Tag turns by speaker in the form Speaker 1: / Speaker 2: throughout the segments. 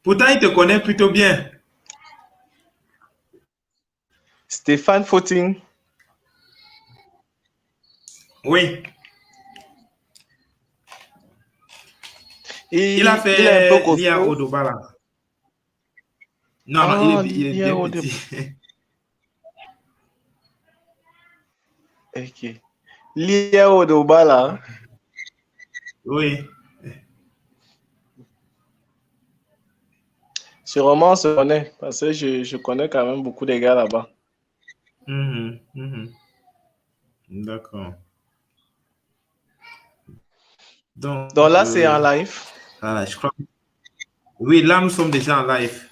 Speaker 1: Pourtant, il te connaît plutôt bien.
Speaker 2: Stéphane Fauting.
Speaker 1: Oui. Il a
Speaker 2: Il est un peu
Speaker 1: fait l'IA
Speaker 2: costaud.
Speaker 1: Odobala. Non, non,
Speaker 2: Ah,
Speaker 1: il est
Speaker 2: il est
Speaker 1: bien
Speaker 2: au
Speaker 1: petit.
Speaker 2: Ok. Lia Odobala.
Speaker 1: Oui.
Speaker 2: Sûrement, on se connaît. Parce que je connais quand même beaucoup de gars là-bas.
Speaker 1: Mhm, mhm. D'accord.
Speaker 2: Donc
Speaker 1: Donc,
Speaker 2: là, c'est en live.
Speaker 1: je crois. Oui, là, nous sommes déjà en live.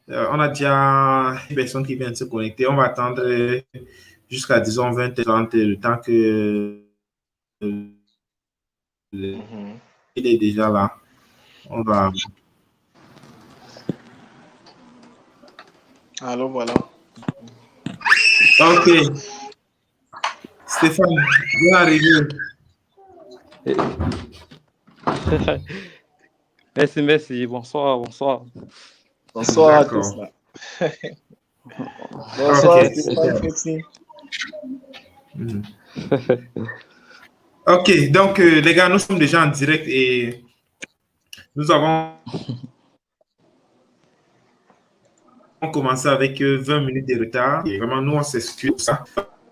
Speaker 1: On a déjà une personne qui vient de se connecter. On va attendre jusqu'à, disons, 20h30, le temps que
Speaker 2: Mhm.
Speaker 1: il est déjà là. On va.
Speaker 2: Alors voilà.
Speaker 1: Ok. Stéphane, bien arrivé.
Speaker 3: Merci, merci. Bonsoir, bonsoir.
Speaker 2: Bonsoir à tous
Speaker 1: D'accord.
Speaker 2: là.
Speaker 1: Ok,
Speaker 2: Bonsoir Stéphane
Speaker 1: super.
Speaker 2: Fauting.
Speaker 1: Mhm. Ok, donc les gars, nous sommes déjà en direct et nous avons commencé avec 20 minutes de retard. Et vraiment, nous, on s'excuse pour ça.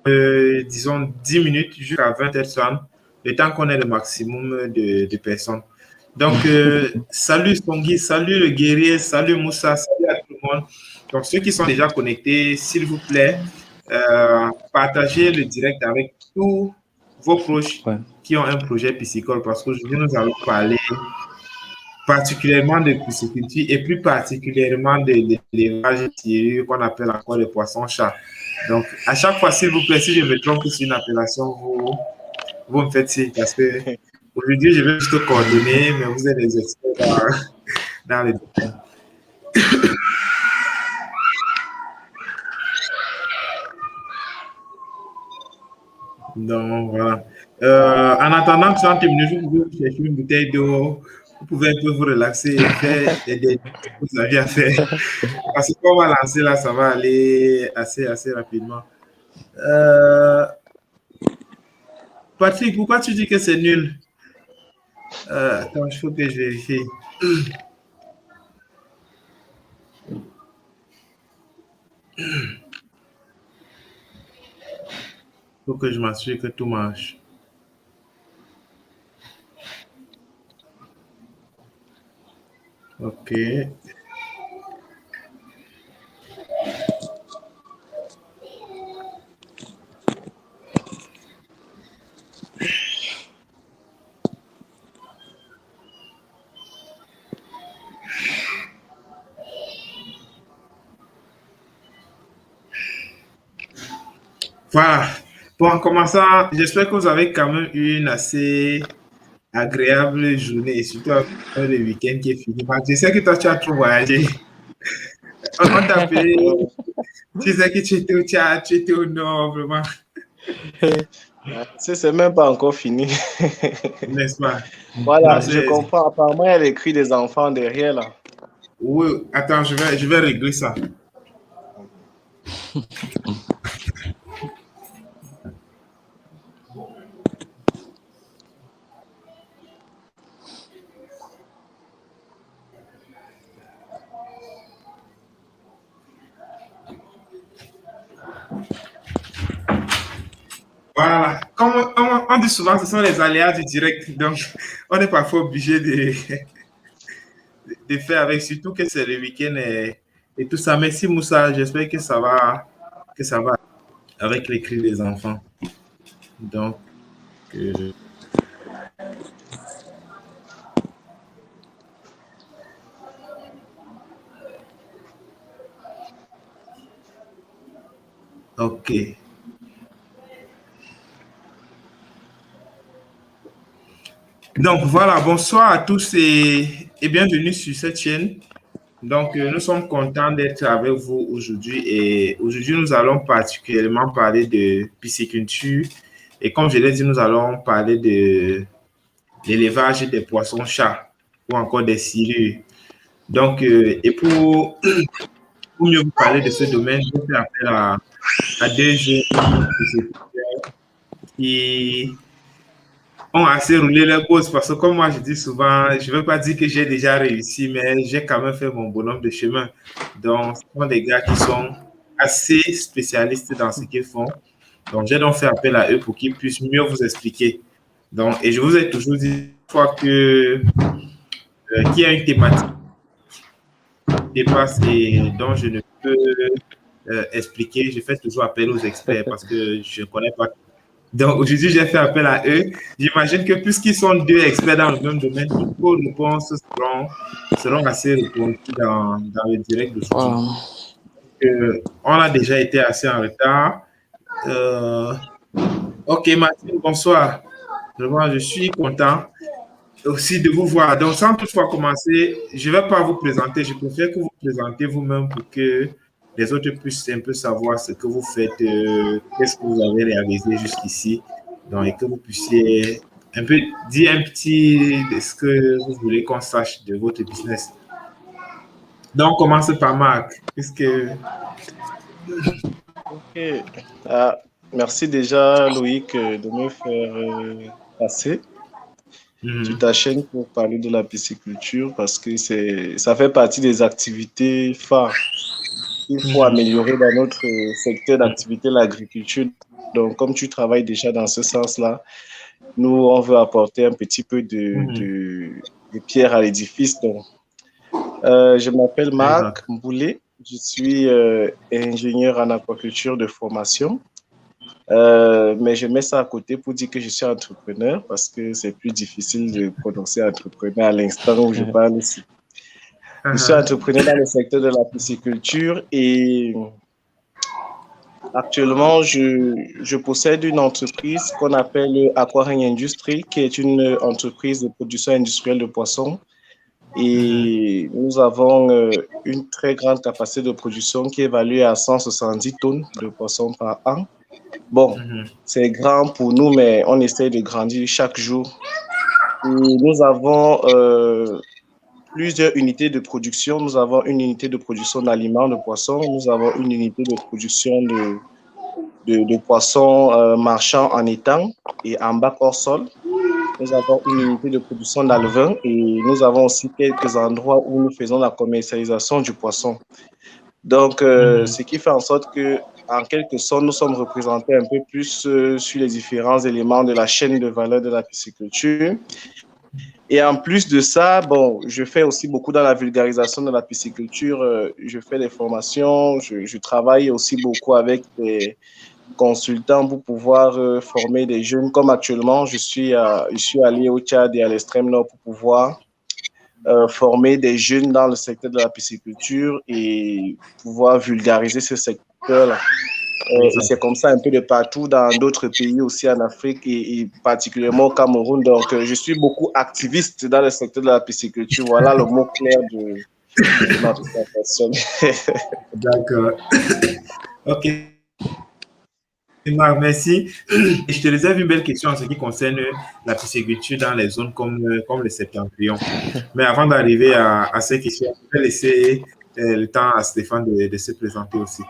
Speaker 1: Disons 10 minutes jusqu'à 20h30, le temps qu'on ait le maximum de personnes. Donc, salut Songui, salut le guerrier, salut Moussa, salut à tout le monde. Donc, ceux qui sont déjà connectés, s'il vous plaît, partagez le direct avec tous vos proches
Speaker 3: Ouais.
Speaker 1: qui ont un projet piscicole parce qu'aujourd'hui, nous allons parler particulièrement de pisciculture et plus particulièrement de l'élevage thierry qu'on appelle encore le poisson-chat. Donc, à chaque fois, s'il vous plaît, si je me trompe sur une appellation, vous me faites signe parce que aujourd'hui, je vais juste coordonner, mais vous êtes des experts dans les domaines. Donc, voilà. En attendant 30 minutes, vous pouvez chercher une bouteille d'eau, vous pouvez un peu vous relaxer et faire des que vous avez à faire. Parce que qu'on va lancer là, ça va aller assez rapidement. Euh, Patrick, pourquoi tu dis que c'est nul? Attends, il faut que je vérifie. Il faut que je m'assure que tout marche. Ok. Voilà. Bon, en commençant, j'espère que vous avez quand même eu une assez agréable journée et surtout avec le week-end qui est fini. Je sais que toi, tu as trop voyagé. On t'a appelé, tu sais que tu étais au Tchad, tu étais au Nord, vraiment,
Speaker 2: C'est même pas encore fini.
Speaker 1: n'est-ce pas? Non,
Speaker 2: Voilà, je comprends. Apparemment, il y a les cris des enfants derrière là.
Speaker 1: Oui, attends, je vais régler ça. Voilà. Comme on dit souvent, ce sont les aléas du direct. Donc, on est parfois obligé de faire avec, surtout que c'est le week-end et tout ça. Merci Moussa, j'espère que ça va avec les cris des enfants. Donc, euh, ok. Donc voilà, bonsoir à tous et bienvenue sur cette chaîne. Donc, nous sommes contents d'être avec vous aujourd'hui et aujourd'hui, nous allons particulièrement parler de pisciculture et comme je l'ai dit, nous allons parler de l'élevage des poissons-chats ou encore des silures. Donc, et pour mieux vous parler de ce domaine, je fais appel à deux jeunes qui ont assez roulé leur course parce que comme moi je dis souvent, je ne veux pas dire que j'ai déjà réussi, mais j'ai quand même fait mon bonhomme de chemin. Donc, ce sont des gars qui sont assez spécialistes dans ce qu'ils font. Donc, j'ai donc fait appel à eux pour qu'ils puissent mieux vous expliquer. Donc, et je vous ai toujours dit une fois que qu'il y a une thématique qui dépasse et dont je ne peux expliquer, je fais toujours appel aux experts parce que je ne connais pas. Donc aujourd'hui, j'ai fait appel à eux. J'imagine que puisqu'ils sont deux experts dans le même domaine, toutes vos réponses seront assez répondues dans le direct d'aujourd'hui. On a déjà été assez en retard. Ok, Martine, bonsoir. Vraiment, je suis content aussi de vous voir. Donc, sans toutefois commencer, je ne vais pas vous présenter. Je préfère que vous présentez vous-même pour que les autres puissent un peu savoir ce que vous faites, qu'est-ce que vous avez réalisé jusqu'ici. Donc, et que vous puissiez un peu dire un petit de ce que vous voulez qu'on sache de votre business. Donc, on commence par Marc.
Speaker 2: Ok. Ah, merci déjà, Loïc, de me faire passer sur ta chaîne pour parler de la pisciculture parce que ça fait partie des activités phares qu'il faut améliorer dans notre secteur d'activité, l'agriculture. Donc, comme tu travailles déjà dans ce sens-là, nous, on veut apporter un petit peu de pierre à l'édifice. Donc, je m'appelle Marc Mboulé. Je suis ingénieur en aquaculture de formation. Mais je mets ça à côté pour dire que je suis entrepreneur parce que c'est plus difficile de prononcer entrepreneur à l'instant où je parle ici. Je suis entrepreneur dans le secteur de la pisciculture et actuellement, je possède une entreprise qu'on appelle Aquaring Industry, qui est une entreprise de production industrielle de poissons. Et nous avons une très grande capacité de production qui est évaluée à 170 tonnes de poissons par an. Bon, c'est grand pour nous, mais on essaie de grandir chaque jour. Et nous avons plusieurs unités de production. Nous avons une unité de production d'aliments, de poissons. Nous avons une unité de production de poissons marchands en étang et en bac hors sol. Nous avons une unité de production d'alevins et nous avons aussi quelques endroits où nous faisons la commercialisation du poisson. Donc, ce qui fait en sorte que, en quelque sorte, nous sommes représentés un peu plus sur les différents éléments de la chaîne de valeur de la pisciculture. Et en plus de ça, bon, je fais aussi beaucoup dans la vulgarisation de la pisciculture. Je fais des formations, je travaille aussi beaucoup avec des consultants pour pouvoir former des jeunes. Comme actuellement, je suis allé au Tchad et à l'extrême nord pour pouvoir former des jeunes dans le secteur de la pisciculture et pouvoir vulgariser ce secteur-là. Et c'est comme ça un peu de partout dans d'autres pays aussi en Afrique et particulièrement au Cameroun. Donc, je suis beaucoup activiste dans le secteur de la pisciculture. Voilà le mot clair de ma présentation.
Speaker 1: D'accord. Ok. Merci. Et je te réserve une belle question en ce qui concerne la pisciculture dans les zones comme le Septentrion. Mais avant d'arriver à ces questions, je vais laisser le temps à Stéphane de se présenter aussi.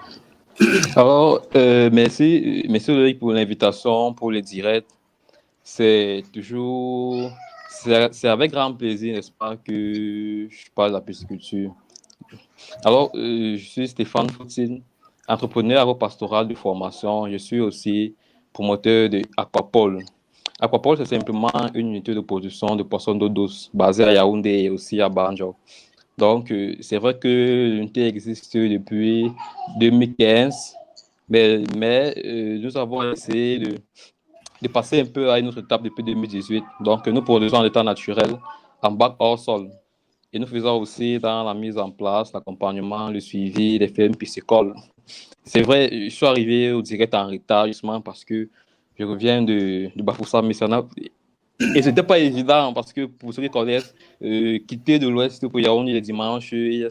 Speaker 3: Alors, merci Loïc pour l'invitation, pour le direct. C'est avec grand plaisir, n'est-ce pas, que je parle de la pisciculture. Alors, je suis Stéphane Foutine, entrepreneur agropastoral de formation. Je suis aussi promoteur de Aquapole. Aquapole, c'est simplement une unité de production de poissons d'eau douce basée à Yaoundé et aussi à Banjo. Donc, c'est vrai que l'unité existe depuis 2015, mais nous avons essayé de passer un peu à une autre étape depuis 2018. Donc, nous produisons en état naturel, en bac hors sol. Et nous faisons aussi dans la mise en place, l'accompagnement, le suivi des fermes piscicoles. C'est vrai, je suis arrivé au direct en retard justement parce que je reviens de Bafoussam Missana. Et ce n'était pas évident parce que pour ceux qui connaissent, quitter de l'Ouest pour Yaoundé les dimanches, il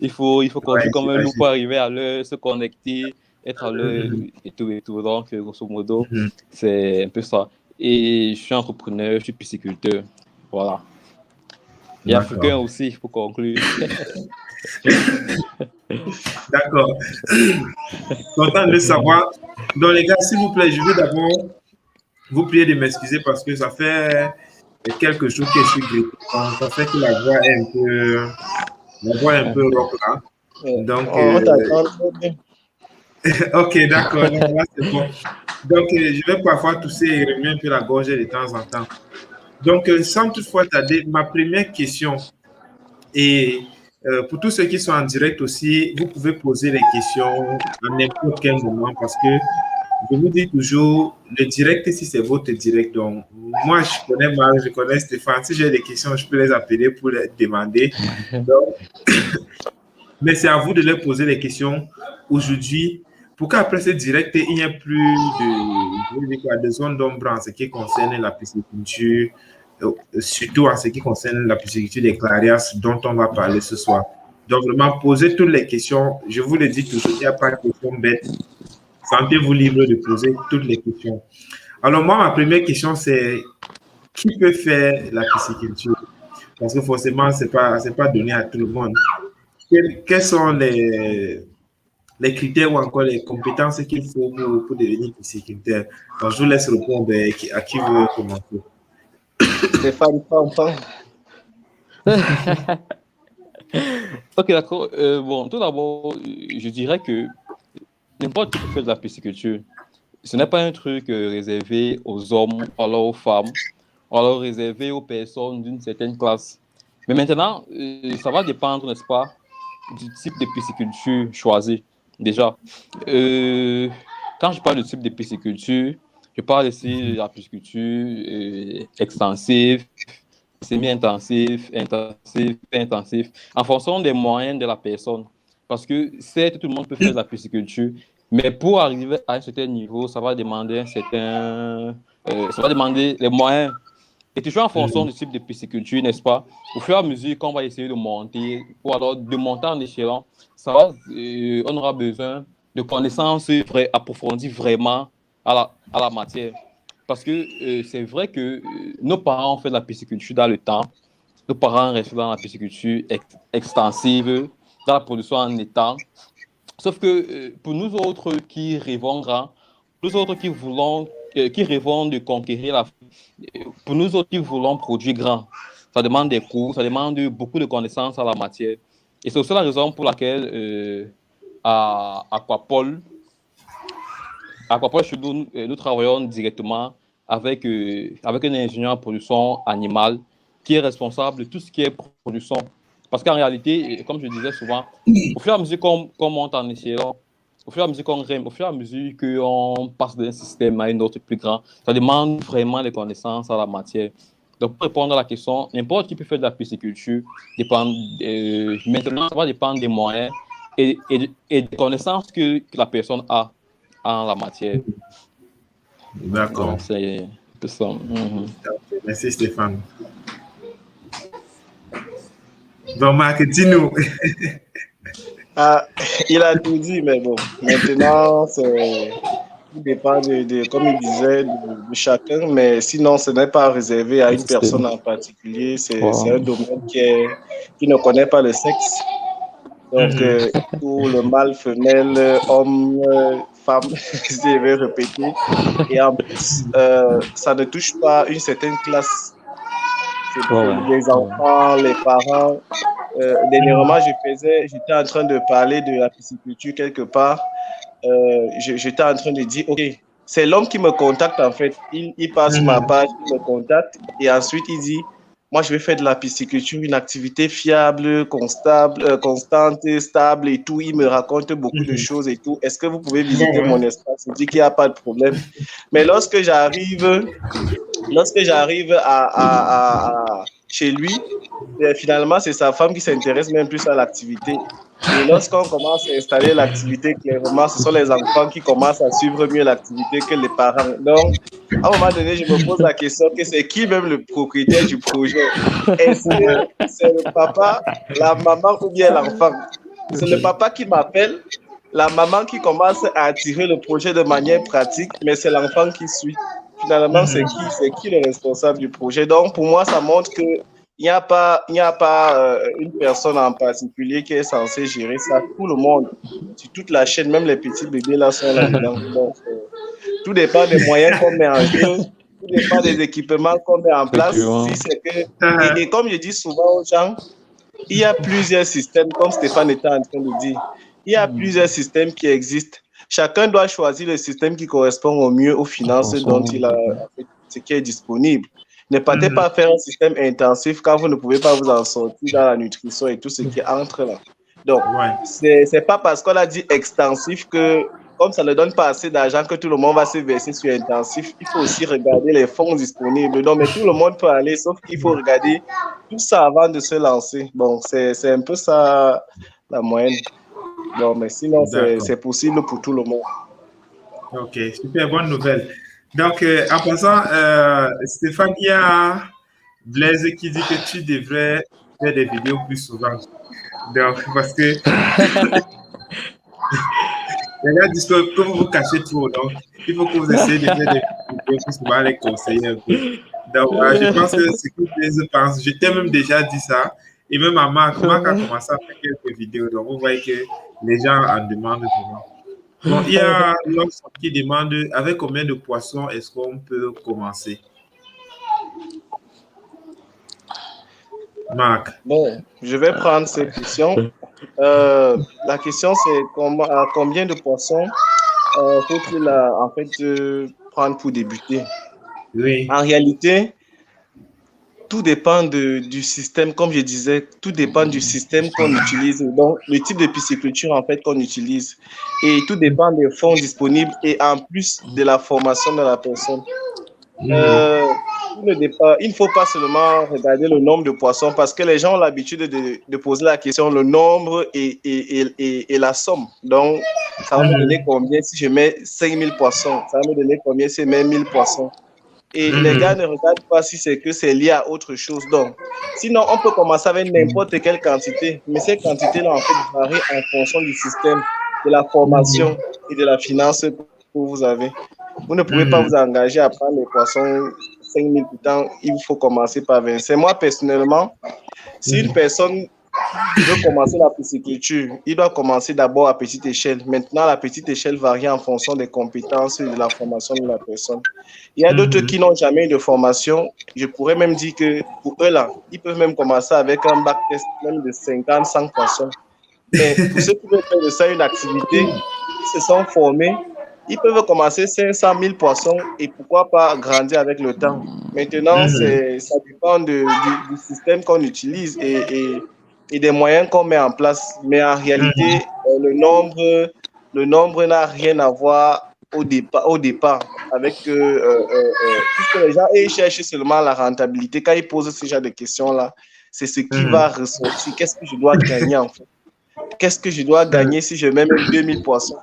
Speaker 3: faut conduire comme un loup pour arriver à l'heure, se connecter, être à l'heure et tout et tout. Donc, grosso modo, c'est un peu ça. Et je suis entrepreneur, je suis pisciculteur. Voilà. Et africain aussi, pour conclure.
Speaker 1: D'accord. Content de le savoir. Donc, les gars, s'il vous plaît, je veux d'abord vous prier de m'excuser parce que ça fait quelques jours que je suis grippé. Donc, ça fait que la voix est un peu rock là. Donc,
Speaker 2: On t'attend très bien.
Speaker 1: ok, d'accord. Là, c'est bon. Donc, je vais parfois tousser et remuer un peu la gorge de temps en temps. Donc, sans toutefois tarder, ma première question, et pour tous ceux qui sont en direct aussi, vous pouvez poser les questions à n'importe quel moment parce que je vous dis toujours, le direct ici, c'est votre direct. Donc, moi, je connais Marc, je connais Stéphane. Si j'ai des questions, je peux les appeler pour les demander. Donc, mais c'est à vous de leur poser les questions aujourd'hui pour qu'après ce direct, il n'y ait plus de zone d'ombre en ce qui concerne la pisciculture, surtout en ce qui concerne la pisciculture des clarias dont on va parler ce soir. Donc, vraiment, posez toutes les questions. Je vous le dis toujours, il n'y a pas de questions bêtes. Sentez-vous libre de poser toutes les questions. Alors, moi, ma première question, c'est qui peut faire la pisciculture? Parce que forcément, ce n'est pas donné à tout le monde. Quels sont les critères ou encore les compétences qu'il faut pour devenir pisciculteur? Donc, je vous laisse répondre à qui veut commencer.
Speaker 2: Stéphane, prends.
Speaker 3: Ok, d'accord. Bon, tout d'abord, je dirais que n'importe qui peut faire de la pisciculture. Ce n'est pas un truc réservé aux hommes, alors aux femmes, alors réservé aux personnes d'une certaine classe. Mais maintenant, ça va dépendre, n'est-ce pas, du type de pisciculture choisi. Déjà, quand je parle de type de pisciculture, je parle ici de la pisciculture extensive, semi-intensif, intensif, en fonction des moyens de la personne. Parce que certes, tout le monde peut faire de la pisciculture, mais pour arriver à un certain niveau, ça va demander ça va demander les moyens. Et toujours en fonction du type de pisciculture, n'est-ce pas? Au fur et à mesure qu'on va essayer de monter, ou alors de monter en échelon, on aura besoin de connaissances approfondies vraiment à la matière. Parce que c'est vrai que nos parents ont fait de la pisciculture dans le temps. Nos parents restent dans la pisciculture extensive, dans la production en étang. Sauf que pour nous autres qui rêvons grand, nous autres qui rêvons de conquérir pour nous autres qui voulons produire grand, ça demande des cours, ça demande beaucoup de connaissances à la matière. Et c'est aussi la raison pour laquelle à Aquapol, chez nous travaillons directement avec un ingénieur en production animale qui est responsable de tout ce qui est production. Parce qu'en réalité, comme je disais souvent, au fur et à mesure qu'on monte en échelon, au fur et à mesure qu'on rime, au fur et à mesure qu'on passe d'un système à un autre plus grand, ça demande vraiment des connaissances à la matière. Donc, pour répondre à la question, n'importe qui peut faire de la pisciculture. Maintenant, ça va dépendre des moyens et des connaissances que la personne a en la matière.
Speaker 1: D'accord.
Speaker 3: C'est ça.
Speaker 1: Merci Stéphane. Donc, Marc, dis-nous.
Speaker 2: Il a tout dit, mais bon, maintenant, tout dépend comme il disait, de chacun, mais sinon, ce n'est pas réservé à une personne en particulier. C'est un domaine qui ne connaît pas le sexe. Donc, tout le mâle, femelle, homme, femme, si je vais répéter. Et en plus, ça ne touche pas une certaine classe. C'est pour les enfants, les parents. Dernièrement, j'étais en train de parler de la pisciculture quelque part. J'étais en train de dire, OK, c'est l'homme qui me contacte en fait. Il passe sur ma page, il me contacte et ensuite il dit, moi je vais faire de la pisciculture, une activité fiable, constante, stable et tout. Il me raconte beaucoup de choses et tout. Est-ce que vous pouvez visiter mon espace? Il dit qu'il n'y a pas de problème. Mais lorsque j'arrive chez lui, finalement, c'est sa femme qui s'intéresse même plus à l'activité. Et lorsqu'on commence à installer l'activité, clairement, ce sont les enfants qui commencent à suivre mieux l'activité que les parents. Donc, à un moment donné, je me pose la question que c'est qui même le propriétaire du projet? Est-ce que c'est le papa, la maman ou bien l'enfant? C'est le papa qui m'appelle, la maman qui commence à attirer le projet de manière pratique, mais c'est l'enfant qui suit. Finalement, c'est qui le responsable du projet? Donc, pour moi, ça montre qu'il il n'y a pas une personne en particulier qui est censée gérer ça. Tout le monde, sur toute la chaîne, même les petits bébés là sont là-dedans. Donc, tout dépend des moyens qu'on met en jeu, tout dépend des équipements qu'on met en place. Si c'est que, et comme je dis souvent aux gens, il y a plusieurs systèmes, comme Stéphane était en train de dire. Il y a plusieurs systèmes qui existent. Chacun doit choisir le système qui correspond au mieux aux finances dont il a ce qui est disponible. Ne partez pas faire un système intensif quand vous ne pouvez pas vous en sortir dans la nutrition et tout ce qui entre là. Donc, c'est pas parce qu'on a dit extensif que, comme ça ne donne pas assez d'argent, que tout le monde va se verser sur intensif. Il faut aussi regarder les fonds disponibles. Donc, mais tout le monde peut aller, sauf qu'il faut regarder tout ça avant de se lancer. Bon, c'est un peu ça la moyenne. Bon, mais sinon, c'est possible pour tout le monde.
Speaker 1: Ok, super, bonne nouvelle. Donc, en passant, Stéphane, il y a Blaise qui dit que tu devrais faire des vidéos plus souvent. Donc, parce que les gars disent que vous vous cachez trop. Donc, il faut que vous essayez de faire des vidéos plus souvent, les conseiller un peu. Donc, je pense que ce que Blaise pense, je t'ai même déjà dit ça. Et même à Marc a commencé à faire quelques vidéos. Donc, vous voyez que les gens en demandent vraiment. Bon, il y a l'autre qui demande avec combien de poissons est-ce qu'on peut commencer? Marc.
Speaker 2: Bon, je vais prendre cette question. La question, c'est combien de poissons faut-il en fait prendre pour débuter?
Speaker 1: Oui.
Speaker 2: En réalité, tout dépend du système, comme je disais, tout dépend du système qu'on utilise, donc le type de pisciculture en fait qu'on utilise. Et tout dépend des fonds disponibles et en plus de la formation de la personne. Il ne faut pas seulement regarder le nombre de poissons parce que les gens ont l'habitude de poser la question, le nombre et la somme. Donc, ça va me donner combien si je mets 5000 poissons? Ça va me donner combien si je mets 1000 poissons? Et les gars ne regardent pas si c'est que c'est lié à autre chose. Donc, sinon, on peut commencer avec n'importe quelle quantité, mais ces quantités-là, en fait, varient en fonction du système, de la formation et de la finance que vous avez. Vous ne pouvez pas vous engager à prendre les poissons 5000 pourtant, il faut commencer par 25. Moi, personnellement, si une personne veut commencer la pisciculture, il doit commencer d'abord à petite échelle. Maintenant, la petite échelle varie en fonction des compétences et de la formation de la personne. Il y a d'autres qui n'ont jamais eu de formation. Je pourrais même dire que pour eux, là, ils peuvent même commencer avec un bac test même de 50, 100 poissons. Mais pour ceux qui veulent faire de ça une activité, ils se sont formés, ils peuvent commencer 500 000 poissons et pourquoi pas grandir avec le temps. Maintenant, ça dépend du système qu'on utilise et des moyens qu'on met en place. Mais en réalité, le nombre n'a rien à voir au départ avec puisque les gens ils cherchent seulement la rentabilité. Quand ils posent ce genre de questions-là, c'est ce qui va ressortir. Qu'est-ce que je dois gagner en fait? Qu'est-ce que je dois gagner si je mets même 2000 poissons?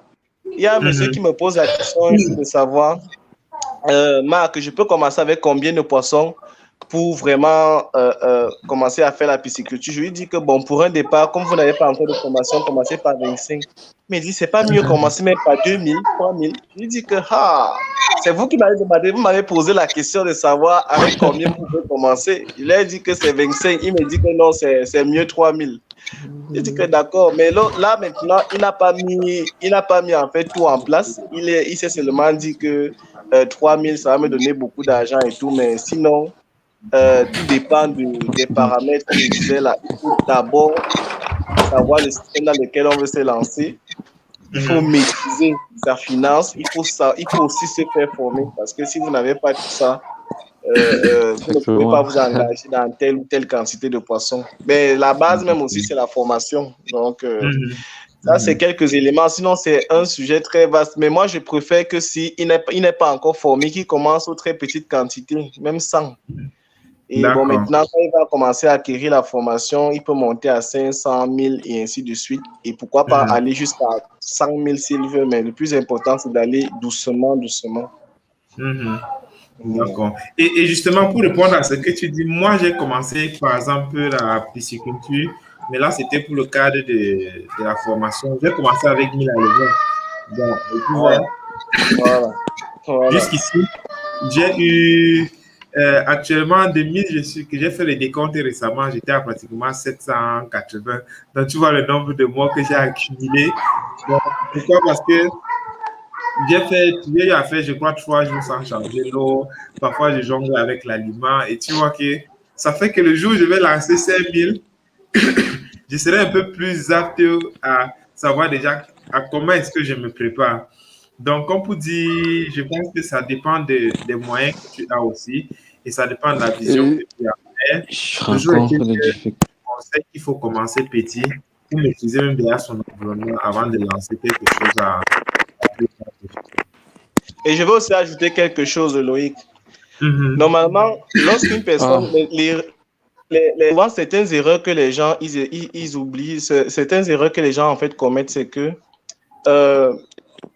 Speaker 2: Il y a un monsieur qui me pose la question de savoir, Marc, je peux commencer avec combien de poissons pour vraiment commencer à faire la pisciculture? Je lui dis que bon, pour un départ, comme vous n'avez pas encore de formation, commencez par 25. Mais il dit, c'est pas mieux commencer même par 2000, 3000. Je lui dis que c'est vous qui m'avez demandé, vous m'avez posé la question de savoir avec combien vous pouvez commencer. Il a dit que c'est 25, il me dit que non, c'est mieux 3000. Je dis que d'accord, mais là maintenant, il n'a pas mis en fait tout en place. Il s'est seulement dit que 3000, ça va me donner beaucoup d'argent et tout, mais sinon, tout dépend des paramètres que je disais là. Il faut d'abord savoir le système dans lequel on veut se lancer. Il faut maîtriser sa finance. Il faut aussi se faire former parce que si vous n'avez pas tout ça, vous ne pouvez pas vous engager dans telle ou telle quantité de poissons. Mais la base même aussi, c'est la formation. Donc, ça, c'est quelques éléments. Sinon, c'est un sujet très vaste. Mais moi, je préfère que s'il n'est pas encore formé, qu'il commence aux très petites quantités, même 100. Et bon, maintenant, quand il va commencer à acquérir la formation, il peut monter à 500 000 et ainsi de suite. Et pourquoi pas aller jusqu'à 100 000 s'il veut. Mais le plus important, c'est d'aller doucement, doucement.
Speaker 1: D'accord. Et justement, pour répondre à ce que tu dis, moi, j'ai commencé, par exemple, la pisciculture, mais là, c'était pour le cadre de la formation. J'ai commencé avec 1000 à l'heure. Donc, voilà. Jusqu'ici, j'ai eu Actuellement, de 1000, que j'ai fait les décomptes récemment, j'étais à pratiquement 780. Donc, tu vois le nombre de mois que j'ai accumulé. Donc, pourquoi? Parce que j'ai eu à faire, je crois, 3 jours sans changer l'eau. Parfois, je jongle avec l'aliment. Et tu vois que ça fait que le jour où je vais lancer 5000, je serai un peu plus apte à savoir déjà à comment est-ce que je me prépare. Donc, comme pour dire, je pense que ça dépend des moyens que tu as aussi et ça dépend de la vision que tu as. Mais
Speaker 3: Je
Speaker 1: toujours est-il
Speaker 3: rencontre des
Speaker 1: que
Speaker 3: difficultés.
Speaker 1: on sait qu'il faut commencer petit pour maîtriser même déjà son environnement avant de lancer quelque chose à plus tard.
Speaker 2: Et je veux aussi ajouter quelque chose, Loïc.
Speaker 1: Mhm.
Speaker 2: Normalement, lorsqu'une personne,
Speaker 3: Ah,
Speaker 2: souvent, certaines erreurs que les gens ils oublient, certaines erreurs que les gens en fait commettent, c'est que euh,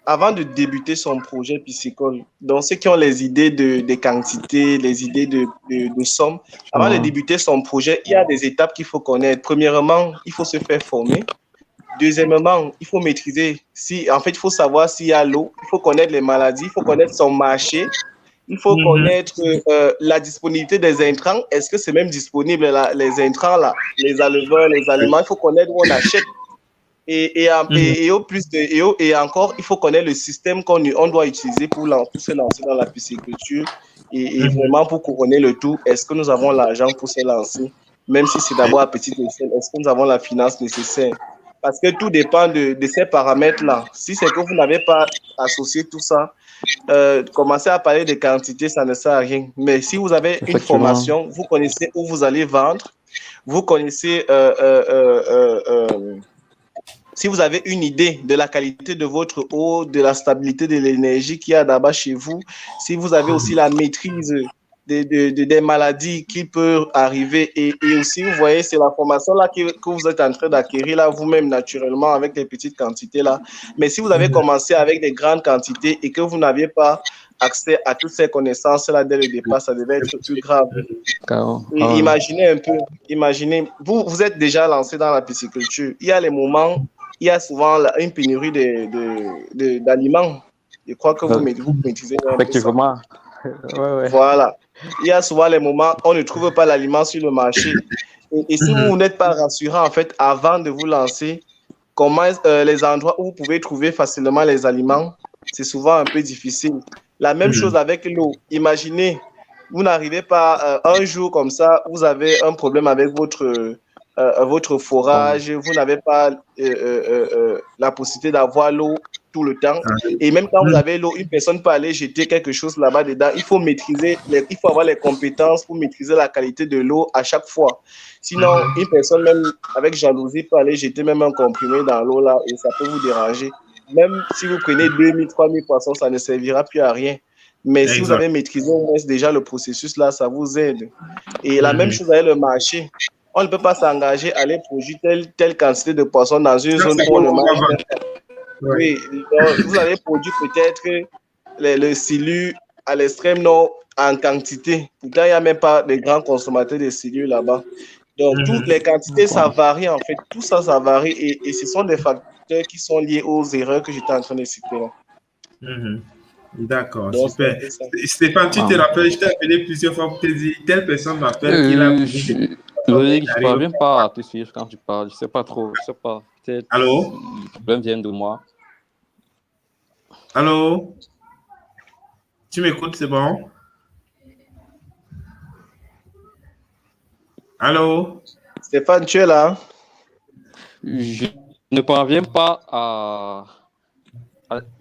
Speaker 2: avant de débuter son projet piscicole, donc ceux qui ont les idées des quantités, les idées de sommes, avant de
Speaker 3: ah,
Speaker 2: débuter son projet, il y a des étapes qu'il faut connaître. Premièrement, il faut se faire former. Deuxièmement, il faut maîtriser, en fait, il faut savoir s'il y a l'eau, il faut connaître les maladies, il faut connaître son marché, il faut
Speaker 1: Mhm.
Speaker 2: connaître la disponibilité des intrants. Est-ce que c'est même disponible, là, les intrants, là, les éleveurs, les aliments, il faut connaître où on achète.
Speaker 1: Mhm.
Speaker 2: Et encore, il faut connaître le système on doit utiliser pour se lancer dans la pisciculture et
Speaker 1: Mhm.
Speaker 2: vraiment pour couronner le tout. Est-ce que nous avons l'argent pour se lancer, même si c'est d'abord à petite échelle, est-ce que nous avons la finance nécessaire? Parce que tout dépend de ces paramètres-là. Si c'est que vous n'avez pas associé tout ça, commencer à parler de quantité, ça ne sert à rien. Mais si vous avez une
Speaker 3: effectivement.
Speaker 2: formation, vous connaissez où vous allez vendre, vous connaissez si vous avez une idée de la qualité de votre eau, de la stabilité de l'énergie qu'il y a là-bas chez vous, si vous avez aussi la maîtrise des maladies qui peuvent arriver et aussi, vous voyez, c'est la formation là que vous êtes en train d'acquérir là vous-même naturellement avec des petites quantités là. Mais si vous avez
Speaker 1: Mhm.
Speaker 2: commencé avec des grandes quantités et que vous n'aviez pas accès à toutes ces connaissances là dès le départ, ça devait être plus grave. Et
Speaker 3: Ah,
Speaker 2: imaginez un peu, imaginez, vous êtes déjà lancé dans la pisciculture. Il y a les moments, il y a souvent une pénurie d'aliments. Je crois que vous maîtrisez un peu ça.
Speaker 3: effectivement. Ouais, ouais.
Speaker 2: Voilà. Il y a souvent les moments où on ne trouve pas l'aliment sur le marché. Et si
Speaker 1: Mhm.
Speaker 2: vous n'êtes pas rassurant, en fait, avant de vous lancer, comment les endroits où vous pouvez trouver facilement les aliments, c'est souvent un peu difficile. La même chose
Speaker 1: Mhm.
Speaker 2: avec l'eau. Imaginez, vous n'arrivez pas un jour comme ça, vous avez un problème avec votre
Speaker 3: Bon.
Speaker 2: forage, vous n'avez pas la possibilité d'avoir l'eau tout le temps. Et même quand vous
Speaker 1: Mhm.
Speaker 2: avez l'eau, une personne peut aller jeter quelque chose là-bas dedans. Il faut il faut avoir les compétences pour maîtriser la qualité de l'eau à chaque fois. Sinon, une personne, même avec jalousie, peut aller jeter même un comprimé dans l'eau là et ça peut vous déranger. Même si vous prenez 2000, 3000 poissons, ça ne servira plus à rien. Mais si vous
Speaker 1: Exact.
Speaker 2: avez maîtrisé au moins déjà le processus là, ça vous aide. Et la même
Speaker 1: Mhm.
Speaker 2: chose avec le marché. On ne peut pas s'engager à aller produire telle quantité de poissons dans une
Speaker 1: Ça,
Speaker 2: zone
Speaker 1: c'est
Speaker 2: où on
Speaker 1: bon,
Speaker 2: ne
Speaker 1: on va
Speaker 2: mange
Speaker 1: voir.
Speaker 2: même.
Speaker 1: Ouais.
Speaker 2: Oui, vous avez produit peut-être le silu à l'extrême nord en quantité. Pourtant, il n'y a même pas de grands consommateurs de silu là-bas. Donc, toutes
Speaker 1: Mhm.
Speaker 2: les quantités, ça
Speaker 3: Bon.
Speaker 2: varie en fait. Tout ça, ça varie et ce sont des facteurs qui sont liés aux erreurs que j'étais en train de citer là.
Speaker 1: Mhm. D'accord,
Speaker 2: Donc, c'est un
Speaker 1: super.
Speaker 2: peu ça.
Speaker 1: Stéphane, tu te
Speaker 3: Ah.
Speaker 1: rappelles, je t'ai appelé plusieurs fois pour te dire, telle personne m'appelle qu'il a
Speaker 3: Euh,
Speaker 1: produit des
Speaker 3: je...
Speaker 1: poissons, mais
Speaker 3: Loïc,
Speaker 1: il
Speaker 3: je
Speaker 1: n'arrive
Speaker 3: parviens
Speaker 1: pas.
Speaker 3: pas à te suivre quand tu parles. Je sais pas trop. Je sais pas. Peut-être
Speaker 1: Allô?
Speaker 3: le problème vient de moi.
Speaker 1: Allô? Tu m'écoutes, c'est bon? Allô?
Speaker 2: Stéphane, tu es là?
Speaker 3: Je ne parviens pas à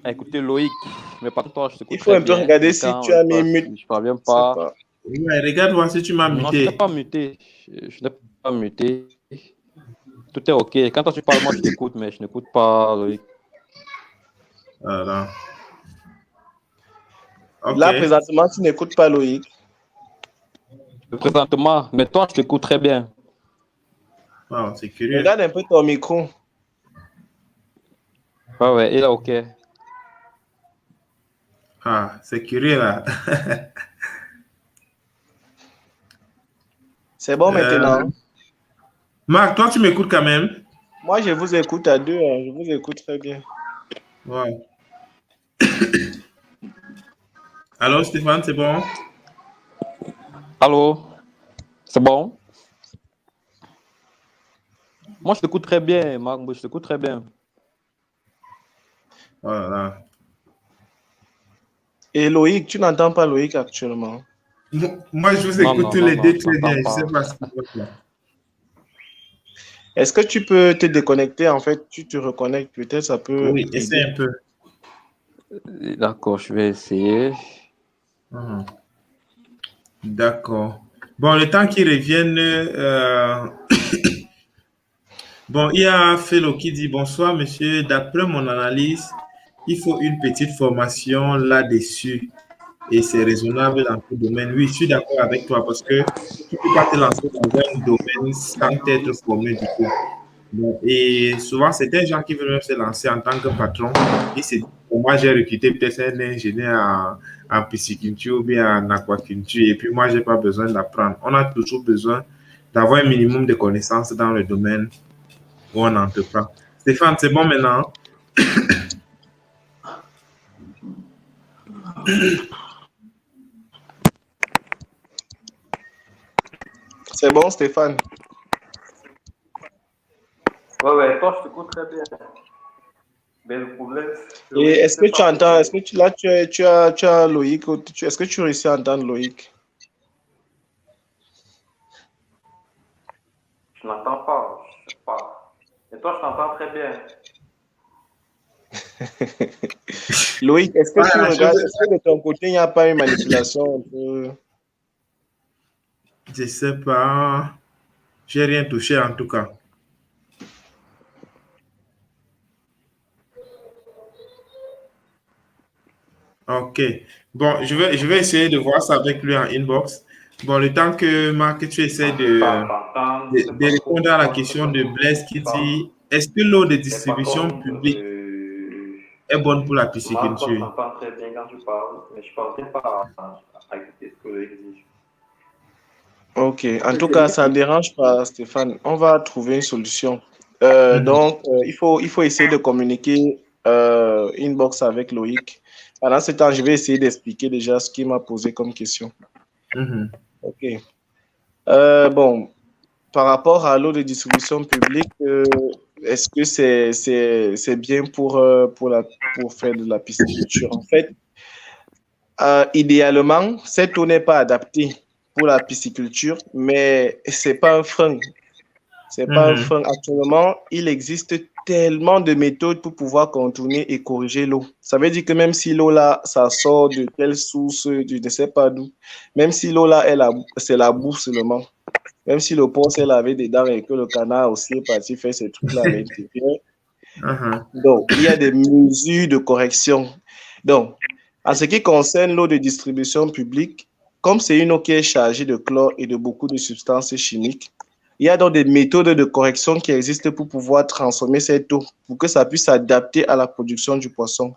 Speaker 3: écouter Loïc. Mais par contre, toi, je t'écoute
Speaker 2: Il faut
Speaker 3: très
Speaker 2: un peu
Speaker 3: bien.
Speaker 2: regarder
Speaker 3: Mais
Speaker 2: si
Speaker 3: quand
Speaker 2: tu as mis
Speaker 3: toi,
Speaker 2: mute.
Speaker 3: je parviens
Speaker 2: Je sais
Speaker 3: pas.
Speaker 2: pas.
Speaker 1: Ouais, regarde voir si tu m'as
Speaker 3: Non, je n'ai
Speaker 1: muté.
Speaker 3: pas muté. Je n'ai pas muté. Tout est OK. Quand toi, tu parles, moi, je t'écoute, mais je n'écoute pas Loïc.
Speaker 1: Voilà. OK.
Speaker 2: Là, présentement, tu n'écoutes pas Loïc.
Speaker 3: Présentement, mais toi, je t'écoute très bien.
Speaker 1: Wow, c'est curieux.
Speaker 2: Regarde un peu ton micro.
Speaker 3: Ouais, ouais, il est OK.
Speaker 1: Ah, c'est curieux là.
Speaker 2: C'est bon
Speaker 1: Euh,
Speaker 2: maintenant.
Speaker 1: Marc, toi, tu m'écoutes quand même?
Speaker 2: Moi, je vous écoute à deux. Hein. Je vous écoute très bien.
Speaker 1: Ouais. Alors, Stéphane, c'est bon?
Speaker 3: Allô? C'est bon? Moi, je t'écoute très bien, Marc. Je t'écoute très bien.
Speaker 1: Voilà.
Speaker 2: Et Loïc, tu n'entends pas Loïc actuellement?
Speaker 1: Moi, je vous
Speaker 3: Non,
Speaker 1: écoute
Speaker 3: non,
Speaker 1: tous
Speaker 3: non,
Speaker 1: les
Speaker 3: non,
Speaker 1: deux
Speaker 3: je
Speaker 1: très bien.
Speaker 3: t'entends
Speaker 1: Je ne sais
Speaker 3: pas.
Speaker 1: pas ce qui se passe.
Speaker 2: Est-ce que tu peux te déconnecter? En fait, tu te reconnectes, peut-être ça peut
Speaker 1: Oui, essaie
Speaker 2: aider.
Speaker 1: un peu.
Speaker 3: D'accord, je vais essayer.
Speaker 1: Mhm. D'accord. Bon, le temps qu'ils reviennent, bon, il y a Félo qui dit bonsoir, monsieur. D'après mon analyse, il faut une petite formation là-dessus et c'est raisonnable dans tout domaine. Oui, je suis d'accord avec toi parce que tu ne peux pas te lancer dans un domaine sans être formé du tout. Bon, et souvent, c'est des gens qui veulent même se lancer en tant que patron. Ils se disent, bon, moi, j'ai recruté peut-être un ingénieur en pisciculture ou bien en aquaculture et puis moi, je n'ai pas besoin d'apprendre. On a toujours besoin d'avoir un minimum de connaissances dans le domaine où on entreprend. Stéphane, c'est bon maintenant?
Speaker 2: C'est bon, Stéphane?
Speaker 3: Ouais, toi, je t'écoute très bien. Mais le problème, c'est
Speaker 2: Et
Speaker 3: que je
Speaker 2: est-ce que
Speaker 3: sais
Speaker 2: tu
Speaker 3: pas
Speaker 2: entends,
Speaker 3: pourquoi.
Speaker 2: est-ce que tu as Loïc, est-ce que tu réussis à entendre Loïc?
Speaker 3: Je n'entends pas, je sais pas. Et toi, je t'entends très bien.
Speaker 2: Loïc, est-ce que
Speaker 1: Ouais,
Speaker 2: tu
Speaker 1: la chose,
Speaker 2: regardes, est-ce que de ton côté, il n'y a pas une manipulation un peu?
Speaker 1: je ne sais pas. J'ai rien touché en tout cas. Ok. Bon, je vais essayer de voir ça avec lui en inbox. Bon, le temps que Marc, tu essaies
Speaker 3: Je sais
Speaker 1: de
Speaker 3: pas trop
Speaker 1: répondre à la
Speaker 3: pourquoi, je sais
Speaker 1: question
Speaker 3: pas
Speaker 1: de
Speaker 3: trop
Speaker 1: Blaise
Speaker 3: ce qui
Speaker 1: qui
Speaker 3: se passe.
Speaker 1: dit, est-ce que l'eau de
Speaker 3: Mais par
Speaker 1: distribution
Speaker 3: contre,
Speaker 1: publique est bonne pour la
Speaker 3: moi, toi, je
Speaker 1: pisciculture?
Speaker 3: t'entends très bien quand tu parles, mais je ne parviens pas à écouter ce que le exige.
Speaker 2: Ok, en tout cas, ça ne dérange pas, Stéphane. On va trouver une solution.
Speaker 1: Mhm,
Speaker 2: Il faut essayer de communiquer inbox avec Loïc. Pendant ce temps, je vais essayer d'expliquer déjà ce qu'il m'a posé comme question.
Speaker 1: mhm,
Speaker 2: Ok. Bon, par rapport à l'eau de distribution publique, est-ce que c'est bien pour faire de la pisciculture? En fait, idéalement, cette eau n'est pas adaptée pour la pisciculture, mais c'est pas un frein. C'est pas un
Speaker 1: mhm,
Speaker 2: frein. Actuellement, il existe tellement de méthodes pour pouvoir contourner et corriger l'eau. Ça veut dire que même si l'eau là, ça sort de telle source, je ne sais pas d'où, même si l'eau là, c'est la boue seulement, même si le pont s'est lavé dedans et que le canard aussi est parti faire ses trucs là à l'intérieur.
Speaker 1: mhm,
Speaker 2: Donc, il y a des mesures de correction. Donc, en ce qui concerne l'eau de distribution publique, comme c'est une eau qui est chargée de chlore et de beaucoup de substances chimiques, il y a donc des méthodes de correction qui existent pour pouvoir transformer cette eau, pour que ça puisse s'adapter à la production du poisson.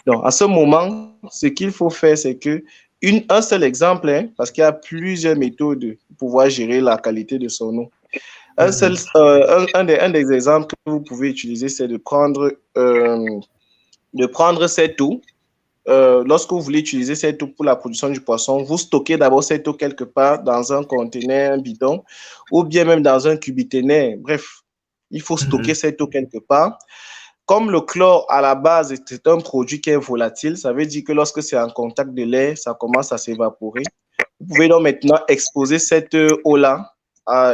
Speaker 2: Donc, à ce moment, ce qu'il faut faire, c'est que un seul exemple, hein, parce qu'il y a plusieurs méthodes pour pouvoir gérer la qualité de son eau.
Speaker 1: mhm,
Speaker 2: Un des exemples que vous pouvez utiliser, c'est de prendre cette eau. Lorsque vous voulez utiliser cette eau pour la production du poisson, vous stockez d'abord cette eau quelque part dans un conteneur, un bidon, ou bien même dans un cubiténaire. Bref, il faut stocker
Speaker 1: mhm,
Speaker 2: cette eau quelque part. Comme le chlore, à la base, c'est un produit qui est volatile, ça veut dire que lorsque c'est en contact de l'air, ça commence à s'évaporer. Vous pouvez donc maintenant exposer cette eau-là,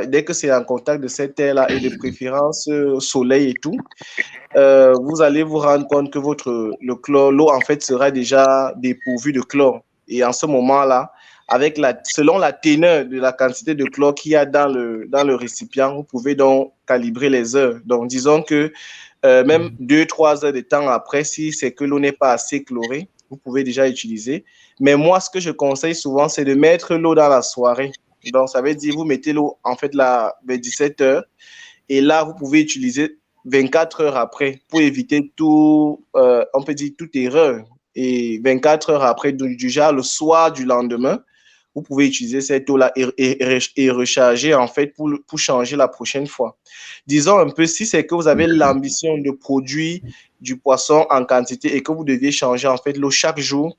Speaker 2: dès que c'est en contact de cette air-là, et de préférence soleil et tout, vous allez vous rendre compte que l'eau, en fait, sera déjà dépourvue de chlore. Et en ce moment-là, selon la teneur de la quantité de chlore qu'il y a dans le récipient, vous pouvez donc calibrer les heures. Donc, disons que même 2-3 heures de temps après, si c'est que l'eau n'est pas assez chlorée, vous pouvez déjà utiliser. Mais moi, ce que je conseille souvent, c'est de mettre l'eau dans la soirée. Donc, ça veut dire, vous mettez l'eau, en fait, là, vers 17 heures. Et là, vous pouvez utiliser 24 heures après pour éviter on peut dire toute erreur. Et 24 heures après, du genre le soir du lendemain, vous pouvez utiliser cette eau-là et recharger en fait pour changer la prochaine fois. Disons un peu, si c'est que vous avez l'ambition de produire du poisson en quantité et que vous deviez changer en fait l'eau chaque jour,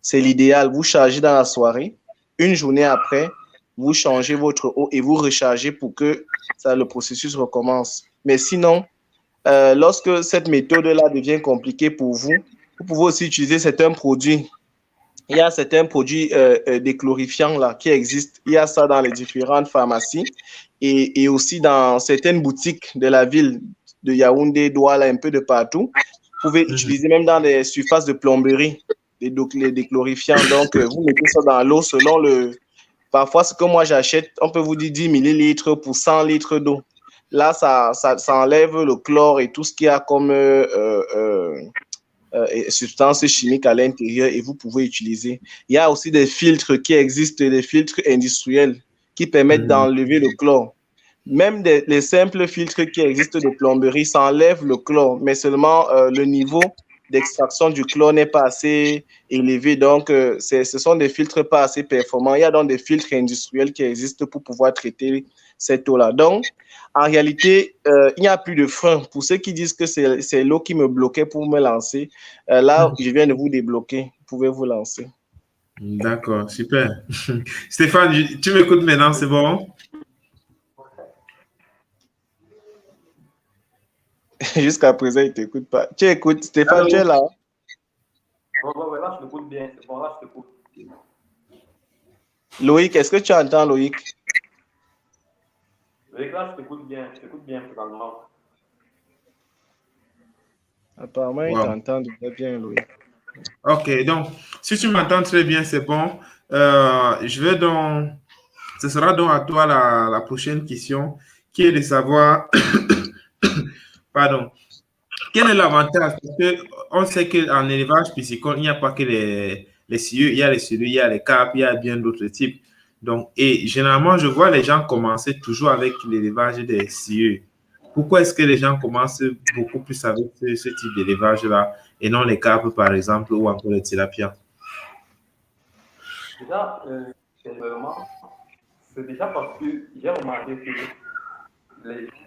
Speaker 2: c'est l'idéal. Vous chargez dans la soirée, une journée après, vous changez votre eau et vous rechargez pour que le processus recommence. Mais sinon, lorsque cette méthode-là devient compliquée pour vous, vous pouvez aussi utiliser certains produits. Il y a certains produits déchlorifiants là, qui existent. Il y a ça dans les différentes pharmacies et aussi dans certaines boutiques de la ville de Yaoundé, Douala, un peu de partout. Vous pouvez utiliser même dans des surfaces de plomberie les déchlorifiants. Donc, vous mettez ça dans l'eau selon le... Parfois, ce que moi j'achète, on peut vous dire 10 millilitres pour 100 litres d'eau. Là, ça enlève le chlore et tout ce qu'il y a comme substances chimiques à l'intérieur et vous pouvez utiliser. Il y a aussi des filtres qui existent, des filtres industriels qui permettent d'enlever le chlore. Même les simples filtres qui existent de plomberie, ça enlève le chlore, mais seulement le niveau d'extraction du chlore n'est pas assez élevé. Donc, ce sont des filtres pas assez performants. Il y a donc des filtres industriels qui existent pour pouvoir traiter cette eau-là. Donc, en réalité, il n'y a plus de frein. Pour ceux qui disent que c'est l'eau qui me bloquait pour me lancer, là, je viens de vous débloquer. Vous pouvez vous lancer.
Speaker 1: D'accord, super. Stéphane, tu m'écoutes maintenant, c'est bon?
Speaker 2: Jusqu'à présent, il ne t'écoute pas. Tu écoutes, Stéphane, tu es là?
Speaker 4: Ouais, là, je t'écoute bien. C'est bon, là, je t'écoute.
Speaker 2: Loïc, est-ce que tu entends, Loïc?
Speaker 4: Loïc, là, je t'écoute bien totalement.
Speaker 2: Apparemment, il t'entend bien, Loïc.
Speaker 1: Ok, donc, si tu m'entends très bien, c'est bon. Ce sera donc à toi la prochaine question, qui est de savoir, pardon, quel est l'avantage? Parce qu'on sait qu'en élevage piscicole, il n'y a pas que les cieux, il y a les cieux, il y a les carpes, il y a bien d'autres types. Donc, et généralement, je vois les gens commencer toujours avec l'élevage des cieux. Pourquoi est-ce que les gens commencent beaucoup plus avec ce type d'élevage-là et non les carpes, par exemple, ou encore les tilapias?
Speaker 4: Déjà, c'est déjà parce que j'ai remarqué que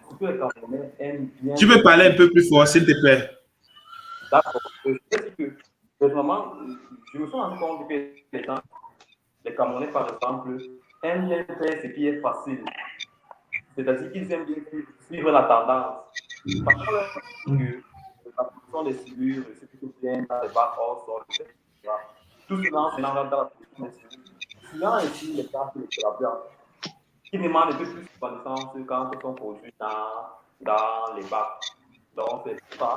Speaker 4: surtout les Camerounais aiment bien...
Speaker 1: Tu peux parler un peu plus fort, s'il te plaît.
Speaker 4: D'accord. C'est que, vraiment, je me suis rendu compte que les Camerounais, par exemple, aiment bien faire ce qui est facile. C'est-à-dire qu'ils aiment bien suivre la tendance. Par contre, la production des cellules, c'est plutôt bien dans les bacs hors sol, etc. Tout cela, c'est dans la production des cellules. Souvent, ici, les cas de la qui demandent un peu plus de connaissances quand ils sont produits dans les bacs. Donc, c'est ça.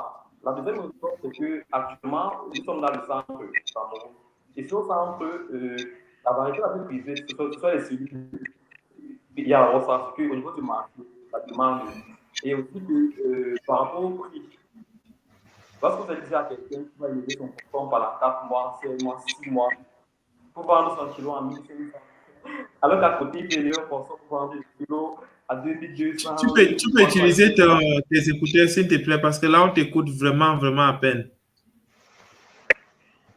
Speaker 4: La deuxième chose, c'est qu'actuellement, nous sommes dans le centre du Cameroun. Et sur le centre, la variété la plus prisée, ce sont les cellules. Il y a un ressenti qu'au niveau du marché, la demande. Et aussi que par rapport au prix, lorsque vous allez dire à quelqu'un qui va élever son poisson pendant 4 mois, 6 mois, 6 mois, pour vendre son kilo en 1500, alors qu'à côté, il peut élever un poisson pour vendre le kilo à 2200.
Speaker 1: Tu peux utiliser tes écouteurs, s'il te plaît, parce que là, on t'écoute vraiment, vraiment à peine.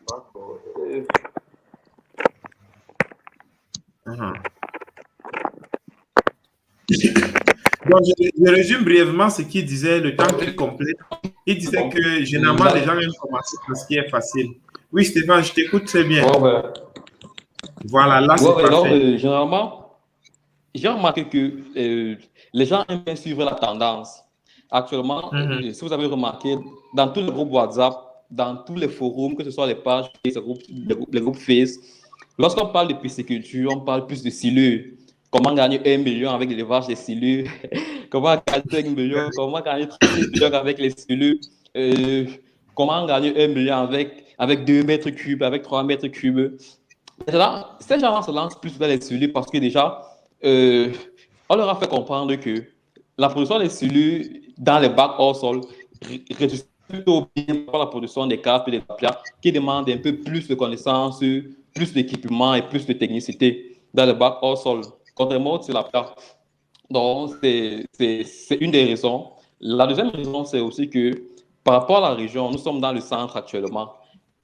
Speaker 4: D'accord.
Speaker 1: Donc, je résume brièvement ce qu'il disait, le temps qu'il complète. Il disait que généralement, les gens aiment commencer par ce qui est facile. Oui, Stéphane, je t'écoute très bien. Voilà, là, c'est parfait.
Speaker 3: Alors, généralement, j'ai remarqué que les gens aiment bien suivre la tendance. Actuellement, si vous avez remarqué, dans tous les groupes WhatsApp, dans tous les forums, que ce soit les pages, les groupes Face, lorsqu'on parle de pisciculture, on parle plus de silure. Comment gagner 1 million avec l'élevage des silures? Comment gagner 5 millions? Comment gagner 36 millions avec les silures? Comment gagner 1 million avec 2 mètres cubes, avec 3 mètres cubes? Là, ces gens se lancent plus dans les cellules parce que déjà, on leur a fait comprendre que la production des cellules dans les bacs hors sol réduit plutôt bien par la production des carpes et des tapias qui demandent un peu plus de connaissances, plus d'équipement et plus de technicité dans les bacs hors sol, contrairement au tilapia. Donc, c'est une des raisons. La deuxième raison, c'est aussi que par rapport à la région, nous sommes dans le centre actuellement.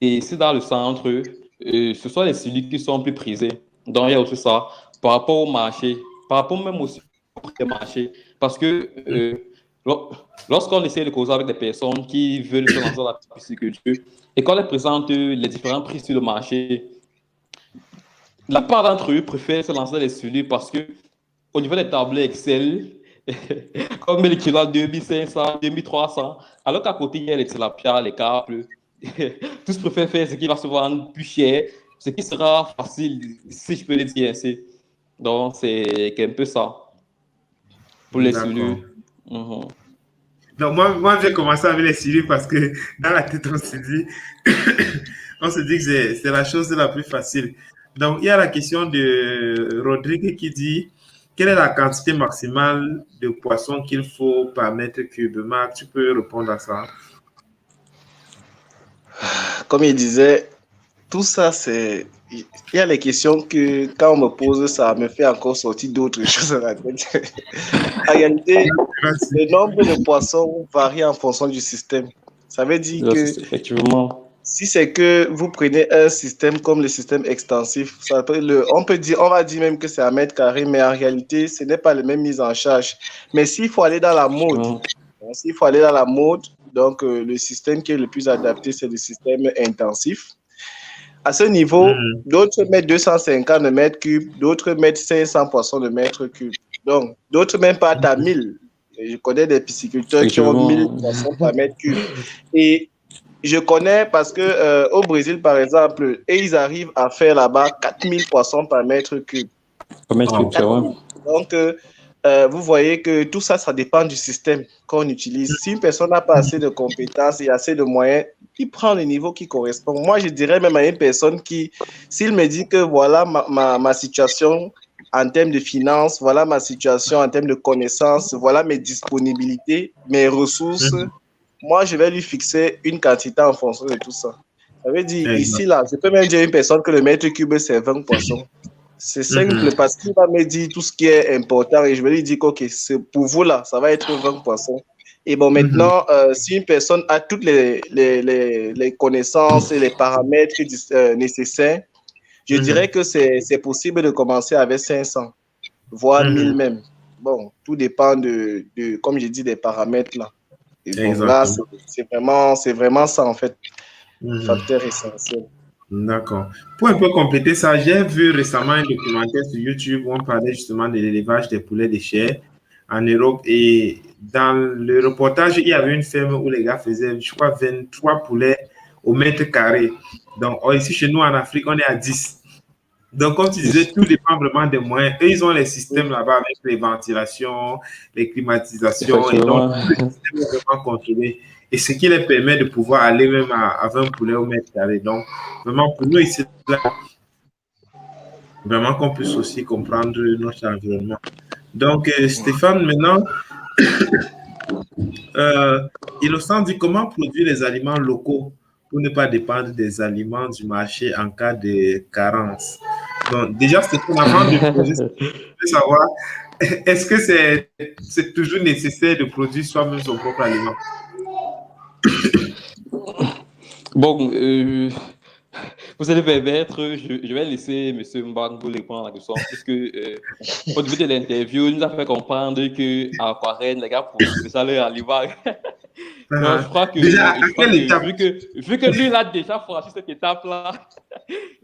Speaker 3: Et c'est dans le centre, ce sont les cellules qui sont plus prisées. Donc, il y a aussi ça. Par rapport au marché, par rapport même aussi au marché, parce que lorsqu'on essaie de causer avec des personnes qui veulent se lancer dans la pisciculture et qu'on les présente les différents prix sur le marché, la part d'entre eux préfèrent se lancer dans les cellules parce que au niveau des tablets Excel, comme l'équivalent 2500, 2300, alors qu'à côté, il y a les tilapias, les câbles. Tous préfèrent faire ce qui va se vendre plus cher, ce qui sera facile, si je peux le dire ainsi. Donc, c'est un peu ça pour les cellules.
Speaker 1: D'accord. Donc, moi j'ai commencé avec les cellules parce que dans la tête, on se dit que c'est la chose la plus facile. Donc, il y a la question de Rodrigue qui dit quelle est la quantité maximale de poissons qu'il faut par mètre cube? Marc, tu peux répondre à ça?
Speaker 2: Comme il disait, tout ça, c'est. Il y a les questions que, quand on me pose, ça me fait encore sortir d'autres choses à la tête. En réalité, le nombre de poissons varie en fonction du système. Ça veut dire que
Speaker 3: effectivement,
Speaker 2: si c'est que vous prenez un système comme le système extensif, on va dire même que c'est à mètre carré, mais en réalité, ce n'est pas la même mise en charge. Mais s'il faut aller dans la mode, donc le système qui est le plus adapté, c'est le système intensif. À ce niveau, d'autres mettent 250 de mètres cubes, d'autres mettent 500 poissons de mètre cube. Donc, d'autres même partent à 1000. Je connais des pisciculteurs qui ont 1000 poissons par mètre cube. Et je connais parce que au Brésil, par exemple, ils arrivent à faire là-bas 4000 poissons par mètre cube. Donc, vous voyez que tout ça, ça dépend du système qu'on utilise. Si une personne n'a pas assez de compétences et assez de moyens, il prend le niveau qui correspond. Moi, je dirais même à une personne qui, s'il me dit que voilà ma situation en termes de finances, voilà ma situation en termes de connaissances, voilà mes disponibilités, mes ressources, moi, je vais lui fixer une quantité en fonction de tout ça. Ça veut dire, ici, là, je peux même dire à une personne que le mètre cube, c'est 20 poissons. C'est simple parce qu'il va me dire tout ce qui est important et je vais lui dire ok, c'est pour vous là, ça va être 20 poissons. Et bon, maintenant, si une personne a toutes les connaissances et les paramètres nécessaires, je dirais que c'est possible de commencer avec 500, voire 1000 même. Bon, tout dépend de comme je dis, des paramètres là. Et bon, là, c'est vraiment ça en fait, facteur essentiel.
Speaker 1: D'accord. Pour un peu compléter ça, j'ai vu récemment un documentaire sur YouTube où on parlait justement de l'élevage des poulets de chair en Europe. Et dans le reportage, il y avait une ferme où les gars faisaient, je crois, 23 poulets au mètre carré. Donc, ici, chez nous, en Afrique, on est à 10. Donc, comme tu disais, tout dépend vraiment des moyens. Eux, ils ont les systèmes là-bas avec les ventilations, les climatisations. Et donc, le système est vraiment contrôlé. Et ce qui les permet de pouvoir aller même à 20 poulets au mètre carré. Donc, vraiment, pour nous ici, là, vraiment qu'on puisse aussi comprendre notre environnement. Donc, Stéphane, maintenant, Innocent dit comment produire les aliments locaux pour ne pas dépendre des aliments du marché en cas de carence. Donc, déjà, Stéphane, avant de poser, je veux savoir, est-ce que c'est toujours nécessaire de produire soi-même son propre aliment?
Speaker 3: Bon, vous allez permettre, je vais laisser M. Mbango répondre à la question, puisque au début de l'interview, il nous a fait comprendre qu'à Aquarène, les gars produisent ça leur aliment. Donc, je crois que,
Speaker 1: déjà,
Speaker 3: vu que lui, il a déjà franchi cette étape-là,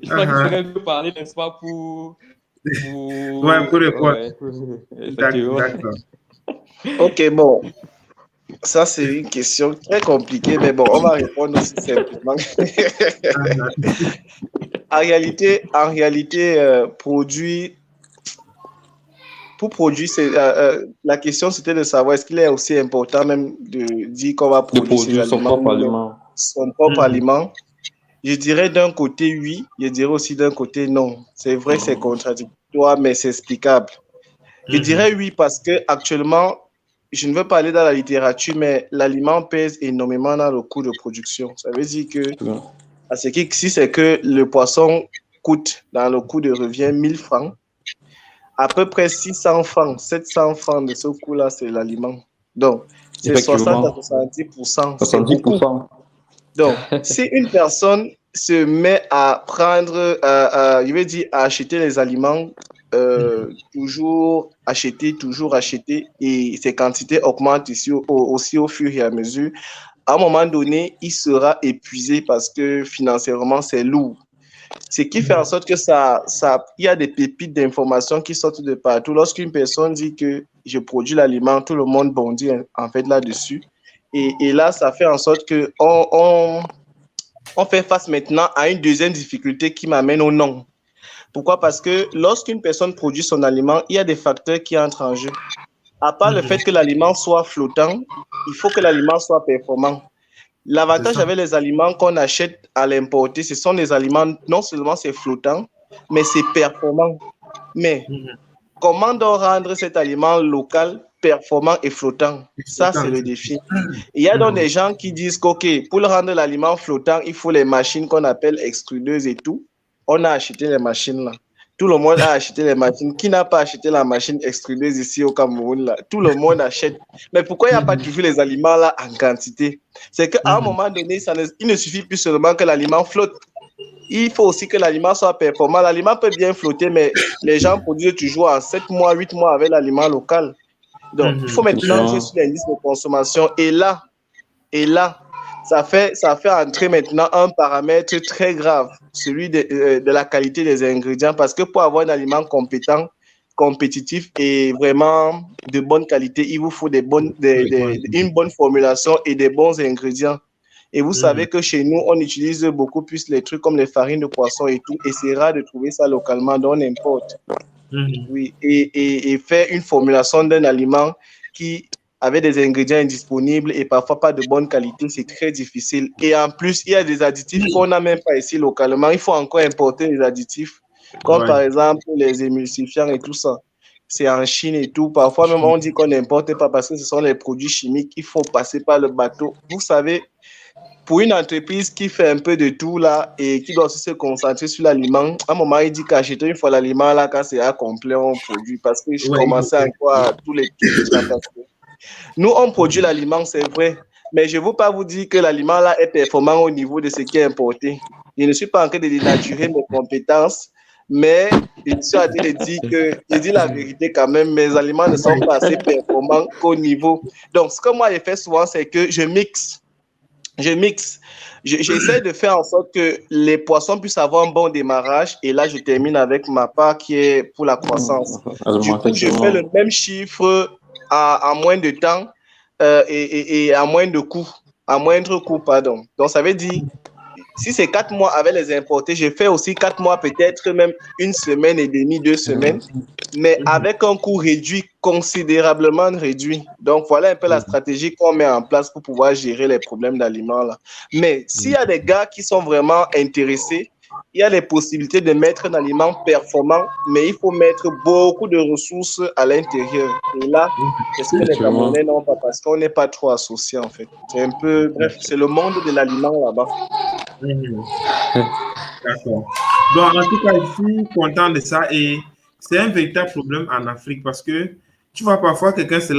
Speaker 3: je crois qu'il serait mieux parler, n'est-ce pas, pour
Speaker 1: répondre. D'accord.
Speaker 2: Ok, bon. Ça, c'est une question très compliquée, mais bon, on va répondre aussi simplement. En réalité, pour produire, la question, c'était de savoir est-ce qu'il est aussi important même de dire qu'on va produire
Speaker 3: son
Speaker 2: propre aliment. Je dirais d'un côté oui, je dirais aussi d'un côté non. C'est vrai que c'est contradictoire, mais c'est explicable. Je dirais oui parce que actuellement, je ne veux pas aller dans la littérature, mais l'aliment pèse énormément dans le coût de production. Ça veut dire que si c'est que le poisson coûte dans le coût de revient 1000 francs, à peu près 600 francs, 700 francs de ce coût-là, c'est l'aliment. Donc, c'est 60 à 70%.
Speaker 3: 70%.
Speaker 2: Donc, si une personne se met à prendre, je veux dire, à acheter les aliments, toujours acheter, et ces quantités augmentent aussi au fur et à mesure, à un moment donné, il sera épuisé parce que financièrement, c'est lourd. Ce qui fait en sorte que il y a des pépites d'informations qui sortent de partout. Lorsqu'une personne dit que je produis l'aliment, tout le monde bondit en fait là-dessus. Et là, ça fait en sorte que on fait face maintenant à une deuxième difficulté qui m'amène au non. Pourquoi? Parce que lorsqu'une personne produit son aliment, il y a des facteurs qui entrent en jeu. À part le fait que l'aliment soit flottant, il faut que l'aliment soit performant. L'avantage avec les aliments qu'on achète à l'importer, ce sont des aliments, non seulement c'est flottant, mais c'est performant. Mais comment donc rendre cet aliment local performant et flottant? Ça, c'est le défi. Il y a donc des gens qui disent qu'OK, pour le rendre l'aliment flottant, il faut les machines qu'on appelle extrudeuses et tout. On a acheté les machines là. Tout le monde a acheté les machines. Qui n'a pas acheté la machine extrudeuse ici au Cameroun là? Tout le monde achète. Mais pourquoi il n'y a pas toujours les aliments là en quantité? C'est qu'à un moment donné, il ne suffit plus seulement que l'aliment flotte. Il faut aussi que l'aliment soit performant. L'aliment peut bien flotter, mais les gens produisent toujours en 7 mois, 8 mois avec l'aliment local. Donc, il faut maintenant jouer sur l'indice de consommation. Et là, ça fait entrer maintenant un paramètre très grave, celui de la qualité des ingrédients, parce que pour avoir un aliment compétent, compétitif et vraiment de bonne qualité, il vous faut une bonne formulation et des bons ingrédients. Et vous savez que chez nous, on utilise beaucoup plus les trucs comme les farines de poisson et tout, et c'est rare de trouver ça localement, donc on importe. Oui, et faire une formulation d'un aliment qui avec des ingrédients indisponibles et parfois pas de bonne qualité, c'est très difficile. Et en plus, il y a des additifs qu'on n'a même pas ici localement. Il faut encore importer les additifs, comme par exemple les émulsifiants et tout ça. C'est en Chine et tout. Parfois même, on dit qu'on n'importe pas parce que ce sont les produits chimiques. Il faut passer par le bateau. Vous savez, pour une entreprise qui fait un peu de tout là et qui doit aussi se concentrer sur l'aliment, à un moment, il dit qu'acheter une fois l'aliment là, quand c'est incomplet, on produit. Parce que je commençais encore à tous les trucs. Nous, on produit l'aliment, c'est vrai, mais je ne veux pas vous dire que l'aliment là est performant au niveau de ce qui est importé. Je ne suis pas en train de dénaturer mes compétences, mais je suis en train de dire que, je dis la vérité quand même, mes aliments ne sont pas assez performants qu'au niveau. Donc, ce que moi je fais souvent, c'est que je mixe. J'essaie de faire en sorte que les poissons puissent avoir un bon démarrage. Et là, je termine avec ma part qui est pour la croissance. Du coup, je fais le même chiffre à moins de temps et à moindre coût, pardon. Donc, ça veut dire, si c'est 4 mois avec les importés, je fais aussi 4 mois, peut-être même 1 semaine et demie, 2 semaines, mais avec un coût réduit, considérablement réduit. Donc, voilà un peu la stratégie qu'on met en place pour pouvoir gérer les problèmes d'aliments là. Mais s'il y a des gars qui sont vraiment intéressés, il y a les possibilités de mettre un aliment performant, mais il faut mettre beaucoup de ressources à l'intérieur. Et là, c'est ce que les Camerounais n'ont pas parce qu'on n'est pas trop associés en fait. C'est un peu, bref, c'est le monde de l'aliment là-bas.
Speaker 1: D'accord. Bon, en tout cas, je suis content de ça et c'est un véritable problème en Afrique parce que tu vois, parfois, quelqu'un se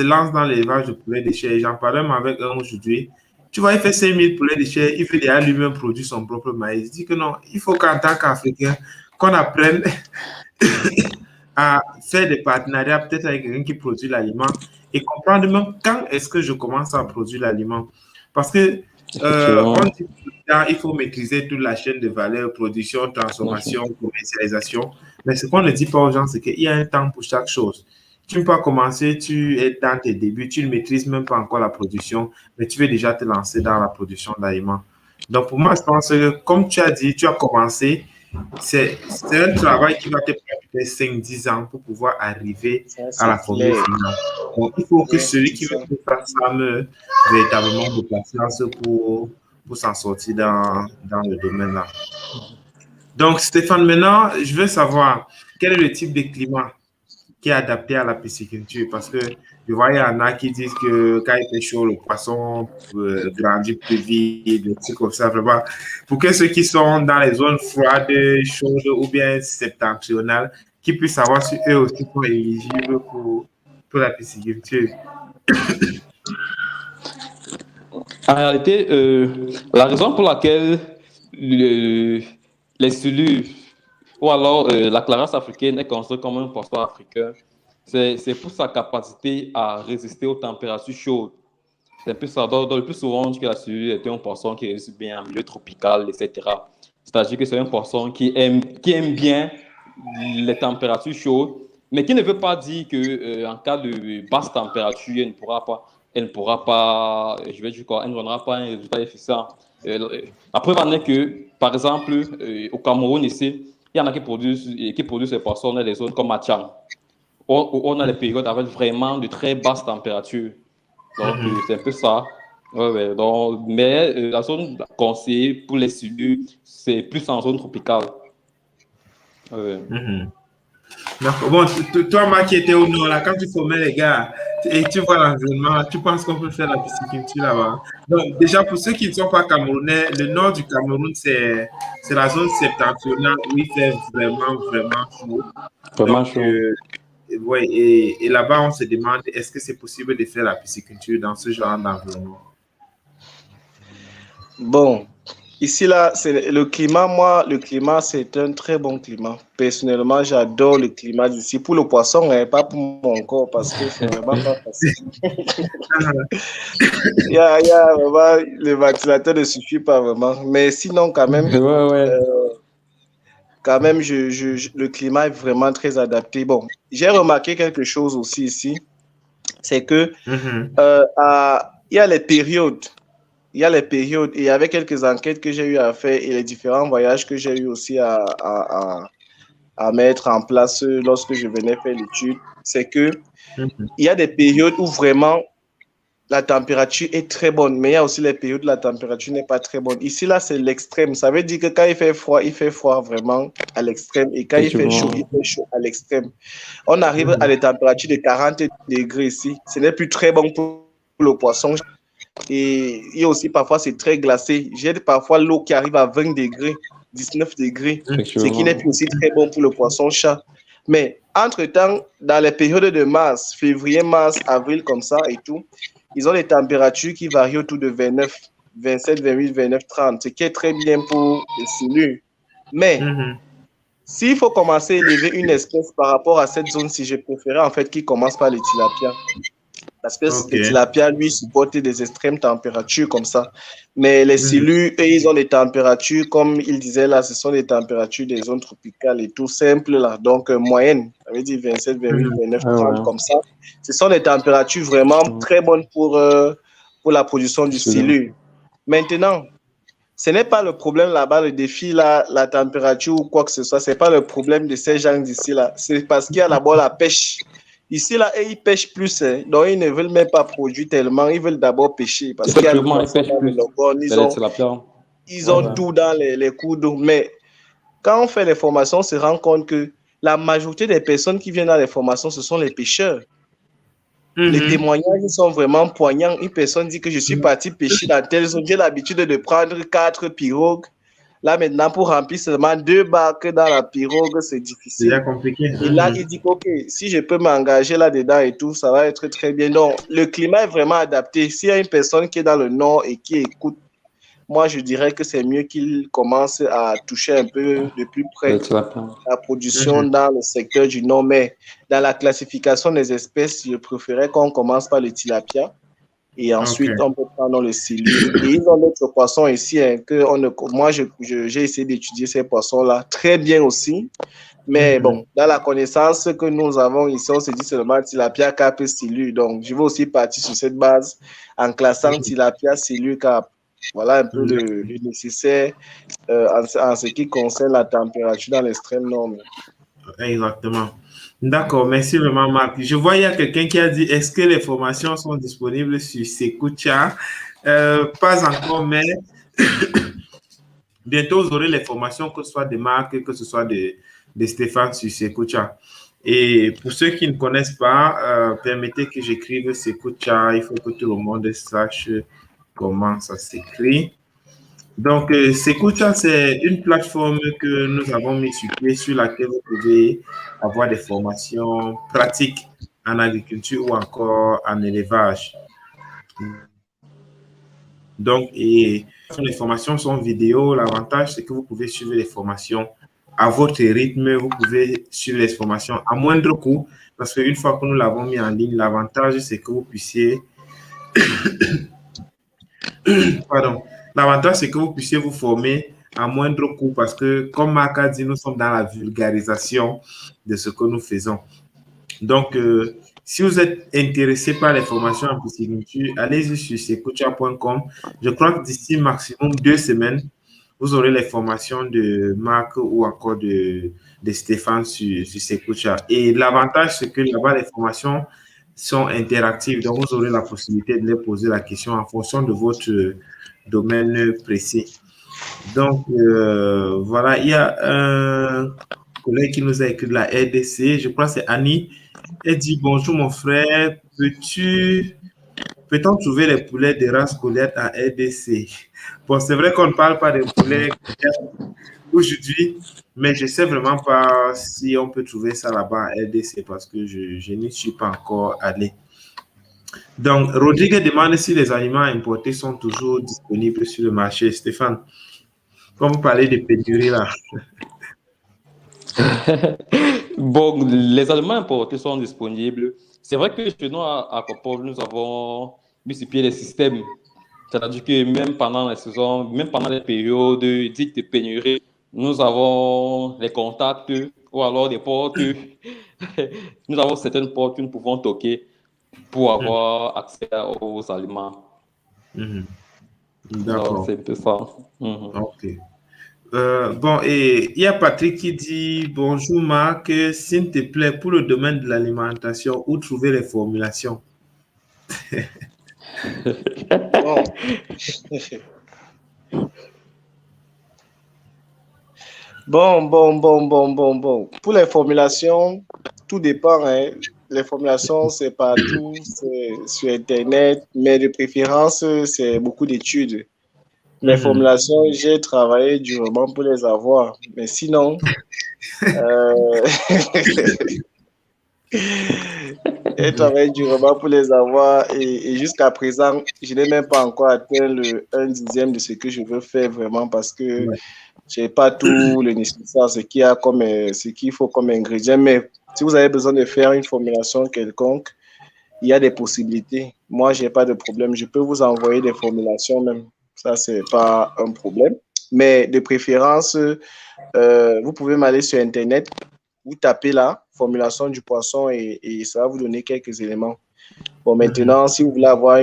Speaker 1: lance dans l'élevage de poulets de chair. J'en parlais même avec un aujourd'hui. Tu vois, il fait 5000 poulets de chair, il fait déjà lui-même produire son propre maïs. Il dit que non, il faut qu'en tant qu'Africain, qu'on apprenne à faire des partenariats peut-être avec quelqu'un qui produit l'aliment et comprendre même quand est-ce que je commence à produire l'aliment. Parce que on dit il faut maîtriser toute la chaîne de valeur, production, transformation, commercialisation. Mais ce qu'on ne dit pas aux gens, c'est qu'il y a un temps pour chaque chose. Tu ne peux pas commencer, tu es dans tes débuts, tu ne maîtrises même pas encore la production, mais tu veux déjà te lancer dans la production d'aliments. Donc, pour moi, je pense que, comme tu as dit, tu as commencé, c'est un travail qui va te prendre 5-10 ans pour pouvoir arriver à la formule finale. Donc, il faut que celui qui veut faire ça me véritablement de patience pour s'en sortir dans le domaine là. Donc, Stéphane, maintenant, je veux savoir quel est le type de climat qui est adapté à la pisciculture parce que je vois, il y en a qui disent que quand il fait chaud, le poisson grandit plus vite, des trucs comme ça. Vraiment. Pour que ceux qui sont dans les zones froides, chaudes ou bien septentrionales, qui puissent savoir si eux aussi sont éligibles pour la pisciculture.
Speaker 3: En réalité, la raison pour laquelle les cellules ou alors la clarasse africaine est considérée comme un poisson africain, c'est pour sa capacité à résister aux températures chaudes. C'est un peu ça. Donc, le plus souvent, on dit que la cellule est un poisson qui résiste bien en milieu tropical, etc. C'est-à-dire que c'est un poisson qui aime bien les températures chaudes, mais qui ne veut pas dire que en cas de basse température, elle ne pourra pas, je vais dire quoi, elle ne donnera pas un résultat efficient. La preuve en est que, par exemple, au Cameroun ici, il y en a qui produisent ces poissons dans les zones comme Matiang. On a des périodes avec vraiment de très basses températures. Donc, c'est un peu ça. Ouais. Donc, mais la zone conseillée pour les silures, c'est plus en zone tropicale. Ouais.
Speaker 1: D'accord. Bon, toi, Marc, qui était au nord, là, quand tu formais les gars et tu vois l'environnement, tu penses qu'on peut faire la pisciculture là-bas? Donc, déjà, pour ceux qui ne sont pas camerounais, le nord du Cameroun, c'est la zone septentrionale où il fait vraiment, vraiment chaud.
Speaker 3: Vraiment
Speaker 1: Donc,
Speaker 3: chaud.
Speaker 1: ouais, et là-bas, on se demande, est-ce que c'est possible de faire la pisciculture dans ce genre d'environnement?
Speaker 2: Bon, ici, là, c'est le climat. Moi, le climat, c'est un très bon climat. Personnellement, j'adore le climat d'ici. Pour le poisson, hein, pas pour mon corps, parce que c'est vraiment pas facile. Il y a vraiment, le ventilateur ne suffit pas vraiment. Mais sinon,
Speaker 3: Ouais.
Speaker 2: quand même, le climat est vraiment très adapté. Bon, j'ai remarqué quelque chose aussi ici, c'est que il y a les périodes. Il y a les périodes et avec quelques enquêtes que j'ai eu à faire et les différents voyages que j'ai eu aussi à mettre en place lorsque je venais faire l'étude, c'est que il y a des périodes où vraiment la température est très bonne, mais il y a aussi les périodes où la température n'est pas très bonne. Ici, là, c'est l'extrême. Ça veut dire que quand il fait froid vraiment à l'extrême et quand il fait chaud à l'extrême. On arrive à des températures de 40 degrés ici. Ce n'est plus très bon pour le poisson. Et aussi, parfois, c'est très glacé. J'ai parfois l'eau qui arrive à 20 degrés, 19 degrés, ce qui n'est plus aussi très bon pour le poisson-chat. Mais entre-temps, dans les périodes de mars, février, mars, avril, comme ça et tout, ils ont des températures qui varient autour de 29, 27, 28, 29, 30, ce qui est très bien pour les silures. Mais s'il faut commencer à élever une espèce par rapport à cette zone-ci, je préférais en fait qu'il commence par les tilapias. Parce que les tilapias, lui, supportent des extrêmes températures comme ça. Mais les silures, eux, ils ont des températures, comme il disait là, ce sont des températures des zones tropicales et tout simple là. Donc, moyenne, ça veut dire 27, 28, 29, 30 comme ça. Ce sont des températures vraiment très bonnes pour la production du silure. Maintenant, ce n'est pas le problème là-bas, le défi là, la température ou quoi que ce soit. Ce n'est pas le problème de ces gens d'ici là. C'est parce qu'il y a d'abord la pêche. Ici, là, ils pêchent plus, hein. Donc ils ne veulent même pas produire tellement, ils veulent d'abord pêcher. Parce qu'il y a le poisson dans le Logone, ils ont tout dans les cours d'eau. Mais quand on fait les formations, on se rend compte que la majorité des personnes qui viennent dans les formations, ce sont les pêcheurs. Les témoignages sont vraiment poignants. Une personne dit que je suis parti pêcher dans telle zone, j'ai l'habitude de prendre 4 pirogues. Là, maintenant, pour remplir seulement 2 barques dans la pirogue, c'est difficile.
Speaker 1: C'est compliqué.
Speaker 2: Et là, il dit OK, si je peux m'engager là-dedans et tout, ça va être très bien. Donc, le climat est vraiment adapté. S'il y a une personne qui est dans le nord et qui écoute, moi, je dirais que c'est mieux qu'il commence à toucher un peu de plus près la production dans le secteur du nord. Mais dans la classification des espèces, je préférais qu'on commence par le tilapia. Et ensuite, on peut prendre le silure. Et ils ont d'autres poissons ici. Hein, moi, j'ai essayé d'étudier ces poissons-là très bien aussi. Mais bon, dans la connaissance que nous avons ici, on se dit seulement tilapia, carpe, silure. Donc, je vais aussi partir sur cette base en classant tilapia, silure, carpe. Voilà un peu le nécessaire en ce qui concerne la température dans l'extrême nord.
Speaker 1: Exactement. D'accord, merci vraiment, Marc. Je vois, il y a quelqu'un qui a dit, est-ce que les formations sont disponibles sur Secocha? Pas encore, mais bientôt, vous aurez les formations, que ce soit de Marc, que ce soit de Stéphane sur Secocha. Et pour ceux qui ne connaissent pas, permettez que j'écrive Secocha. Il faut que tout le monde sache comment ça s'écrit. Donc, Secocha, c'est une plateforme que nous avons mis sur pied sur laquelle vous pouvez avoir des formations pratiques en agriculture ou encore en élevage. Donc, et les formations sont vidéo. L'avantage, c'est que vous pouvez suivre les formations à votre rythme. Vous pouvez suivre les formations à moindre coût parce qu'une fois que nous l'avons mis en ligne, l'avantage, c'est que vous puissiez... Pardon. L'avantage, c'est que vous puissiez vous former à moindre coût parce que, comme Marc a dit, nous sommes dans la vulgarisation de ce que nous faisons. Donc, si vous êtes intéressé par les formations en pisciculture, allez-y sur secocha.com. Je crois que d'ici maximum 2 semaines, vous aurez les formations de Marc ou encore de Stéphane sur Secocha. Et l'avantage, c'est que là-bas, les formations sont interactives. Donc, vous aurez la possibilité de les poser la question en fonction de votre domaine précis. Donc, voilà, il y a un collègue qui nous a écrit de la RDC, je crois que c'est Annie. Elle dit, bonjour mon frère, peut-on trouver les poulets de race Goliath en RDC? Bon, c'est vrai qu'on ne parle pas des poulets aujourd'hui, mais je ne sais vraiment pas si on peut trouver ça là-bas en RDC parce que je n'y suis pas encore allé. Donc, Rodrigue demande si les aliments importés sont toujours disponibles sur le marché. Stéphane, comme vous parlez de pénurie là.
Speaker 3: Bon, les aliments importés sont disponibles. C'est vrai que chez nous, à Copol, nous avons multiplié les systèmes. C'est-à-dire que même pendant les saisons, même pendant les périodes dites de pénurie, nous avons les contacts ou alors des portes. Nous avons certaines portes que nous pouvons toquer pour avoir accès aux aliments.
Speaker 1: D'accord.
Speaker 3: C'est un peu ça.
Speaker 1: Ok. Bon, et il y a Patrick qui dit, bonjour Marc, s'il te plaît, pour le domaine de l'alimentation, où trouver les formulations?
Speaker 2: Bon. Pour les formulations, tout dépend, hein. Les formulations, c'est partout, c'est sur Internet, mais de préférence, c'est beaucoup d'études. Les formulations, j'ai travaillé durement pour les avoir, mais sinon, j'ai travaillé durement pour les avoir et jusqu'à présent, je n'ai même pas encore atteint le 1/10 de ce que je veux faire vraiment parce que je n'ai pas tout le nécessaire, ce qu'il faut comme ingrédient. Mais si vous avez besoin de faire une formulation quelconque, il y a des possibilités. Moi, je n'ai pas de problème. Je peux vous envoyer des formulations même. Ça, ce n'est pas un problème. Mais de préférence, vous pouvez m'aller sur Internet, vous tapez là, formulation du poisson et ça va vous donner quelques éléments. Bon, maintenant, si vous voulez avoir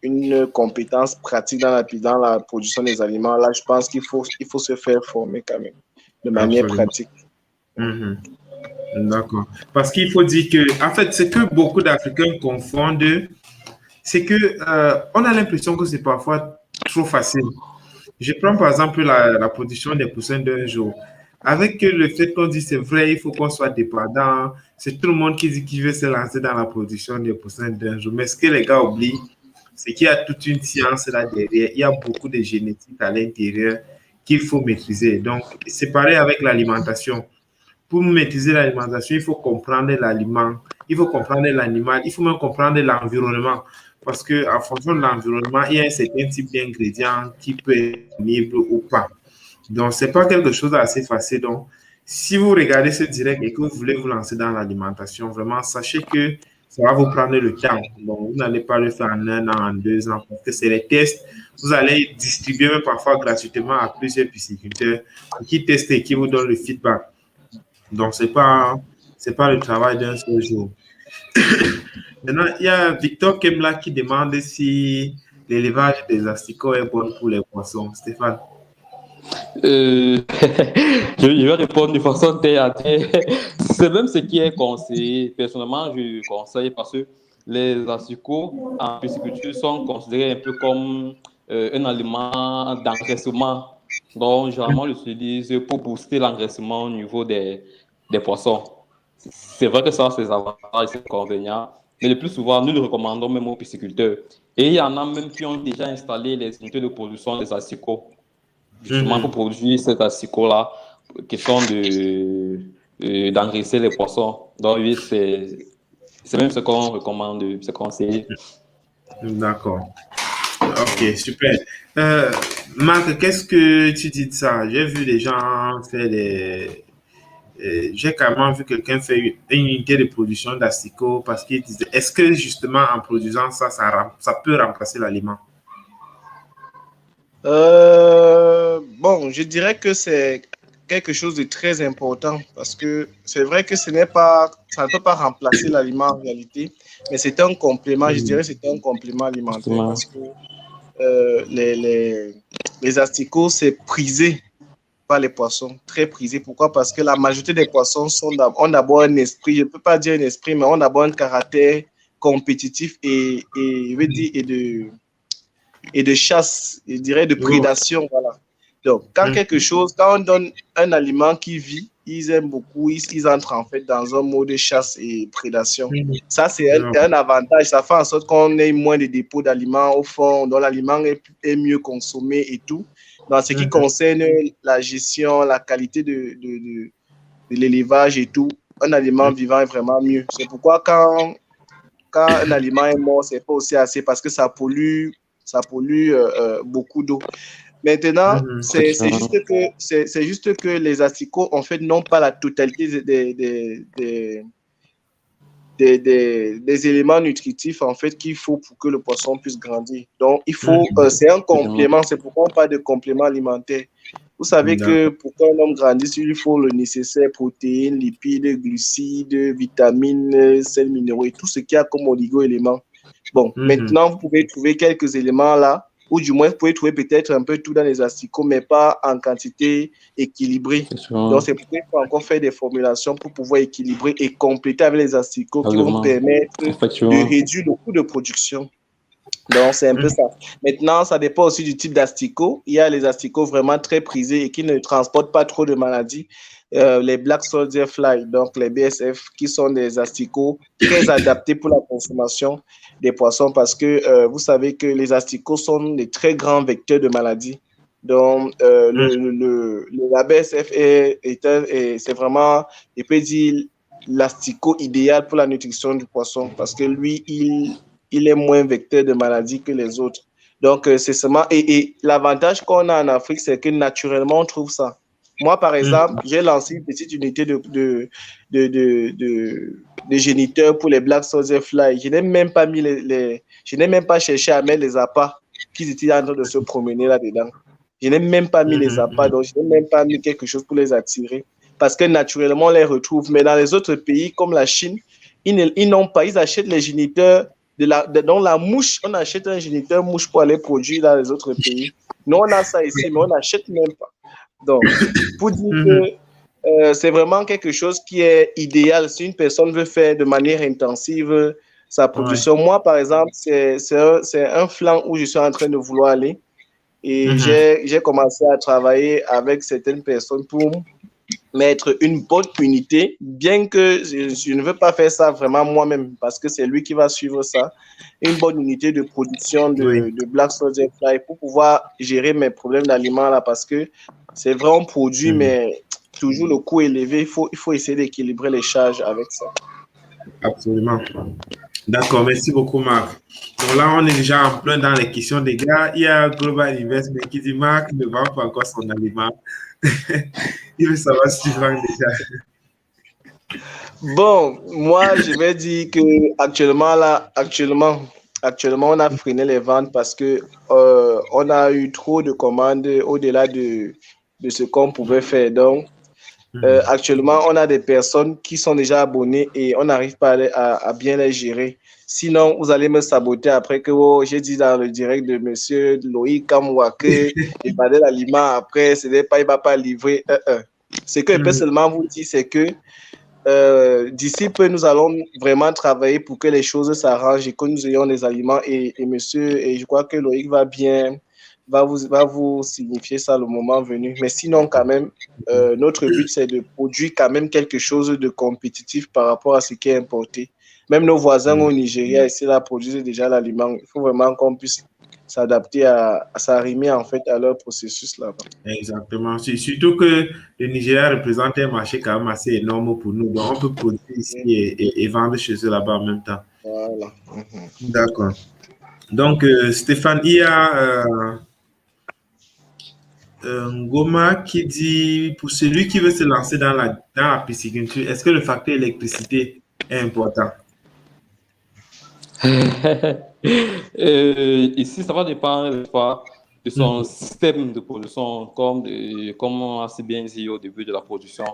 Speaker 2: une compétence pratique dans la production des aliments, là, je pense qu'il faut se faire former quand même, de manière pratique.
Speaker 1: D'accord. Parce qu'il faut dire que, en fait, ce que beaucoup d'Africains confondent, c'est que on a l'impression que c'est parfois trop facile. Je prends par exemple la production des poussins d'un jour. Avec le fait qu'on dit c'est vrai, il faut qu'on soit dépendant, c'est tout le monde qui dit qu'il veut se lancer dans la production des poussins d'un jour. Mais ce que les gars oublient, c'est qu'il y a toute une science là derrière. Il y a beaucoup de génétique à l'intérieur qu'il faut maîtriser. Donc, c'est pareil avec l'alimentation. Pour maîtriser l'alimentation, il faut comprendre l'aliment, il faut comprendre l'animal, il faut même comprendre l'environnement. Parce qu'en fonction de l'environnement, il y a un certain type d'ingrédients qui peut être disponible ou pas. Donc, ce n'est pas quelque chose d'assez facile. Donc, si vous regardez ce direct et que vous voulez vous lancer dans l'alimentation, vraiment, sachez que ça va vous prendre le temps. Donc, vous n'allez pas le faire en 1 an, en 2 ans, parce que c'est les tests. Vous allez distribuer même parfois gratuitement à plusieurs pisciculteurs qui testent et qui vous donnent le feedback. Donc, ce n'est pas le travail d'un seul jour. Maintenant, il y a Victor Kemla qui demande si l'élevage des asticots est bon pour les poissons. Stéphane.
Speaker 3: Je vais répondre de façon terre à terre. C'est même ce qui est conseillé. Personnellement, je conseille parce que les asticots en pisciculture sont considérés un peu comme un aliment d'engraissement. Donc, généralement, on l'utilise pour booster l'engraissement au niveau des poissons. C'est vrai que ça a ses avantages et ses inconvénients, mais le plus souvent, nous le recommandons même aux pisciculteurs. Et il y en a même qui ont déjà installé les unités de production des asticots, justement pour produire cet asticot-là, question d'engraisser les poissons. Donc, oui, c'est même ce qu'on recommande, c'est conseillé.
Speaker 1: D'accord. Ok, super. Marc, qu'est-ce que tu dis de ça? J'ai vu des gens faire des... j'ai carrément vu quelqu'un faire une unité de production d'asticots parce qu'il disait, est-ce que justement en produisant ça, ça peut remplacer l'aliment?
Speaker 2: Bon, je dirais que c'est quelque chose de très important parce que c'est vrai que ce n'est pas, ça ne peut pas remplacer l'aliment en réalité, mais c'est un complément, je dirais que c'est un complément alimentaire
Speaker 3: Justement.
Speaker 2: parce que les asticots, c'est prisé par les poissons, très prisé. Pourquoi? Parce que la majorité des poissons ont d'abord un esprit, je ne peux pas dire un esprit, mais ont d'abord un caractère compétitif je veux dire, et de chasse, je dirais de prédation. Voilà. Donc, quand on donne un aliment qui vit, ils aiment beaucoup, ils entrent en fait dans un mode de chasse et prédation. Ça, c'est un avantage. Ça fait en sorte qu'on ait moins de dépôts d'aliments au fond, dont l'aliment est mieux consommé et tout. Dans ce qui concerne la gestion, la qualité de l'élevage et tout, un aliment vivant est vraiment mieux. C'est pourquoi quand un aliment est mort, c'est pas aussi assez parce que ça pollue beaucoup d'eau. Maintenant, c'est juste que les asticots, en fait, n'ont pas la totalité des éléments nutritifs, en fait, qu'il faut pour que le poisson puisse grandir. Donc, c'est un complément, c'est pourquoi on parle de complément alimentaire. Vous savez que pour qu'un homme grandisse, il faut le nécessaire, protéines, lipides, glucides, vitamines, sels minéraux et tout ce qu'il y a comme oligo-éléments. Bon, maintenant, vous pouvez trouver quelques éléments là, ou du moins, vous pouvez trouver peut-être un peu tout dans les asticots, mais pas en quantité équilibrée. Donc, c'est pourquoi il faut encore faire des formulations pour pouvoir équilibrer et compléter avec les asticots qui vont permettre de réduire le coût de production. Donc, c'est un peu ça. Maintenant, ça dépend aussi du type d'asticot. Il y a les asticots vraiment très prisés et qui ne transportent pas trop de maladies. Les Black Soldier Fly, donc les BSF, qui sont des asticots très adaptés pour la consommation des poissons parce que vous savez que les asticots sont des très grands vecteurs de maladies. Donc, la BSF c'est vraiment, je peux dire, l'asticot idéal pour la nutrition du poisson parce que lui, il est moins vecteur de maladies que les autres. Donc, c'est seulement... Et l'avantage qu'on a en Afrique, c'est que naturellement, on trouve ça. Moi, par exemple, j'ai lancé une petite unité de géniteurs pour les Black Soldier Fly. Je n'ai même pas je n'ai même pas cherché à mettre les appâts qui étaient en train de se promener là-dedans. Je n'ai même pas mis les appâts, donc je n'ai même pas mis quelque chose pour les attirer. Parce que naturellement, on les retrouve. Mais dans les autres pays, comme la Chine, ils n'ont pas, ils achètent les géniteurs dans la mouche. On achète un géniteur mouche pour aller produire dans les autres pays. Nous, on a ça ici, mais on n'achète même pas. Donc, pour dire que c'est vraiment quelque chose qui est idéal si une personne veut faire de manière intensive sa production. Moi, par exemple, c'est un flanc où je suis en train de vouloir aller. Et j'ai commencé à travailler avec certaines personnes pour mettre une bonne unité, bien que je ne veux pas faire ça vraiment moi-même, parce que c'est lui qui va suivre ça, une bonne unité de production de Black Soldier Fly pour pouvoir gérer mes problèmes d'aliments là, parce que c'est vraiment produit, mais toujours le coût élevé, il faut essayer d'équilibrer les charges avec ça.
Speaker 1: Absolument. D'accord, merci beaucoup, Marc. Donc là, on est déjà en plein dans les questions des gars. Il y a Global Investment qui dit Marc ne vend pas encore son aliment. Il veut savoir si tu vends déjà.
Speaker 2: Bon, moi, je vais dire que actuellement, on a freiné les ventes parce que on a eu trop de commandes au-delà de ce qu'on pouvait faire. Donc, actuellement, on a des personnes qui sont déjà abonnées et on n'arrive pas à bien les gérer. Sinon, vous allez me saboter après que j'ai dit dans le direct de monsieur Loïc Kamwa que il parlait l'aliment après, il ne va pas livrer. Ce que je peux seulement vous dire, c'est que d'ici peu, nous allons vraiment travailler pour que les choses s'arrangent et que nous ayons des aliments. Et monsieur, et je crois que Loïc va vous signifier ça le moment venu. Mais sinon, quand même, notre but, c'est de produire quand même quelque chose de compétitif par rapport à ce qui est importé. Même nos voisins au Nigeria, ici, là, produisent déjà l'aliment. Il faut vraiment qu'on puisse s'adapter à s'arrimer, en fait, à leur processus là-bas.
Speaker 1: Exactement. Surtout que le Nigeria représente un marché quand même assez énorme pour nous. Donc, on peut produire ici et vendre chez eux là-bas en même temps.
Speaker 2: Voilà.
Speaker 1: D'accord. Donc, Stéphane, il y a Ngoma qui dit, pour celui qui veut se lancer dans la pisciculture, est-ce que le facteur électricité est important?
Speaker 3: Ici, ça va dépendre des fois. système de production, comme on a si bien dit au début de la production.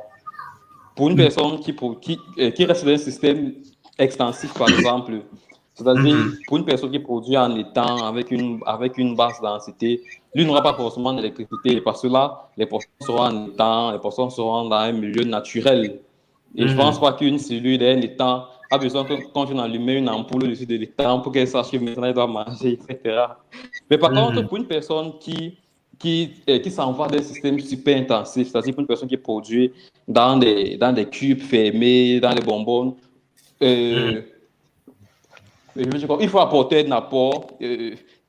Speaker 3: Pour une personne qui reste dans un système extensif, par exemple, c'est-à-dire pour une personne qui produit en étang avec une basse densité, lui n'aura pas forcément d'électricité parce que là, les portions seront en étang, les portions seront dans un milieu naturel. Et je ne pense pas qu'une cellule d'un étang a besoin que quand on allume une ampoule au-dessus de l'étang pour qu'elle sache que maintenant elle doit manger, etc. Mais par contre, pour une personne qui s'envoie d'un système super intensif, c'est-à-dire pour une personne qui produit dans des cubes fermés, dans les bonbonnes, il faut apporter un apport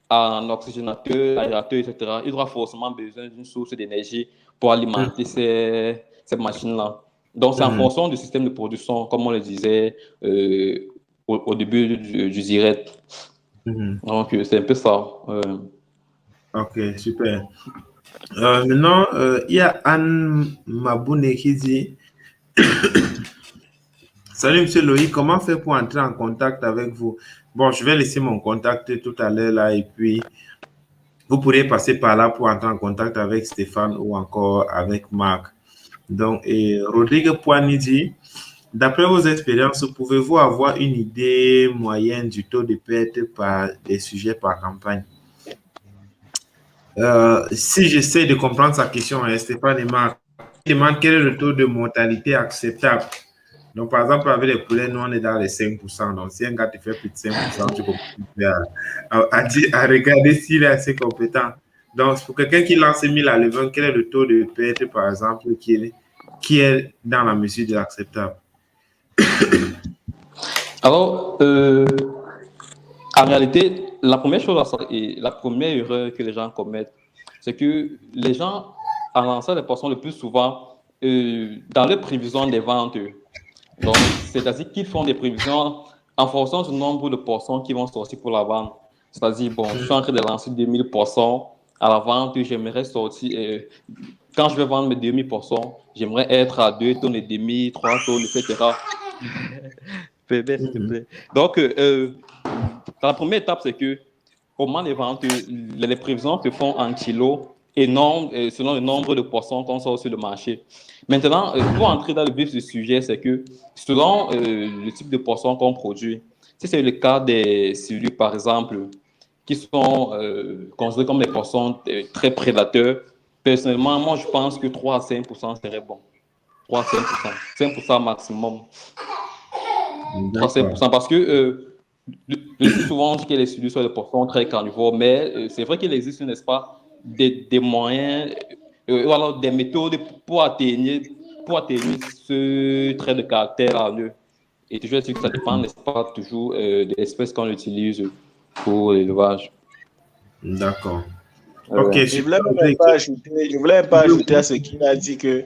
Speaker 3: en oxygénateur, aérateur, etc. Il aura forcément besoin d'une source d'énergie pour alimenter ces machines-là. Donc, c'est en fonction du système de production, comme on le disait au début du ZIRET. Donc, c'est un peu ça.
Speaker 1: Ok, super. Maintenant, il y a Anne Maboune qui dit Salut, Monsieur Loïc, comment faire pour entrer en contact avec vous? Bon, je vais laisser mon contact tout à l'heure là et puis vous pourrez passer par là pour entrer en contact avec Stéphane ou encore avec Marc. Donc, et Rodrigue Poigny dit d'après vos expériences, pouvez-vous avoir une idée moyenne du taux de perte par des sujets par campagne? Si j'essaie de comprendre sa question, Stéphane et Marc, il demande quel est le taux de mortalité acceptable. Donc, par exemple, avec les poulets, nous, on est dans les 5%. Donc, si un gars te fait plus de 5%, tu commences à regarder s'il est assez compétent. Donc, pour quelqu'un qui lance 1000 à l'event, quel est le taux de perte, par exemple, qui est dans la mesure de l'acceptable?
Speaker 3: Alors, en réalité, la première erreur que les gens commettent, c'est que les gens, en lançant des poissons le plus souvent, dans les prévisions des ventes, donc, c'est-à-dire qu'ils font des prévisions en fonction du nombre de poissons qui vont sortir pour la vente. C'est-à-dire, bon, je suis en train de lancer 2000 poissons à la vente, j'aimerais sortir, quand je vais vendre mes 2000 poissons, j'aimerais être à 2 tonnes et demi, 3 tonnes, etc. Bébé, s'il te plaît. Donc, la première étape, c'est que au moment des ventes, les prévisions se font en kilos et selon le nombre de poissons qu'on sort sur le marché. Maintenant, pour entrer dans le vif du sujet, c'est que selon le type de poisson qu'on produit, si c'est le cas des silures, par exemple, qui sont considérés comme des poissons très prédateurs, personnellement, moi, je pense que 3 à 5% serait bon. 3 à 5%. 5% maximum. 3 à 5%. Parce que le plus souvent, on dit que les silures sont des poissons très carnivores, mais c'est vrai qu'il existe, n'est-ce pas, des moyens ou alors des méthodes pour atteindre ce trait de caractère en eux. Et toujours dire que ça dépend, n'est-ce pas, toujours de l'espèce qu'on utilise pour l'élevage.
Speaker 1: D'accord. Ok,
Speaker 2: je voulais même pas ajouter à ce qu'il a dit que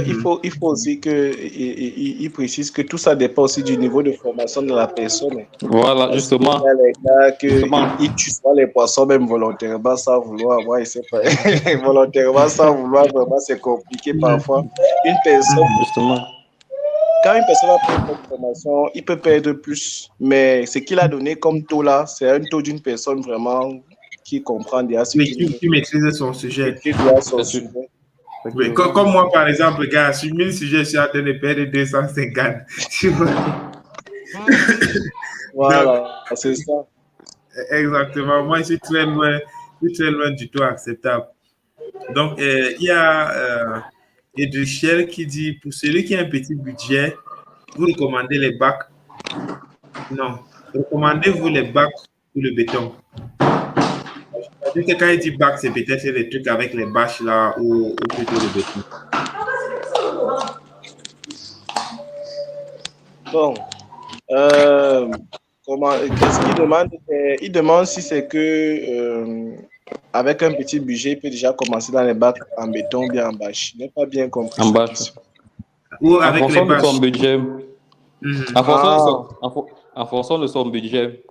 Speaker 2: il faut aussi qu'il précise que tout ça dépend aussi du niveau de formation de la personne.
Speaker 3: Voilà, justement.
Speaker 2: Il y a les gars qui tuent les poissons même volontairement sans vouloir. Moi, volontairement sans vouloir, vraiment, c'est compliqué parfois. Une personne,
Speaker 3: justement.
Speaker 2: Quand une personne a pris une formation, il peut perdre plus. Mais ce qu'il a donné comme taux là, c'est un taux d'une personne vraiment qui comprend déjà ce
Speaker 1: qui maîtrise son sujet.
Speaker 2: Qui doit son sujet.
Speaker 1: Oui, comme moi, par exemple, gars, sur 1000 sujets, je suis en train de perdre 250.
Speaker 2: Voilà, c'est ça.
Speaker 1: Exactement. Moi, je suis très loin du tout acceptable. Donc, il y a Edrichel qui dit, pour celui qui a un petit budget, vous recommandez les bacs? Non. Recommandez-vous les bacs ou le béton? Quand il dit bac, c'est peut-être les trucs avec les bâches là ou plutôt le béton.
Speaker 2: Bon, qu'est-ce qu'il demande? Il demande si c'est que avec un petit budget, il peut déjà commencer dans les bacs en béton ou bien en bâche. Je n'ai pas bien compris.
Speaker 3: En bâche.
Speaker 1: Ou avec les bâches.
Speaker 3: En fonction de son budget. En fonction de son budget.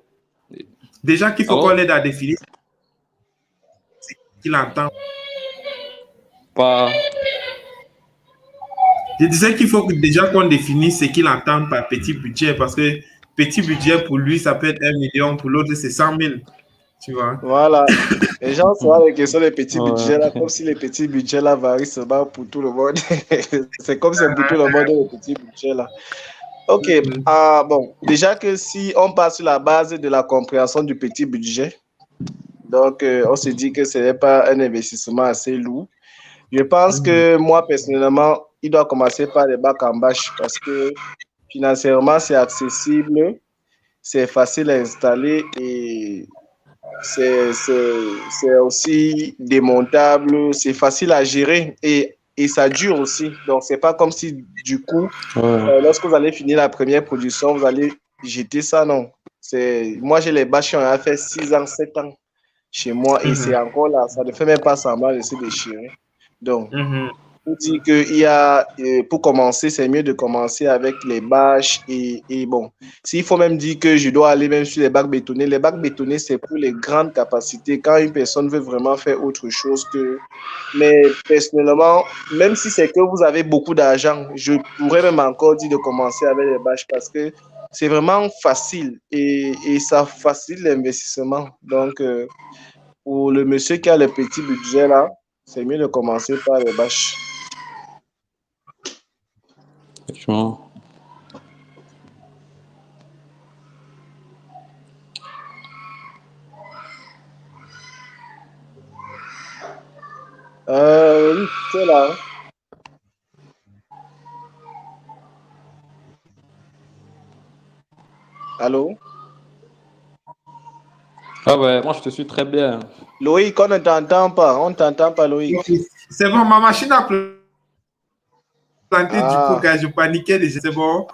Speaker 1: Déjà qu'il faut qu'on l'aide à définir ce qu'il entend.
Speaker 3: Pas.
Speaker 1: Je disais qu'il faut déjà qu'on définisse ce qu'il entend par petit budget, parce que petit budget pour lui, ça peut être 1 million, pour l'autre, c'est 100 000. Tu vois?
Speaker 2: Voilà. Les gens sont les questions des petits budgets là, comme si les petits budgets là varient seulement pour tout le monde. C'est comme c'est pour tout le monde les petits budgets là. Ok. Bon, déjà que si on part sur la base de la compréhension du petit budget, donc on se dit que ce n'est pas un investissement assez lourd. Je pense que moi personnellement, il doit commencer par les bacs en bâche parce que financièrement c'est accessible, c'est facile à installer et c'est aussi démontable, c'est facile à gérer et ça dure aussi. Donc, c'est pas comme si, du coup, lorsque vous allez finir la première production, vous allez jeter ça, non. Moi, j'ai les bâches qui ont fait 6 ans, 7 ans chez moi et c'est encore là. Ça ne fait même pas semblant de se déchirer. Donc, pour dire qu'il y a, pour commencer, c'est mieux de commencer avec les bâches et bon, s'il faut même dire que je dois aller même sur les bacs bétonnés, c'est pour les grandes capacités. Quand une personne veut vraiment faire autre chose que... Mais personnellement, même si c'est que vous avez beaucoup d'argent, je pourrais même encore dire de commencer avec les bâches parce que c'est vraiment facile et ça facilite l'investissement. Donc, pour le monsieur qui a le petit budget là, c'est mieux de commencer par les bâches.
Speaker 3: Effectivement.
Speaker 2: Oui, c'est là. Allô?
Speaker 3: Ah ouais, moi je te suis très bien.
Speaker 2: Loïc, on ne t'entend pas. On ne t'entend pas, Loïc.
Speaker 1: C'est bon, ma machine a planté du coup, car je paniquais déjà. C'est bon.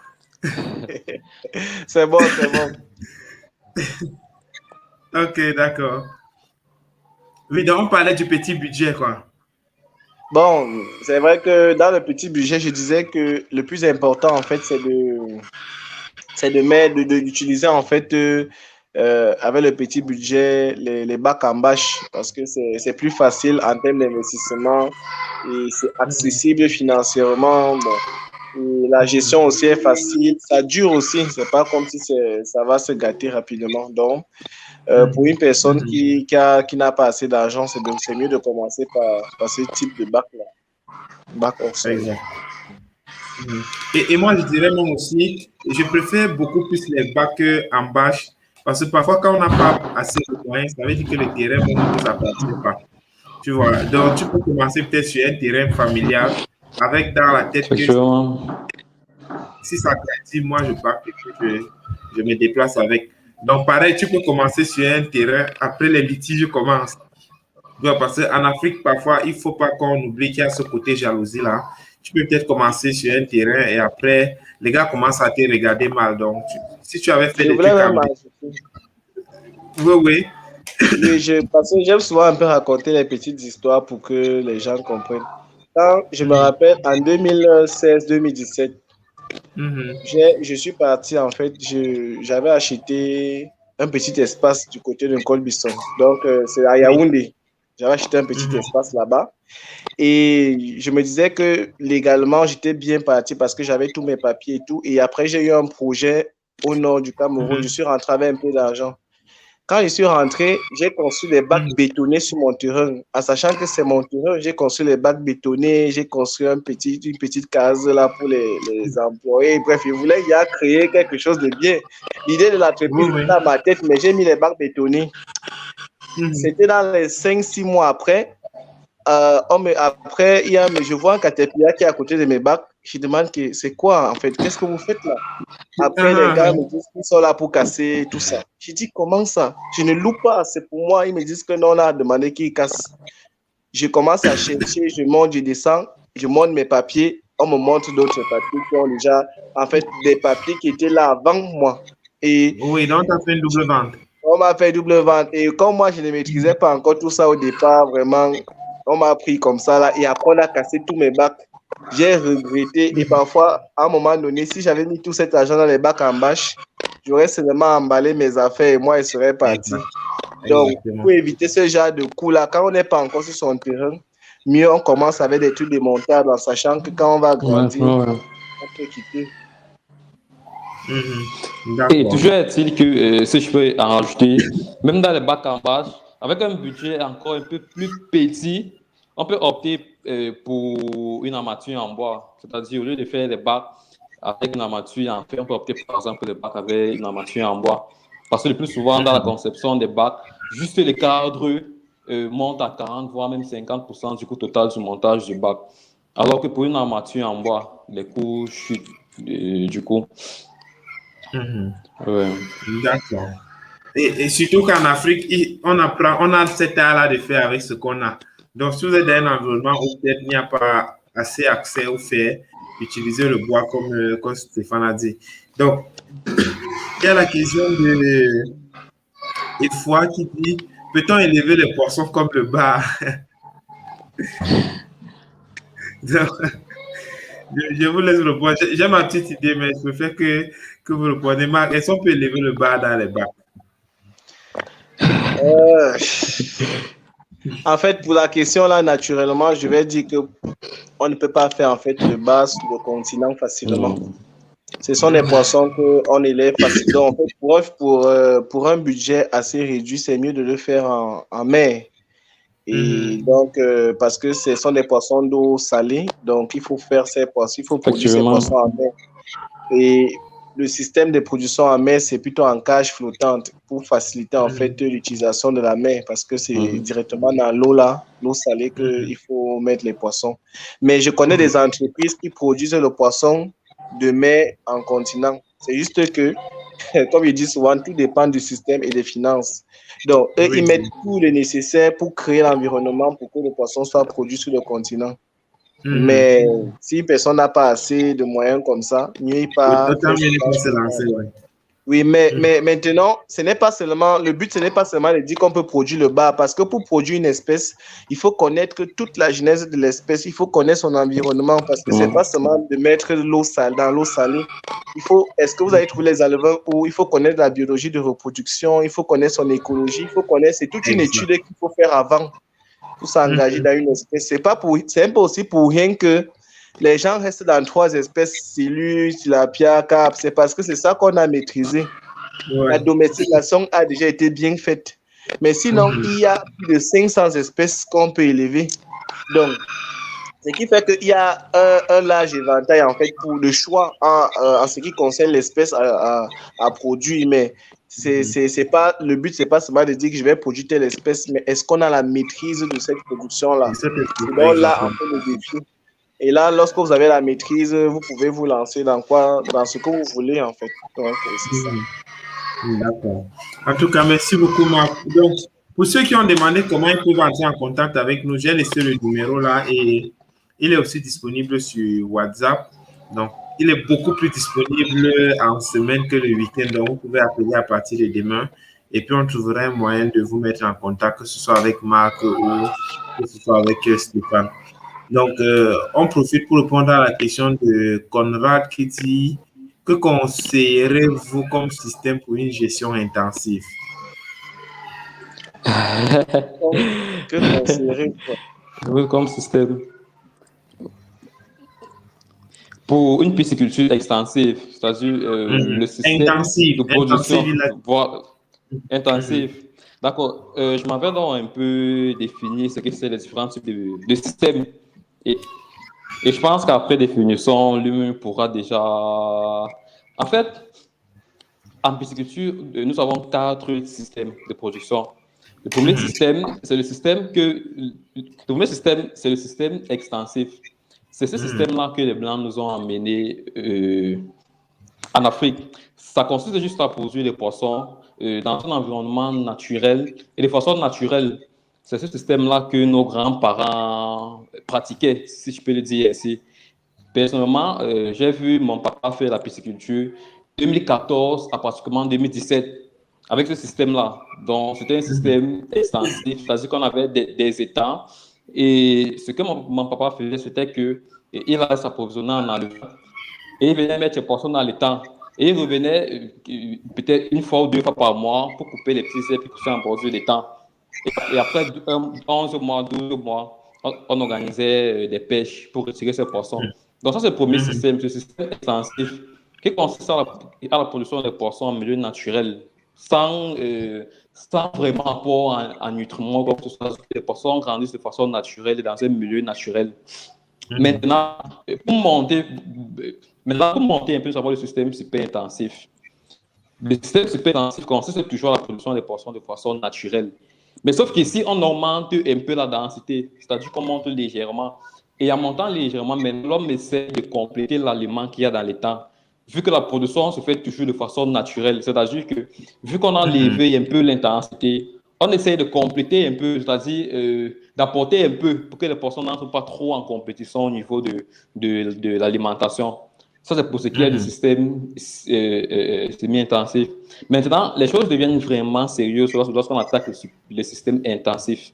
Speaker 2: C'est bon, c'est bon.
Speaker 1: Ok, d'accord. Oui, donc on parlait du petit budget, quoi.
Speaker 2: Bon, c'est vrai que dans le petit budget, je disais que le plus important, en fait, c'est d'utiliser, en fait, avec le petit budget, les bacs en bâche, parce que c'est plus facile en termes d'investissement et c'est accessible financièrement. Bon. Et la gestion aussi est facile. Ça dure aussi. C'est pas comme si ça va se gâter rapidement. Donc, pour une personne qui n'a pas assez d'argent, c'est mieux de commencer par ce type de bac-là. Bac hors sol.
Speaker 1: Exact. Et moi, je dirais même aussi, je préfère beaucoup plus les bacs en bâche, parce que parfois, quand on n'a pas assez de moyens, ça veut dire que le terrain ne nous appartient pas. Tu vois, donc tu peux commencer peut-être sur un terrain familial, avec dans la tête que si ça grandit, moi, je pars et que je me déplace avec. Donc, pareil, tu peux commencer sur un terrain, après les litiges commencent. Parce qu'en Afrique, parfois, il ne faut pas qu'on oublie qu'il y a ce côté jalousie-là. Tu peux peut-être commencer sur un terrain et après, les gars commencent à te regarder mal. Donc, si tu avais fait des trucs comme... Oui.
Speaker 2: Oui, parce que j'aime souvent un peu raconter les petites histoires pour que les gens comprennent. Quand je me rappelle, en 2016-2017, je suis parti, en fait, j'avais acheté un petit espace du côté de Colbisson. Donc, c'est à Yaoundé. J'avais acheté un petit espace là-bas. Et je me disais que légalement, j'étais bien parti parce que j'avais tous mes papiers et tout. Et après, j'ai eu un projet au nord du Cameroun. Je suis rentré avec un peu d'argent. Quand je suis rentré, j'ai construit des bacs bétonnés sur mon terrain. En sachant que c'est mon terrain, j'ai construit les bacs bétonnés, j'ai construit une petite case là pour les employés. Bref, je voulais y a créer quelque chose de bien. L'idée de l'entreprise était dans ma tête, mais j'ai mis les bacs bétonnés. C'était dans les 5-6 mois après. Après, je vois un caterpillar qui est à côté de mes bacs. Je demande c'est quoi en fait? Qu'est-ce que vous faites là? Après, les gars me disent qu'ils sont là pour casser tout ça. Je dis comment ça? Je ne loue pas, c'est pour moi. Ils me disent que non, on a demandé qu'ils cassent. Je commence à chercher, je monte, je descends, je monte mes papiers. On me montre d'autres papiers qui ont déjà, en fait, des papiers qui étaient là avant moi. Et
Speaker 1: oui, donc tu as fait une double vente.
Speaker 2: On m'a fait double vente. Et comme moi, je ne maîtrisais pas encore tout ça au départ, vraiment, on m'a pris comme ça là. Et après, on a cassé tous mes bacs. J'ai regretté. Et parfois, à un moment donné, si j'avais mis tout cet argent dans les bacs en bâche, j'aurais seulement emballé mes affaires et moi, je serais parti. Donc, pour éviter ce genre de coup-là, quand on n'est pas encore sur son terrain, mieux on commence avec des trucs démontables en sachant que quand on va grandir, on peut quitter.
Speaker 1: Mhm.
Speaker 3: Et
Speaker 1: D'accord.
Speaker 3: toujours est-il que, si je peux en rajouter, même dans les bacs en base, avec un budget encore un peu plus petit, on peut opter pour une armature en bois. C'est-à-dire, au lieu de faire les bacs avec une armature en fer, on peut opter par exemple pour les bacs avec une armature en bois. Parce que le plus souvent, dans la conception des bacs, juste les cadres montent à 40, voire même 50% du coût total du montage du bac. Alors que pour une armature en bois, les coûts chutent du coup.
Speaker 1: Mhm.
Speaker 3: Ouais.
Speaker 1: D'accord. Et surtout qu'en Afrique, on apprend, on a cet art-là de faire avec ce qu'on a. Donc, si vous êtes dans un environnement où peut-être il n'y a pas assez accès au fer, utilisez le bois comme Stéphane a dit. Donc, il y a la question de Efoi qui dit, peut-on élever les poissons comme le bar? Donc, je vous laisse le point. J'ai ma petite idée, mais je préfère que vous le preniez. Marc, est-ce qu'on peut élever le bar dans les bacs?
Speaker 2: Euh, En fait, pour la question là, naturellement, je vais dire que on ne peut pas faire en fait le bas sur le continent facilement.
Speaker 3: Mm.
Speaker 2: Ce sont des poissons qu'on élève facilement. Donc, en fait, pour un budget assez réduit, c'est mieux de le faire en mer. Et
Speaker 1: Mhm.
Speaker 2: donc, parce que ce sont des poissons d'eau salée, donc il faut faire ces poissons, il faut produire ces
Speaker 3: Effectivement.
Speaker 2: poissons en mer. Et le système de production en mer, c'est plutôt en cage flottante pour faciliter en fait
Speaker 1: Mhm.
Speaker 2: l'utilisation de la mer parce que c'est
Speaker 3: Mm.
Speaker 2: directement dans l'eau là, l'eau salée qu'il faut mettre les poissons. Mais je connais des entreprises qui produisent le poisson de mer en continent. C'est juste que, comme je dis souvent, tout dépend du système et des finances. Donc, eux,
Speaker 1: Oui.
Speaker 2: ils mettent tout le nécessaire pour créer l'environnement pour que le poisson soit produit sur le continent.
Speaker 1: Mhm.
Speaker 2: Mais si personne n'a pas assez de moyens comme ça, mieux pas
Speaker 1: Autant
Speaker 2: faire ce
Speaker 1: mieux ne pas
Speaker 2: tâche.
Speaker 1: se lancer, ouais.
Speaker 2: Oui, mais maintenant, ce n'est pas seulement, le but, ce n'est pas seulement de dire qu'on peut produire le bar, parce que pour produire une espèce, il faut connaître toute la genèse de l'espèce, il faut connaître son environnement, parce que c'est pas seulement de mettre l'eau salée dans l'eau salée. Est-ce que vous avez trouvé les éleveurs où il faut connaître la biologie de reproduction, il faut connaître son écologie, il faut connaître, c'est toute une
Speaker 1: Exact.
Speaker 2: étude qu'il faut faire avant pour s'engager dans une espèce. C'est un peu aussi pour rien que les gens restent dans 3 espèces, Silus, Tilapia, Carpe. C'est parce que c'est ça qu'on a maîtrisé. La
Speaker 1: Ouais.
Speaker 2: domestication a déjà été bien faite. Mais sinon, il y a plus de 500 espèces qu'on peut élever. Donc, ce qui fait qu'il y a un large éventail en fait pour le choix en ce qui concerne l'espèce à produire. Mais c'est pas, le but, c'est pas seulement de dire que je vais produire telle espèce, mais est-ce qu'on a la maîtrise de cette production-là?
Speaker 1: C'est
Speaker 2: C'est donc là, en
Speaker 1: exactement.
Speaker 2: fait, le défi. Et là, lorsque vous avez la maîtrise, vous pouvez vous lancer dans ce que vous voulez, en fait. Donc, c'est ça.
Speaker 1: D'accord. En tout cas, merci beaucoup, Marc. Donc, pour ceux qui ont demandé comment ils peuvent entrer en contact avec nous, j'ai laissé le numéro là et il est aussi disponible sur WhatsApp. Donc, il est beaucoup plus disponible en semaine que le week-end. Donc, vous pouvez appeler à partir de demain et puis on trouvera un moyen de vous mettre en contact, que ce soit avec Marc ou que ce soit avec Stéphane. Donc, on profite pour répondre à la question de Conrad qui dit que conseillerez-vous comme système pour une gestion intensive?
Speaker 2: Donc, que conseillerez quoi?
Speaker 3: Oui, comme système. Pour une pisciculture extensive, c'est-à-dire le système
Speaker 1: Intensive,
Speaker 3: de
Speaker 1: intensive,
Speaker 3: production
Speaker 1: il a...
Speaker 3: intensif. D'accord. Je m'en vais donc un peu définir ce que c'est les différents types de systèmes. Et, et je pense qu'après définition, l'humain pourra déjà... En fait, en pisciculture, nous avons 4 systèmes de production. Le premier système, c'est le système le premier système, c'est le système extensif. C'est ce système-là que les Blancs nous ont amené en Afrique. Ça consiste juste à produire des poissons dans un environnement naturel. Et les poissons naturels, c'est ce système-là que nos grands-parents pratiquaient, si je peux le dire ainsi. Personnellement, j'ai vu mon papa faire la pisciculture 2014 à pratiquement 2017 avec ce système-là. Donc, c'était un système extensif, c'est-à-dire qu'on avait des étangs. Et ce que mon papa faisait, c'était qu'il allait s'approvisionner en alevin et il venait mettre ses poissons dans l'étang. Et il revenait peut-être une fois ou 2 fois par mois pour couper les petits herbes et pousser en bordure d'étang. Et après 11 mois, 12 mois, on organisait des pêches pour retirer ces poissons. Donc ça, c'est le premier système, ce système extensif. qui consiste à la production des poissons en milieu naturel, sans vraiment apport en nutriments, comme tout ça. Les poissons grandissent de façon naturelle et dans un milieu naturel. Maintenant, pour monter un peu sur le système super intensif. Le système super intensif consiste toujours à la production des poissons de façon naturelle. Mais sauf qu'ici, on augmente un peu la densité, c'est-à-dire qu'on monte légèrement. Et en montant légèrement, l'homme essaie de compléter l'aliment qu'il y a dans les temps. Vu que la production se fait toujours de façon naturelle, c'est-à-dire que vu qu'on a élevé un peu l'intensité, on essaie de compléter un peu, c'est-à-dire d'apporter un peu pour que les poissons n'entrent pas trop en compétition au niveau de l'alimentation. Ça, c'est pour ce qui est du système semi-intensif. Maintenant, les choses deviennent vraiment sérieuses lorsqu'on attaque le système intensif,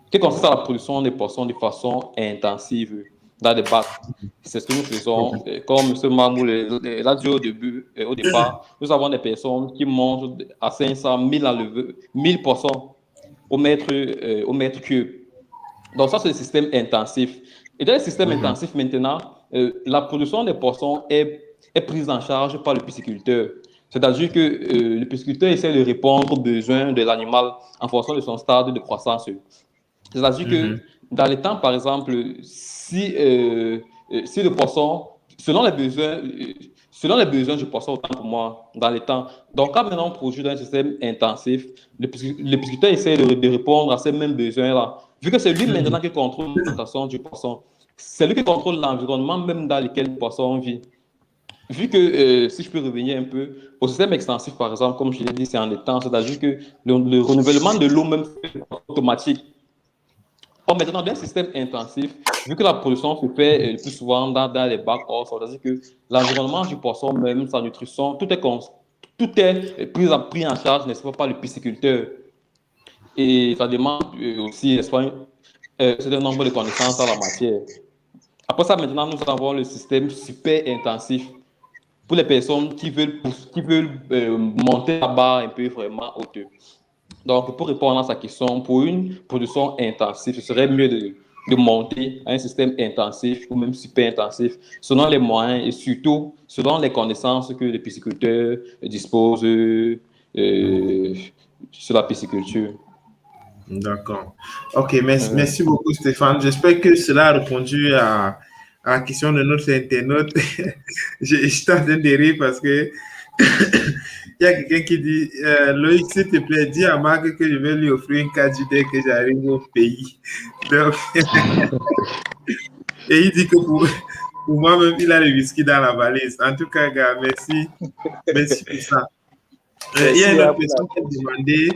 Speaker 3: qui consiste à la production des poissons de façon intensive dans des bacs. C'est ce que nous faisons. Comme M. Mamou l'a dit au départ, nous avons des personnes qui montent à 500 000 enlevés, 1000 poissons au mètre cube. Donc ça, c'est le système intensif. Et dans le système intensif, maintenant, la production des poissons est prise en charge par le pisciculteur. C'est-à-dire que le pisciculteur essaie de répondre aux besoins de l'animal en fonction de son stade de croissance. C'est-à-dire que dans les temps, par exemple, si le poisson, selon les besoins du poisson, autant pour moi, dans les temps, donc quand maintenant on produit dans un système intensif, le pisciculteur essaie de répondre à ces mêmes besoins-là. Vu que c'est lui maintenant qui contrôle l'alimentation du poisson, c'est lui qui contrôle l'environnement même dans lequel le poisson vit. Vu que, si je peux revenir un peu, au système extensif, par exemple, comme je l'ai dit, c'est en étang, c'est-à-dire que le renouvellement de l'eau même est automatique. Or, maintenant, dans un système intensif, vu que la production se fait le plus souvent dans les bacs, c'est-à-dire que l'environnement du poisson, même sa nutrition, tout est pris en charge, n'est-ce pas, par le pisciculteur. Et ça demande aussi, n'est-ce pas, un certain nombre de connaissances en la matière. Après ça, maintenant, nous avons le système super intensif pour les personnes qui veulent monter la barre un peu vraiment haute. Donc, pour répondre à sa question, pour une production intensive, ce serait mieux de monter à un système intensif ou même super intensif, selon les moyens et surtout selon les connaissances que les pisciculteurs disposent sur la pisciculture.
Speaker 1: D'accord. Ok, merci beaucoup Stéphane. J'espère que cela a répondu à la question de notre internaute. Je suis en train de rire parce que il y a quelqu'un qui dit Loïc, s'il te plaît, dis à Marc que je vais lui offrir une carte dès que j'arrive au pays. Donc, et il dit que pour moi-même, il a le whisky dans la valise. En tout cas, gars, merci pour ça. Il y a une autre personne qui a demandé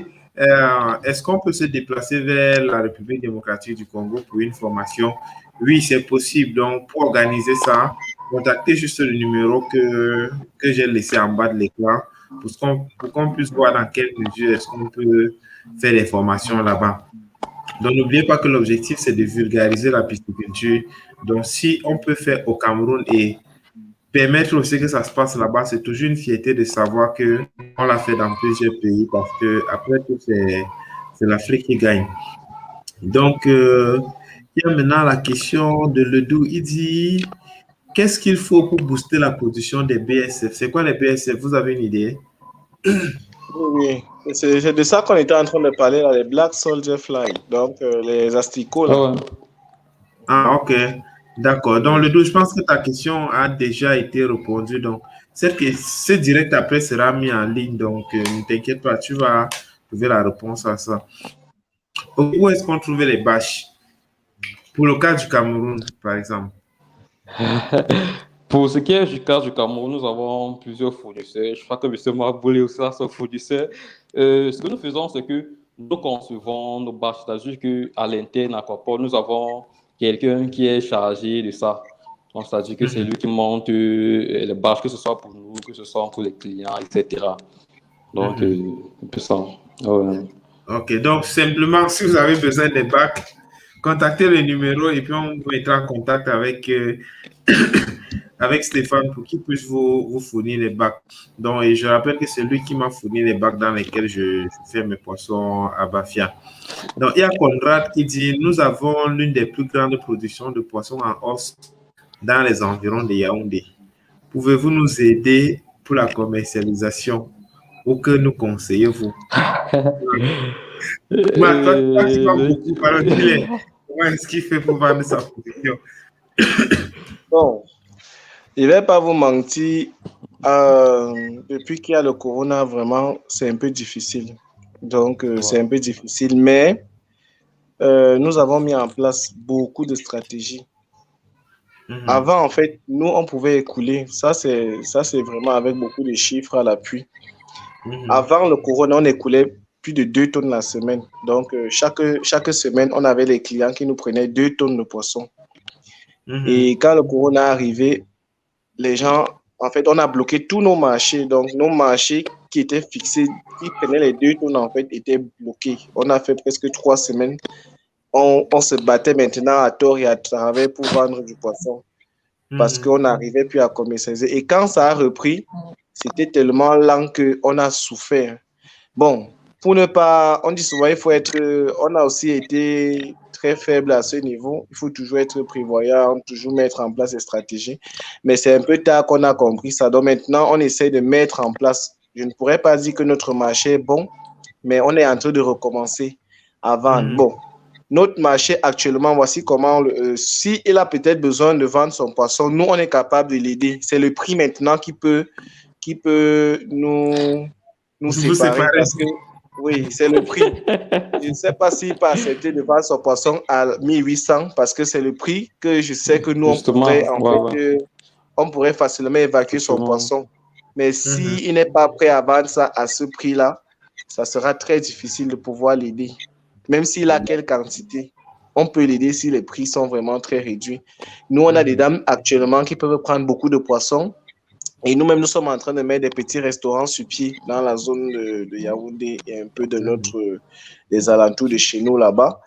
Speaker 1: est-ce qu'on peut se déplacer vers la République démocratique du Congo pour une formation? Oui, c'est possible. Donc, pour organiser ça, contactez juste le numéro que j'ai laissé en bas de l'écran pour qu'on puisse voir dans quelle mesure est-ce qu'on peut faire des formations là-bas. Donc, n'oubliez pas que l'objectif, c'est de vulgariser la pisciculture. Donc, si on peut faire au Cameroun et permettre aussi que ça se passe là-bas, c'est toujours une fierté de savoir qu'on l'a fait dans plusieurs pays parce que après tout, c'est l'Afrique qui gagne. Donc, il y a maintenant la question de Ledou. Il dit, qu'est-ce qu'il faut pour booster la production des BSF? C'est quoi les BSF? Vous avez une idée?
Speaker 2: Oui, c'est de ça qu'on était en train de parler, là, les Black Soldier Fly, donc les asticots. Là.
Speaker 1: Ah, ok. D'accord. Donc, Ledou, je pense que ta question a déjà été répondue. Donc, ce direct après sera mis en ligne. Donc, ne t'inquiète pas, tu vas trouver la réponse à ça. Où est-ce qu'on trouvait les bâches? Pour le cas du Cameroun, par exemple.
Speaker 3: Pour ce qui est du cas du Cameroun, nous avons plusieurs fournisseurs. Je crois que M. Maboulé aussi a son fournisseur. Ce que nous faisons, c'est que nous concevons nos bâches. C'est-à-dire qu'à l'interne, à Aquaport, nous avons quelqu'un qui est chargé de ça. Donc, c'est-à-dire que c'est lui qui monte les bâches, que ce soit pour nous, que ce soit pour les clients, etc. Donc, un peu ça.
Speaker 1: Ok, donc simplement, si vous avez besoin des bacs, contactez le numéro et puis on vous mettra en contact avec, avec Stéphane pour qu'il puisse vous fournir les bacs. Donc, et je rappelle que c'est lui qui m'a fourni les bacs dans lesquels je fais mes poissons à Bafia. Donc, il y a Conrad qui dit, nous avons l'une des plus grandes productions de poissons en os dans les environs de Yaoundé. pouvez-vous nous aider pour la commercialisation ou que nous conseillez-vous? Mais toi qui vends beaucoup, alors dis-les, comment est-ce qu'il fait pour vendre sa production?
Speaker 2: Bon, je ne vais pas vous mentir, depuis qu'il y a le corona, vraiment, c'est un peu difficile. Donc, c'est un peu difficile, mais nous avons mis en place beaucoup de stratégies. Avant, en fait, nous, on pouvait écouler. Ça, c'est vraiment avec beaucoup de chiffres à l'appui. Avant le corona, on écoulait plus de 2 tonnes la semaine. Donc, chaque semaine, on avait les clients qui nous prenaient 2 tonnes de poissons. Et quand le corona est arrivé, les gens, en fait, on a bloqué tous nos marchés. Donc, nos marchés qui étaient fixés, qui prenaient les 2 tonnes, en fait, étaient bloqués. On a fait presque 3 semaines. On se battait maintenant à tort et à travers pour vendre du poisson parce qu'on n'arrivait plus à commercialiser. Et quand ça a repris, c'était tellement lent qu'on a souffert. Bon, pour ne pas... On dit souvent, il faut être... On a aussi été très faible à ce niveau. Il faut toujours être prévoyant, toujours mettre en place des stratégies. Mais c'est un peu tard qu'on a compris ça. Donc maintenant, on essaie de mettre en place... Je ne pourrais pas dire que notre marché est bon, mais on est en train de recommencer à vendre. Bon, notre marché actuellement, voici comment... s'il a peut-être besoin de vendre son poisson, nous, on est capable de l'aider. C'est le prix maintenant qui peut nous séparer parce que, oui, c'est le prix. Je ne sais pas s'il peut accepter de vendre son poisson à 1800 parce que c'est le prix que je sais que nous, on pourrait facilement évacuer son poisson. Mais s'il n'est pas prêt à vendre ça à ce prix-là, ça sera très difficile de pouvoir l'aider. Même s'il a quelle quantité, on peut l'aider si les prix sont vraiment très réduits. Nous, on a des dames actuellement qui peuvent prendre beaucoup de poissons. Et nous-mêmes, nous sommes en train de mettre des petits restaurants sur pied dans la zone de Yaoundé et un peu de des alentours de chez nous là-bas.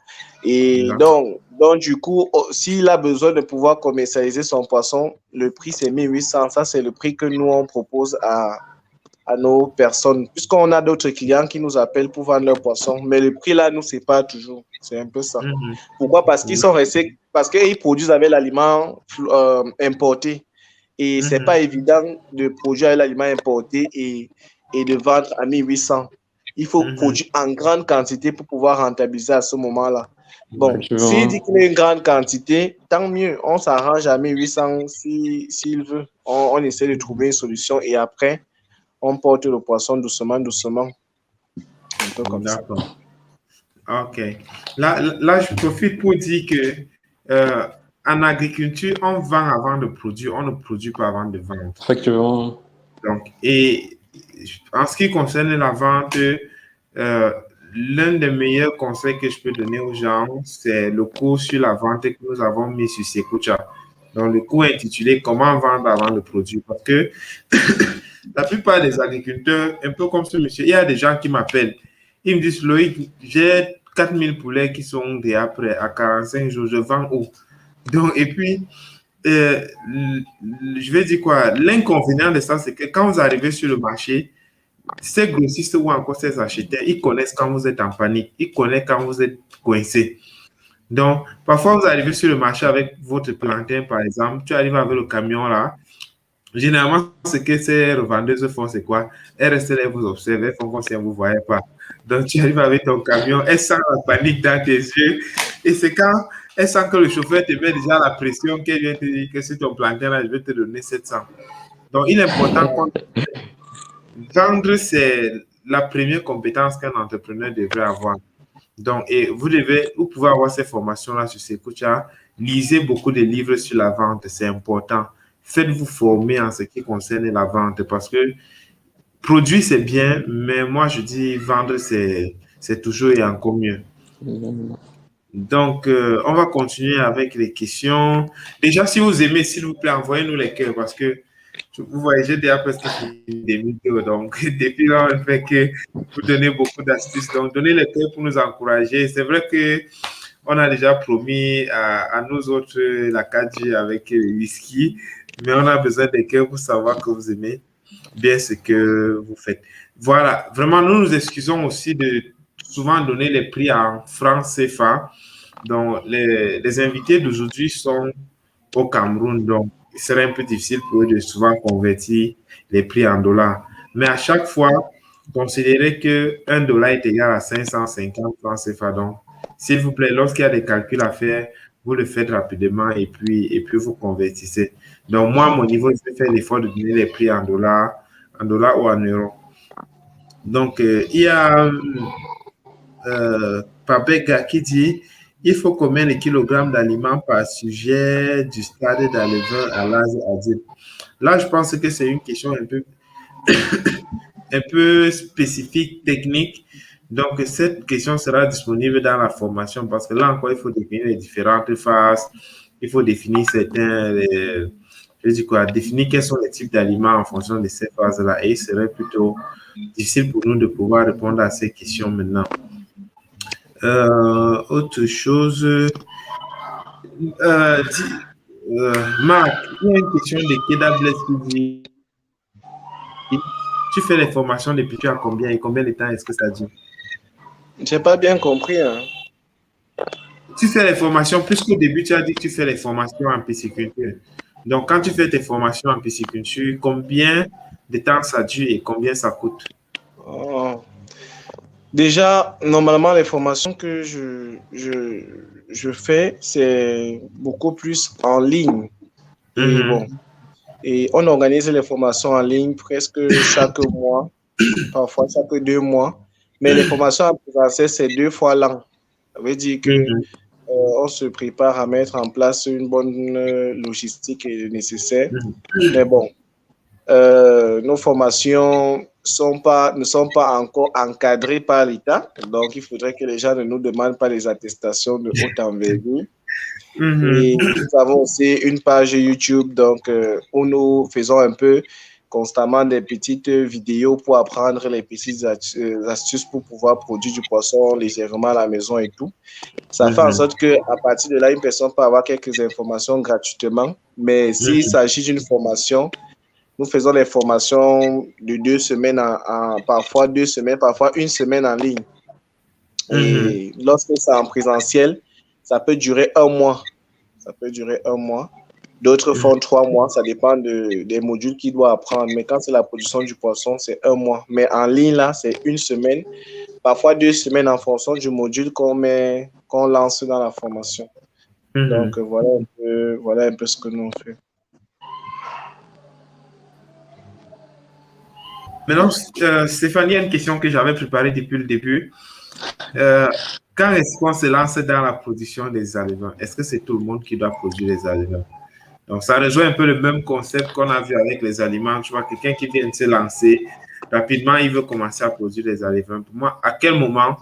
Speaker 2: Et donc, du coup, s'il a besoin de pouvoir commercialiser son poisson, le prix, c'est 1800. Ça, c'est le prix que nous, on propose à nos personnes. Puisqu'on a d'autres clients qui nous appellent pour vendre leurs poissons. Mais le prix, là, nous, c'est pas toujours. C'est un peu ça. Pourquoi? Parce qu'ils sont restés... Parce qu'ils produisent avec l'aliment importé. Et c'est pas évident de produire l'aliment importé et de vendre à 1800. Il faut produire en grande quantité pour pouvoir rentabiliser à ce moment-là. Bon, s'il dit qu'il y a une grande quantité, tant mieux. On s'arrange à 1800 s'il veut. On essaie de trouver une solution et après, on porte le poisson doucement. Un peu comme ça.
Speaker 1: OK. Là, je profite pour dire que en agriculture, on vend avant de produire, on ne produit pas avant de vendre.
Speaker 3: Effectivement.
Speaker 1: Donc, et en ce qui concerne la vente, l'un des meilleurs conseils que je peux donner aux gens, c'est le cours sur la vente que nous avons mis sur Sekocha. Donc, le cours intitulé Comment vendre avant de produire. Parce que la plupart des agriculteurs, un peu comme ce monsieur, il y a des gens qui m'appellent. Ils me disent, Loïc, j'ai 4000 poulets qui sont déjà prêts à 45 jours, je vends où? Donc, et puis, je vais dire quoi? L'inconvénient de ça, c'est que quand vous arrivez sur le marché, ces grossistes ou encore ces acheteurs, ils connaissent quand vous êtes en panique, ils connaissent quand vous êtes coincé. Donc, parfois, vous arrivez sur le marché avec votre plantain, par exemple, tu arrives avec le camion là. Généralement, ce que ces revendeuses font, c'est quoi? Elles restent là, vous observent, elles font comme si elles ne vous voyaient pas. Donc, tu arrives avec ton camion, elles sentent la panique dans tes yeux. Et c'est quand elles sentent que le chauffeur te met déjà la pression qu'elle vient te dire que sur ton plantain, là, je vais te donner 700. Donc, il est important qu'on... Vendre, c'est la première compétence qu'un entrepreneur devrait avoir. Donc, et vous pouvez avoir ces formations-là sur Sekocha. Lisez beaucoup de livres sur la vente, c'est important. Faites-vous former en ce qui concerne la vente parce que produire, c'est bien, mais moi, je dis vendre, c'est toujours et encore mieux. Donc, on va continuer avec les questions. Déjà, si vous aimez, s'il vous plaît, envoyez-nous les cœurs parce que vous voyez, j'ai déjà presque fini des vidéos. Donc, depuis là, on ne fait que vous donner beaucoup d'astuces. Donc, donnez les cœurs pour nous encourager. C'est vrai qu'on a déjà promis à nous autres la 4G avec le whisky, mais on a besoin des cœurs pour savoir que vous aimez bien ce que vous faites. Voilà, vraiment, nous nous excusons aussi de souvent donner les prix en francs CFA. Donc, les invités d'aujourd'hui sont au Cameroun. Donc, serait un peu difficile pour eux de souvent convertir les prix en dollars. Mais à chaque fois, considérez que $1 est égal à 550 francs CFA. Donc, s'il vous plaît, lorsqu'il y a des calculs à faire, vous le faites rapidement et puis vous convertissez. Donc, moi, à mon niveau, je vais faire l'effort de donner les prix en dollars ou en euros. Donc, il y a Pabega qui dit il faut combien de kilogrammes d'aliments par sujet du stade d'alevin à l'âge adulte. Là, je pense que c'est une question un peu spécifique, technique. Donc, cette question sera disponible dans la formation parce que là encore, il faut définir les différentes phases. Il faut définir je dis quoi, définir quels sont les types d'aliments en fonction de ces phases-là. Et il serait plutôt difficile pour nous de pouvoir répondre à ces questions maintenant. Autre chose. Marc, il y a une question de Keda Bless qui dit tu fais les formations depuis tu as combien et combien de temps est-ce que ça dure?
Speaker 2: J'ai pas bien compris. Hein.
Speaker 1: Tu fais les formations, puisqu'au début tu as dit que tu fais les formations en pisciculture. Donc, quand tu fais tes formations en pisciculture, combien de temps ça dure et combien ça coûte?
Speaker 2: Oh. Déjà, normalement, les formations que je fais, c'est beaucoup plus en ligne. Et bon, et on organise les formations en ligne presque chaque mois, parfois chaque 2 mois. Mais les formations en présentiel, c'est 2 fois l'an. Ça veut dire que on se prépare à mettre en place une bonne logistique nécessaire. Mais bon, nos formations ne sont pas encore encadrées par l'État. Donc, il faudrait que les gens ne nous demandent pas les attestations de haute envergure. Et nous avons aussi une page YouTube donc, où nous faisons un peu constamment des petites vidéos pour apprendre les petites astuces pour pouvoir produire du poisson légèrement à la maison et tout. Ça fait en sorte qu'à partir de là, une personne peut avoir quelques informations gratuitement. Mais s'il s'agit d'une formation, nous faisons les formations de 2 semaines, parfois 2 semaines, parfois 1 semaine en ligne. Et lorsque c'est en présentiel, ça peut durer 1 mois. Ça peut durer 1 mois. D'autres font 3 mois. Ça dépend des modules qu'il doit apprendre. Mais quand c'est la production du poisson, c'est 1 mois. Mais en ligne, là, c'est 1 semaine. Parfois 2 semaines en fonction du module qu'on lance dans la formation. Donc, voilà un peu ce que nous on fait.
Speaker 1: Maintenant, Stéphanie, il y a une question que j'avais préparée depuis le début. Quand est-ce qu'on se lance dans la production des alevins? Est-ce que c'est tout le monde qui doit produire les alevins? Donc, ça rejoint un peu le même concept qu'on a vu avec les aliments. Tu vois, quelqu'un qui vient de se lancer, rapidement, il veut commencer à produire les alevins. Pour moi, à quel moment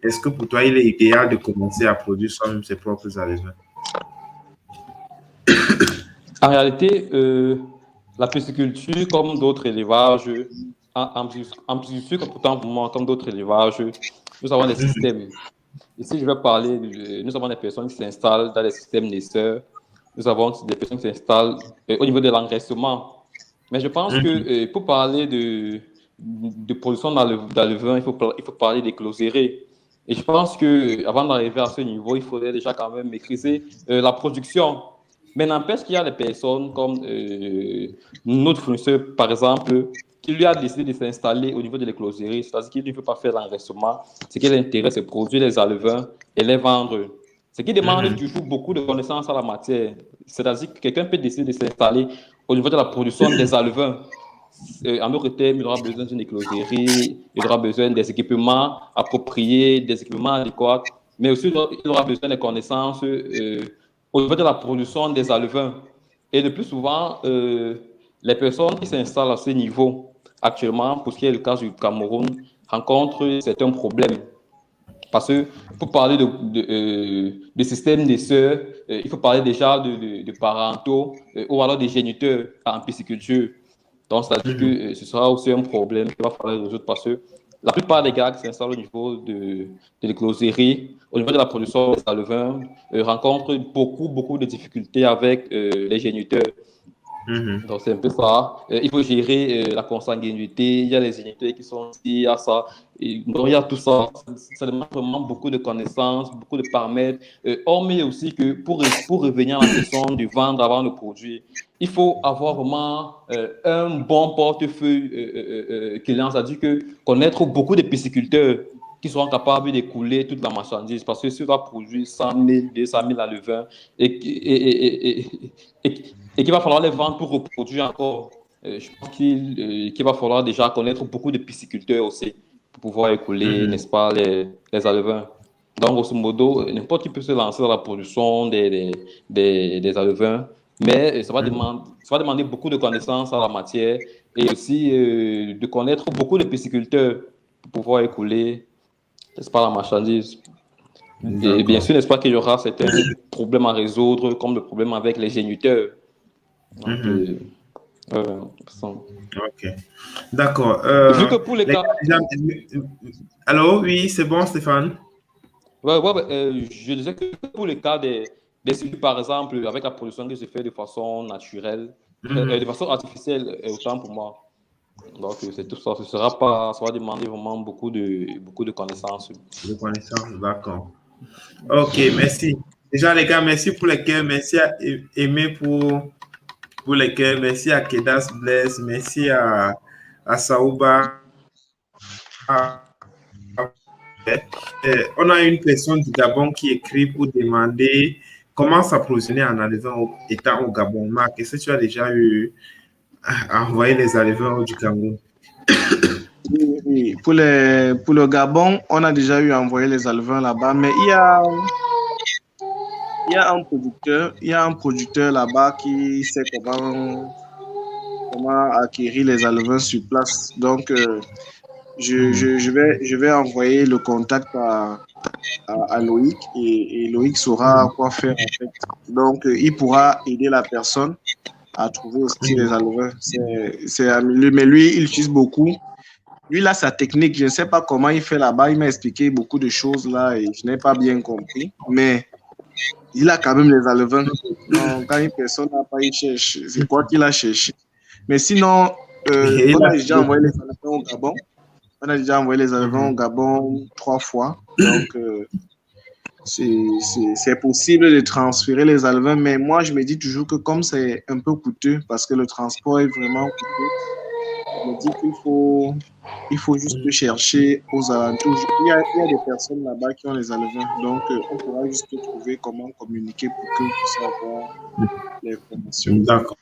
Speaker 1: est-ce que pour toi, il est idéal de commencer à produire soi-même ses propres alevins?
Speaker 3: En réalité, la pisciculture, comme d'autres élevages, en pisciculture, pourtant, comme d'autres élevages, nous avons des systèmes. Ici, je vais parler, nous avons des personnes qui s'installent dans les systèmes naisseurs. Nous avons des personnes qui s'installent au niveau de l'engraissement. Mais je pense que pour parler de production d'alevin, il faut parler des closeries. Et je pense qu'avant d'arriver à ce niveau, il faudrait déjà quand même maîtriser la production. Mais n'empêche qu'il y a des personnes comme notre fournisseur, par exemple, qui lui a décidé de s'installer au niveau de l'écloserie, c'est-à-dire qu'il ne veut pas faire l'engraissement. Ce qui l'intéresse, c'est produire les alevins et les vendre. Ce qui demande toujours beaucoup de connaissances à la matière. C'est-à-dire que quelqu'un peut décider de s'installer au niveau de la production des alevins. En d'autres termes, il aura besoin d'une écloserie, il aura besoin des équipements appropriés, des équipements adéquats, mais aussi il aura besoin des connaissances au niveau de la production des alevins. Et le plus souvent, les personnes qui s'installent à ce niveau, actuellement, pour ce qui est le cas du Cameroun, rencontrent certains problèmes. Parce que pour parler de système naisseur, il faut parler déjà de parentaux ou alors des géniteurs en pisciculture. Donc, c'est-à-dire que ce sera aussi un problème qu'il va falloir résoudre parce que la plupart des gars qui s'installent au niveau de l'écloserie, au niveau de la production des alevins, rencontrent beaucoup de difficultés avec les géniteurs. Donc, c'est un peu ça. Il faut gérer la consanguinité. Il y a les unités qui sont ici, il y a ça. Donc, il y a tout ça. Ça demande vraiment beaucoup de connaissances, beaucoup de paramètres. Hormis aussi que pour revenir à la question du vendre avant le produit, il faut avoir vraiment un bon portefeuille client. C'est-à-dire que connaître beaucoup de pisciculteurs qui seront capables d'écouler toute la marchandise. Parce que si on doit produire 100 000, 200 000 à levain et qu'il va falloir les vendre pour reproduire encore, je pense qu'il va falloir déjà connaître beaucoup de pisciculteurs aussi pour pouvoir écouler, n'est-ce pas, les alevins. Donc, grosso modo, n'importe qui peut se lancer dans la production des alevins, mais ça va demander beaucoup de connaissances en la matière et aussi de connaître beaucoup de pisciculteurs pour pouvoir écouler, n'est-ce pas, la marchandise. Et bien sûr, n'est-ce pas qu'il y aura certains problèmes à résoudre, comme le problème avec les géniteurs.
Speaker 1: Ok. D'accord.
Speaker 3: Vu que pour les cas...
Speaker 1: Allô, oui, c'est bon, Stéphane?
Speaker 3: Je disais que pour le cas des circuits, par exemple, avec la production qui se fait de façon naturelle, de façon artificielle, autant pour moi. Donc, c'est tout ça. Ça va demander vraiment beaucoup de connaissances.
Speaker 1: De connaissances, d'accord. Ok, merci. Déjà, les gars, merci pour les cœurs. Merci à Aimé pour les cœurs. Merci à Kedas Blaise. Merci à Saouba. On a une personne du Gabon qui écrit pour demander comment s'approvisionner en alevin étant au Gabon. Marc, est-ce que tu as déjà eu à envoyer les alevins du Cameroun?
Speaker 2: Oui. Pour le Gabon, on a déjà eu à envoyer les alevins là-bas, mais il y a un producteur là-bas qui sait comment acquérir les alevins sur place. Donc, je vais envoyer le contact à Loïc et Loïc saura quoi faire en fait. Donc, il pourra aider la personne à trouver aussi les alevins. Mais lui, il utilise beaucoup. Lui, là, sa technique, je ne sais pas comment il fait là-bas. Il m'a expliqué beaucoup de choses là et je n'ai pas bien compris. Mais il a quand même les alevins. Donc, quand une personne n'a pas, il cherche. C'est quoi qu'il a cherché. Mais sinon, on a déjà envoyé les alevins au Gabon. On a déjà envoyé les alevins au Gabon 3 fois. Donc, c'est possible de transférer les alevins. Mais moi, je me dis toujours que comme c'est un peu coûteux, parce que le transport est vraiment coûteux, je me dis qu'il faut juste chercher aux alentours. Il y a des personnes là-bas qui ont les alevins. Donc, on pourra juste trouver comment communiquer pour que vous puissiez avoir l'information.
Speaker 1: D'accord.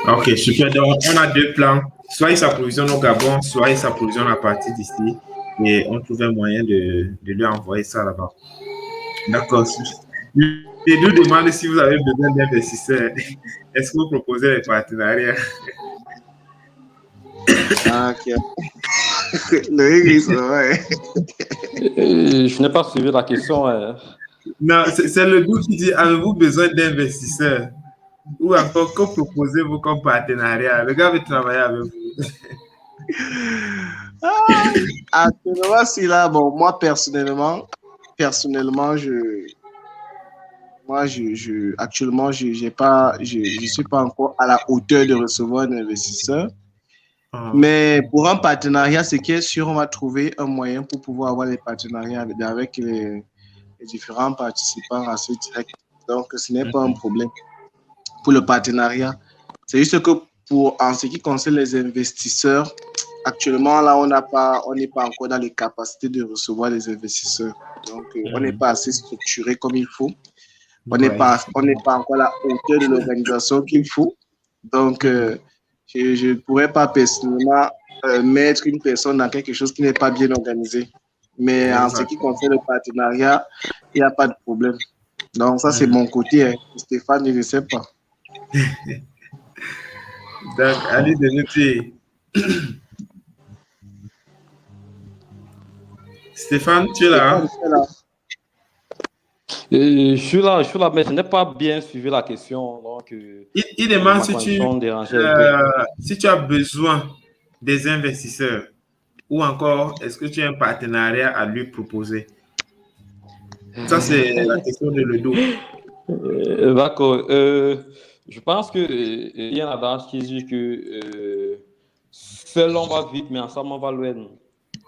Speaker 1: Ok, super. Donc, on a deux plans. Soit il s'approvisionne au Gabon, soit il s'approvisionne à partir d'ici. Et on trouve un moyen de lui envoyer ça là-bas. D'accord. Les deux demandent si vous avez besoin d'investisseurs. Est-ce que vous proposez les partenariats?
Speaker 2: Ah, ok. Le risque, ouais.
Speaker 3: Je n'ai pas suivi la question.
Speaker 1: Non, c'est le doute qui dit, avez-vous besoin d'investisseurs? Ou encore, que proposez-vous comme partenariat? Le gars veut travailler avec vous.
Speaker 2: Actuellement, si là, bon, moi personnellement, actuellement, je suis pas encore à la hauteur de recevoir un investisseur. Mais pour un partenariat, ce qui est sûr, on va trouver un moyen pour pouvoir avoir des partenariats avec les différents participants à ce direct. Donc, ce n'est pas un problème pour le partenariat. C'est juste que en ce qui concerne les investisseurs, actuellement, là, on n'est pas encore dans les capacités de recevoir les investisseurs. Donc, on n'est pas assez structuré comme il faut. On n'est pas encore à la hauteur de l'organisation qu'il faut. Donc, je ne pourrais pas personnellement mettre une personne dans quelque chose qui n'est pas bien organisé. Mais en ce qui concerne le partenariat, il n'y a pas de problème. Donc, ça, c'est mon côté. Hein. Stéphane, je ne sais pas.
Speaker 1: Donc, allez de noter. Stéphane, tu es là?
Speaker 3: Je suis là, mais je n'ai pas bien suivi la question. Donc,
Speaker 1: il demande si tu as besoin des investisseurs ou encore est-ce que tu as un partenariat à lui proposer. Ça, c'est la question de Ledo.
Speaker 3: D'accord. Je pense que il y a un adage qui dit que seul on va vite, mais ensemble on va loin.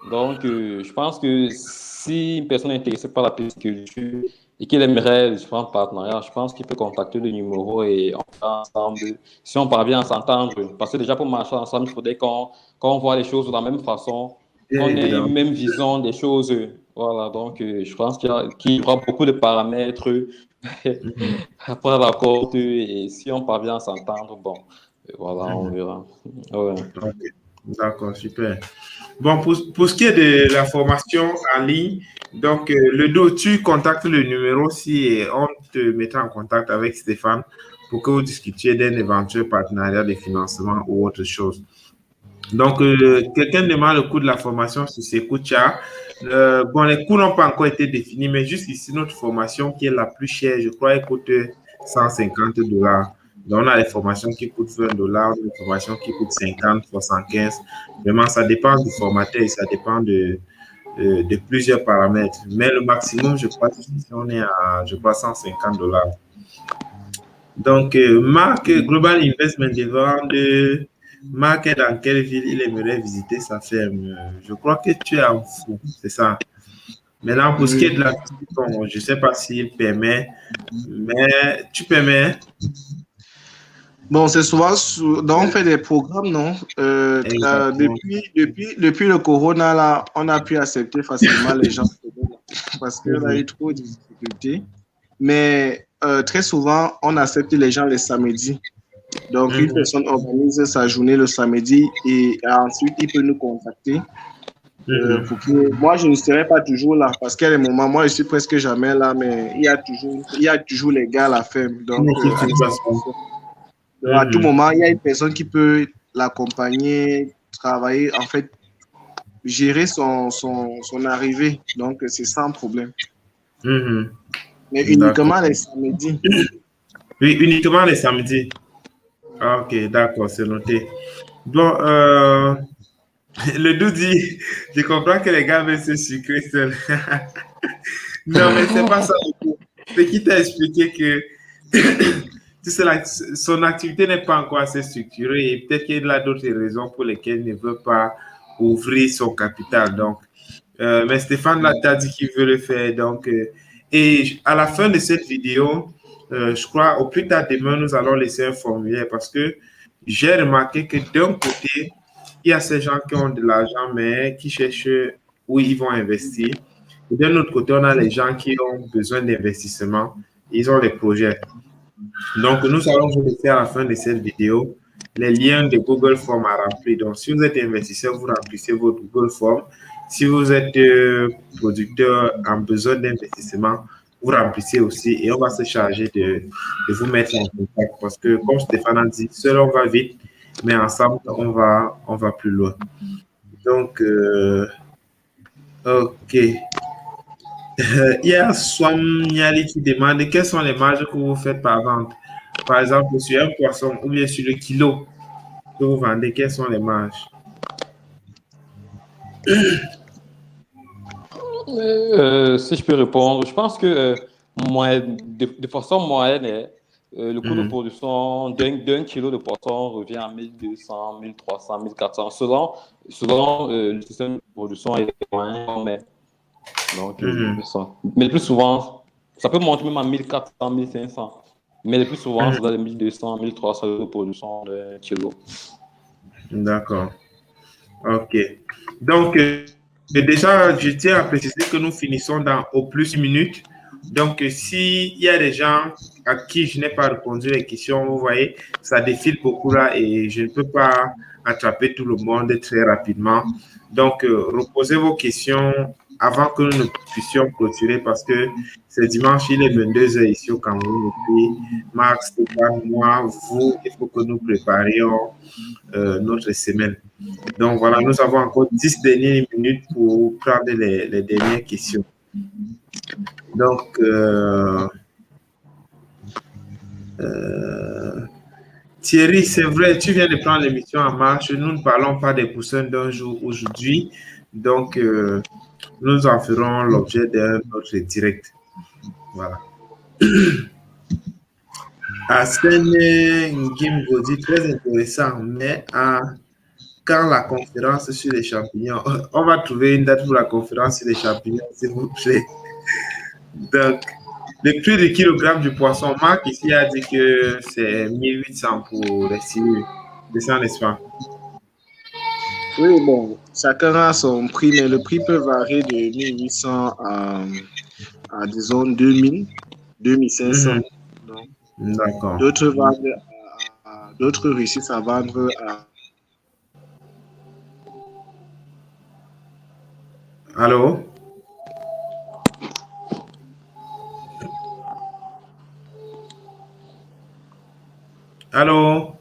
Speaker 3: Donc, je pense que si une personne est intéressée par la pisciculture et qu'elle aimerait différents partenariats, je pense qu'il peut contacter le numéro et on fera ensemble, si on parvient à s'entendre. Parce que déjà, pour marcher ensemble, il faudrait qu'on voit les choses de la même façon,
Speaker 1: Bien
Speaker 3: qu'on ait
Speaker 1: évidemment.
Speaker 3: une même vision des choses. Voilà, donc je pense qu'il y aura beaucoup de paramètres
Speaker 1: Mhm.
Speaker 3: à prendre en compte et si on parvient à s'entendre, bon, voilà, on
Speaker 1: Mhm.
Speaker 3: verra. Ouais.
Speaker 1: Ok. D'accord, super. Bon, pour ce qui est de la formation en ligne, donc le dos, tu contactes le numéro si on te mettra en contact avec Stéphane pour que vous discutiez d'un éventuel partenariat de financement ou autre chose. Donc, quelqu'un demande le coût de la formation sur Secocha. Bon, les coûts n'ont pas encore été définis, mais jusqu'ici, notre formation qui est la plus chère, je crois, elle coûte $150. Donc, on a les formations qui coûtent $20, des formations qui coûtent 50, 75. Vraiment, ça dépend du formateur et ça dépend de plusieurs paramètres. Mais le maximum, je crois, ici, on est à, je crois, $150. Donc, Marc, Global Investment demande, Marc est dans quelle ville il aimerait visiter sa ferme. Je crois que tu es en fou, c'est ça. Maintenant, pour ce qui est de
Speaker 2: Oui.
Speaker 1: l'activité, bon, je ne sais pas s'il permet, mais tu permets.
Speaker 2: Bon, c'est souvent, donc on fait des programmes, non?
Speaker 1: Exactement.
Speaker 2: Depuis le corona, là, on a pu accepter facilement les gens parce qu'on a eu
Speaker 1: Mhm,
Speaker 2: trop de difficultés. Mais très souvent, on accepte les gens les samedis. Donc, une
Speaker 1: mhm,
Speaker 2: personne organise sa journée le samedi et ensuite, il peut nous contacter
Speaker 1: mhm.
Speaker 2: pour que... Moi, je ne serai pas toujours là parce qu'il y a des moments, moi, je suis presque jamais là, mais il y a toujours les gars à la ferme.
Speaker 1: Une
Speaker 2: Donc,
Speaker 1: équipe
Speaker 2: à
Speaker 1: sur place.
Speaker 2: l'exploitation. Donc, à tout
Speaker 1: Mhm,
Speaker 2: moment, il y a une personne qui peut l'accompagner, travailler, en fait, gérer son arrivée. Donc, c'est sans problème.
Speaker 1: mhm.
Speaker 2: Mais
Speaker 1: D'accord.
Speaker 2: uniquement les samedis.
Speaker 1: Oui, uniquement les samedis. Ah, ok, d'accord, c'est noté. Bon, le doux dit, je comprends que les gars veulent se sucrer seuls. Non, mais c'est pas ça du tout. C'est qui t'a expliqué que tu sais, son activité n'est pas encore assez structurée et peut-être qu'il y a d'autres raisons pour lesquelles il ne veut pas ouvrir son capital. Donc, mais Stéphane là, t'a dit qu'il veut le faire. Donc, et à la fin de cette vidéo, je crois au plus tard demain, nous allons laisser un formulaire parce que j'ai remarqué que d'un côté, il y a ces gens qui ont de l'argent, mais qui cherchent où ils vont investir. Et d'un autre côté, on a les gens qui ont besoin d'investissement. Ils ont des projets. Donc, nous allons vous laisser à la fin de cette vidéo les liens de Google Form à remplir. Donc, si vous êtes investisseur, vous remplissez votre Google Form. Si vous êtes producteur en besoin d'investissement, vous remplissez aussi et on va se charger de vous mettre en contact parce que, comme Stéphane a dit, seul on va vite, mais ensemble, on va plus loin. Donc, OK. Il y a Swam Niali qui demande quelles sont les marges que vous faites par vente. Par exemple, sur un poisson ou bien sur le kilo que vous vendez, quelles sont les marges?
Speaker 3: Si je peux répondre, je pense que de façon moyenne, le coût de
Speaker 1: Mhm.
Speaker 3: production d'un kilo de poisson revient à 1200, 1300, 1400, selon le système de production et les moyens qu'on met. Donc,
Speaker 1: Mhm.
Speaker 3: ça. Mais le plus souvent, ça peut monter même à 1400, 1500. Mais le plus souvent, c'est dans les 1200, 1300 euros de production d'un kilo.
Speaker 1: D'accord. OK. Donc, déjà, je tiens à préciser que nous finissons dans au plus une minute. Donc, s'il y a des gens à qui je n'ai pas répondu les questions, vous voyez, ça défile beaucoup là et je ne peux pas attraper tout le monde très rapidement. Donc, reposez vos questions avant que nous ne puissions clôturer parce que c'est dimanche, il est 22 heures ici au Cameroun. Et puis, Max, Stéphane, moi, vous, il faut que nous préparions notre semaine. Donc voilà, nous avons encore 10 dernières minutes pour prendre les dernières questions. Donc, Thierry, c'est vrai, tu viens de prendre l'émission en marche. Nous ne parlons pas des poussins d'un jour aujourd'hui. Donc, nous en ferons l'objet d'un autre direct. Voilà. Arsène Ngimbo dit très intéressant, mais quand la conférence sur les champignons, on va trouver une date pour la conférence sur les champignons, s'il vous plaît. Donc, le prix du kilogramme du poisson, Marc ici a dit que c'est 1800 pour les silures. C'est ça, n'est-ce pas?
Speaker 2: Oui, bon, chacun a son prix, mais le prix peut varier de 1800 à disons, 2000, 2500. Donc,
Speaker 1: D'accord.
Speaker 2: d'autres vendent d'autres réussissent à vendre à.
Speaker 1: Allô? Allô?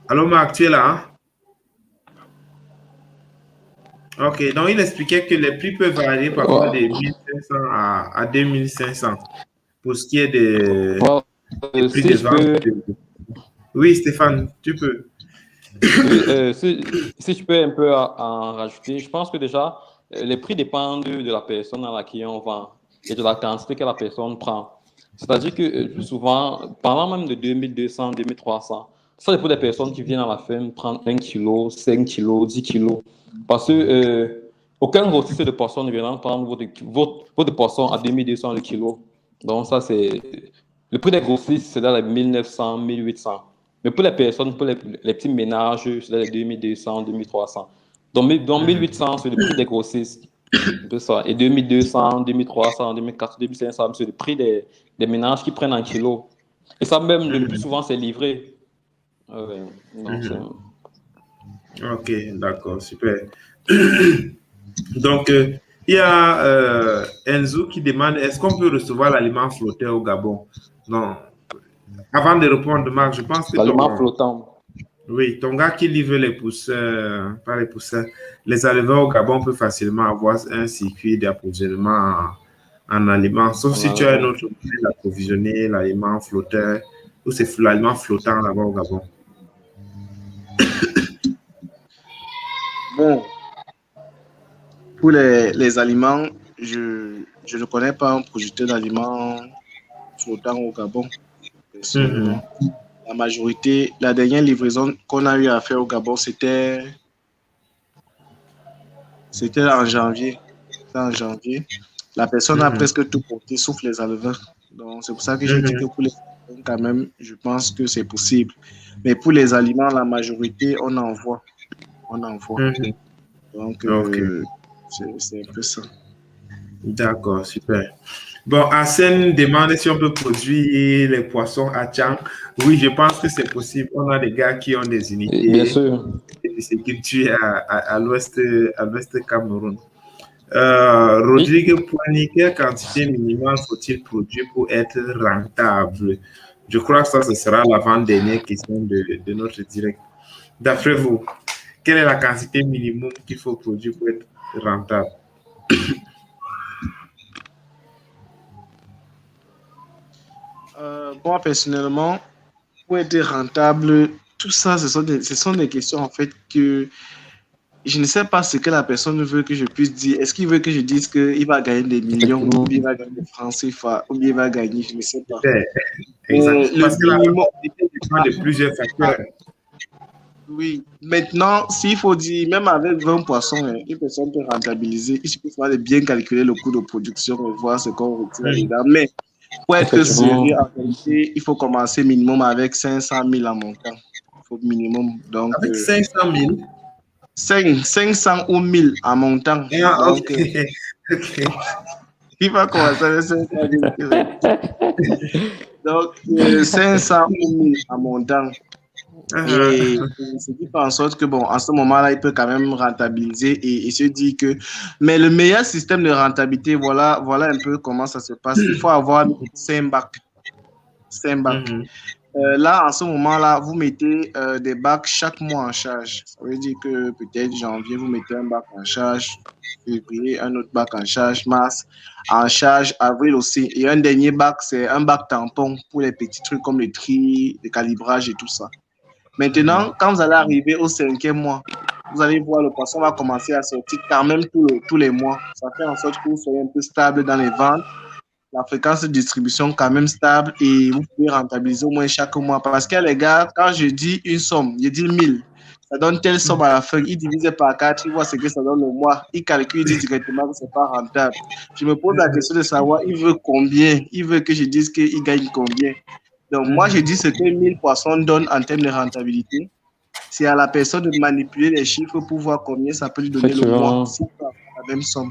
Speaker 1: Allô, Marc, tu es là? Ok, donc il expliquait que les prix peuvent varier parfois de
Speaker 3: Ouais.
Speaker 1: 1500 à 2500 pour ce qui est des
Speaker 3: Voilà.
Speaker 1: prix
Speaker 3: Si
Speaker 1: de
Speaker 3: je
Speaker 1: vente.
Speaker 3: peux,
Speaker 1: Oui, Stéphane, tu peux.
Speaker 3: oui, si je peux un peu en rajouter, je pense que déjà, les prix dépendent de la personne à laquelle on vend et de la quantité que la personne prend. C'est-à-dire que le plus souvent, parlant même de 2200, 2300, ça dépend des personnes qui viennent à la ferme prendre 1 kg, 5 kg, 10 kilos. Parce que aucun grossiste de poisson ne viendra prendre votre poisson à 2200 le kilo. Donc, ça, c'est. Le prix des grossistes, c'est dans les 1900, 1800. Mais pour les personnes, pour les petits ménages, c'est dans les 2200, 2300. Donc 1800, c'est le prix des grossistes. Un peu ça. Et 2200, 2300, 2400, 2500, c'est le prix des ménages qui prennent en kilos. Et ça, même, le plus souvent, c'est livré. Ouais. Donc,
Speaker 1: Ok, d'accord, super. Donc, il y a Enzo qui demande est-ce qu'on peut recevoir l'aliment flotteur au Gabon? Non. Avant de répondre, Marc, je pense que
Speaker 3: l'aliment flottant.
Speaker 1: oui, ton gars qui livre les pousseurs, pas les pousseurs, les éleveurs au Gabon peut facilement avoir un circuit d'approvisionnement en aliments, sauf si tu as un autre moyen d'approvisionner l'aliment flotteur ou c'est l'aliment flottant là-bas au Gabon.
Speaker 2: Bon, pour les aliments, je ne connais pas un producteur d'aliments flottant au Gabon, personnellement. La majorité, la dernière livraison qu'on a eu à faire au Gabon, c'était en janvier. C'était en janvier. La personne a presque tout porté, sauf les éleveurs. Donc, c'est pour ça que j'ai dit que pour les aliments, quand même, je pense que c'est possible. Mais pour les aliments, la majorité, on envoie. On envoie. Donc,
Speaker 1: Ok,
Speaker 2: c'est un peu ça.
Speaker 1: d'accord, super. Bon, Arsène demande si on peut produire les poissons à Tchang. Oui, je pense que c'est possible. On a des gars qui ont des
Speaker 3: Bien
Speaker 1: unités
Speaker 3: sûr.
Speaker 1: de pisciculture à l'ouest Cameroun. Rodrigue Poigny, quelle quantité minimale faut-il produire pour être rentable? Je crois que ça, ce sera l'avant-dernière question de notre direct. D'après vous, quelle est la quantité minimum qu'il faut produire pour être rentable?
Speaker 2: Moi, personnellement, pour être rentable, tout ça, ce sont des questions en fait que je ne sais pas ce que la personne veut que je puisse dire. Est-ce qu'il veut que je dise qu'il va gagner des millions, ou
Speaker 3: Effectivement.
Speaker 2: bien il va gagner des francs CFA, ou bien il va gagner, je ne sais pas.
Speaker 1: Exact.
Speaker 2: Le
Speaker 1: Parce que la
Speaker 2: minimum.
Speaker 1: rentabilité dépend de plusieurs facteurs.
Speaker 2: Oui, maintenant, s'il faut dire, même avec 20 poissons, une personne peut rentabiliser. Il suffit de bien calculer le coût de production et voir ce qu'on retire dedans. Mais pour être sérieux, en réalité, il faut commencer minimum avec 500 000 en montant. Il faut minimum. Donc,
Speaker 1: Avec 500 000?
Speaker 2: 500 ou 1000 en montant.
Speaker 1: Ah,
Speaker 2: Donc,
Speaker 1: ok. Ok.
Speaker 2: il va commencer avec 500 000. Donc, 500 ou 1000 en montant. Et ce qui fait en sorte que, bon, en ce moment-là, il peut quand même rentabiliser et se dit que. Mais le meilleur système de rentabilité, voilà un peu comment ça se passe. Il faut avoir 5 bacs. 5 bacs. Là, en ce moment-là, vous mettez des bacs chaque mois en charge. Ça veut dire que peut-être janvier, vous mettez un bac en charge, février, un autre bac en charge, mars en charge, avril aussi. Et un dernier bac, c'est un bac tampon pour les petits trucs comme le tri, le calibrage et tout ça. Maintenant, quand vous allez arriver au 5e mois, vous allez voir le poisson va commencer à sortir quand même tous les mois. Ça fait en sorte que vous soyez un peu stable dans les ventes la fréquence de distribution quand même stable et vous pouvez rentabiliser au moins chaque mois. Parce que les gars, quand je dis une somme, je dis 1000, ça donne telle somme à la fin. Il divise par 4, il voit ce que ça donne le mois. Il calcule, il dit directement que ce n'est pas rentable. Je me pose la question de savoir, il veut combien? Il veut que je dise qu'il gagne combien? Donc, moi, je dis ce que 1000 poissons donnent en termes de rentabilité. C'est à la personne de manipuler les chiffres pour voir combien ça peut lui donner le mois. Si c'est la même somme.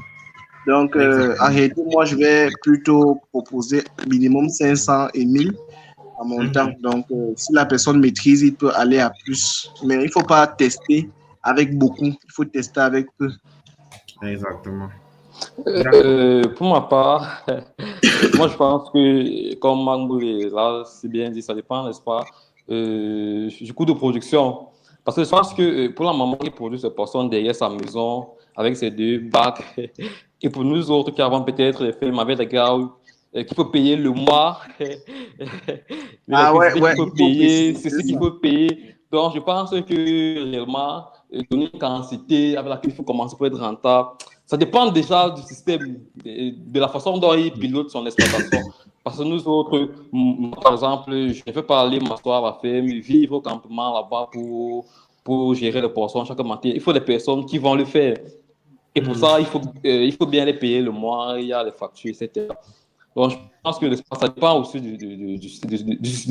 Speaker 2: Donc, en réalité, moi, je vais plutôt proposer minimum 500 et 1000 à mon temps. Donc, si la personne maîtrise, il peut aller à plus. Mais il ne faut pas tester avec beaucoup. Il faut tester avec peu.
Speaker 1: Exactement.
Speaker 3: Pour ma part, moi, je pense que, comme Mangou là, c'est bien dit, ça dépend, n'est-ce pas, du coût de production. Parce que je pense que pour la maman qui produit ce poisson derrière sa maison, avec ses 2 bacs, et pour nous autres qui avons peut-être les films avec les gars qu'il faut payer le mois,
Speaker 2: ouais,
Speaker 3: qu'il faut payer, c'est ce qu'il faut payer. Donc, je pense que réellement, donner une quantité avec laquelle il faut commencer pour être rentable, ça dépend déjà du système, de la façon dont il pilote son exploitation. Parce que nous autres, par exemple, je ne vais pas aller m'asseoir à la ferme, vivre au campement là-bas pour gérer le poisson chaque matin. Il faut des personnes qui vont le faire. Et pour ça, il faut bien les payer le mois, il y a les factures, etc. Donc, je pense que ça dépend aussi du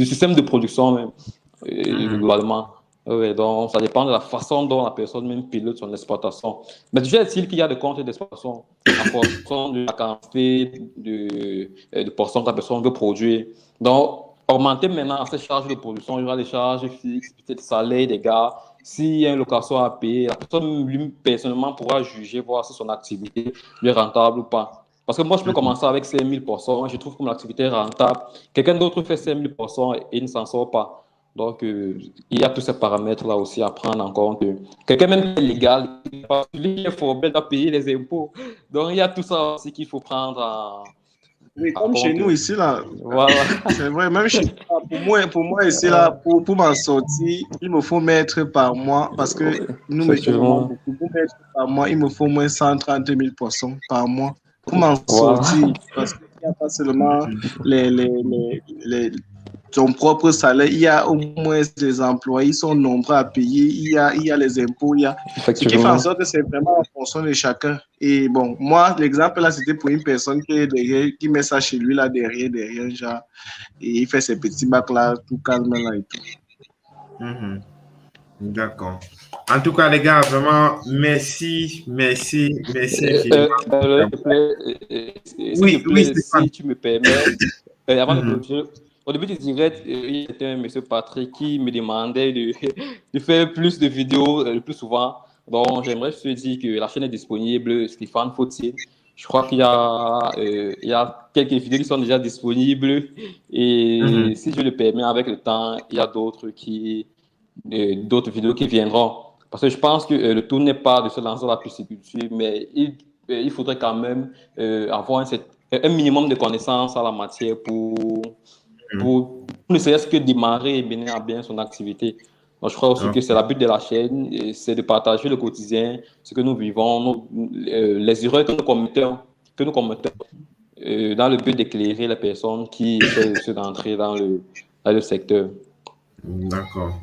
Speaker 3: système de production même, globalement. Ouais, donc, ça dépend de la façon dont la personne même pilote son exploitation. Mais déjà, est-il qu'il y a des comptes d'exploitation en fonction de la quantité de poissons que la personne veut produire. Donc, augmenter maintenant ces charges de production, il y aura des charges fixes, peut-être salaire des gars. S'il y a une location à payer, la personne lui, personnellement pourra juger, voir si son activité lui est rentable ou pas. Parce que moi, je peux commencer avec 5000 poissons, je trouve que mon activité est rentable. Quelqu'un d'autre fait 5000 poissons et il ne s'en sort pas. Donc, il y a tous ces paramètres-là aussi à prendre en compte. Quelqu'un même qui est légal, il est formel à payer les impôts. Donc, il y a tout ça aussi qu'il faut prendre
Speaker 2: oui, comme chez nous ici, là.
Speaker 3: Voilà.
Speaker 2: C'est vrai, même chez pour moi ici, là, pour m'en sortir, il me faut mettre par mois, parce que nous mettons vraiment beaucoup. Pour mettre par mois, il me faut au moins 130 000 poissons par mois pour m'en sortir. Parce qu'il n'y a pas seulement ton propre salaire, il y a au moins des employés, ils sont nombreux à payer, il y a les impôts, ce qui fait en sorte que c'est vraiment en fonction de chacun. Et bon, moi, l'exemple là, c'était pour une personne qui est derrière, qui met ça chez lui là, derrière, genre, et il fait ses petits bacs là, tout calme là et tout.
Speaker 1: D'accord. En tout cas, les gars, vraiment, merci.
Speaker 3: Oui,
Speaker 1: Si
Speaker 3: tu me permets, avant de clôturer, au début du direct, il y avait un monsieur Patrick qui me demandait de faire plus de vidéos le plus souvent. Donc, j'aimerais te dire que la chaîne est disponible, Stéphane Fautier. Je crois qu'il y a quelques vidéos qui sont déjà disponibles. Et si je le permets, avec le temps, il y a d'autres vidéos qui viendront. Parce que je pense que le tout n'est pas de se lancer dans la pisciculture, mais il faudrait quand même avoir un minimum de connaissances à la matière pour ne serait-ce que démarrer et mener à bien son activité. Donc, je crois aussi que c'est le but de la chaîne, c'est de partager le quotidien, ce que nous vivons, les erreurs que nous commettons dans le but d'éclairer les personnes qui essaient d'entrer dans le secteur.
Speaker 1: D'accord.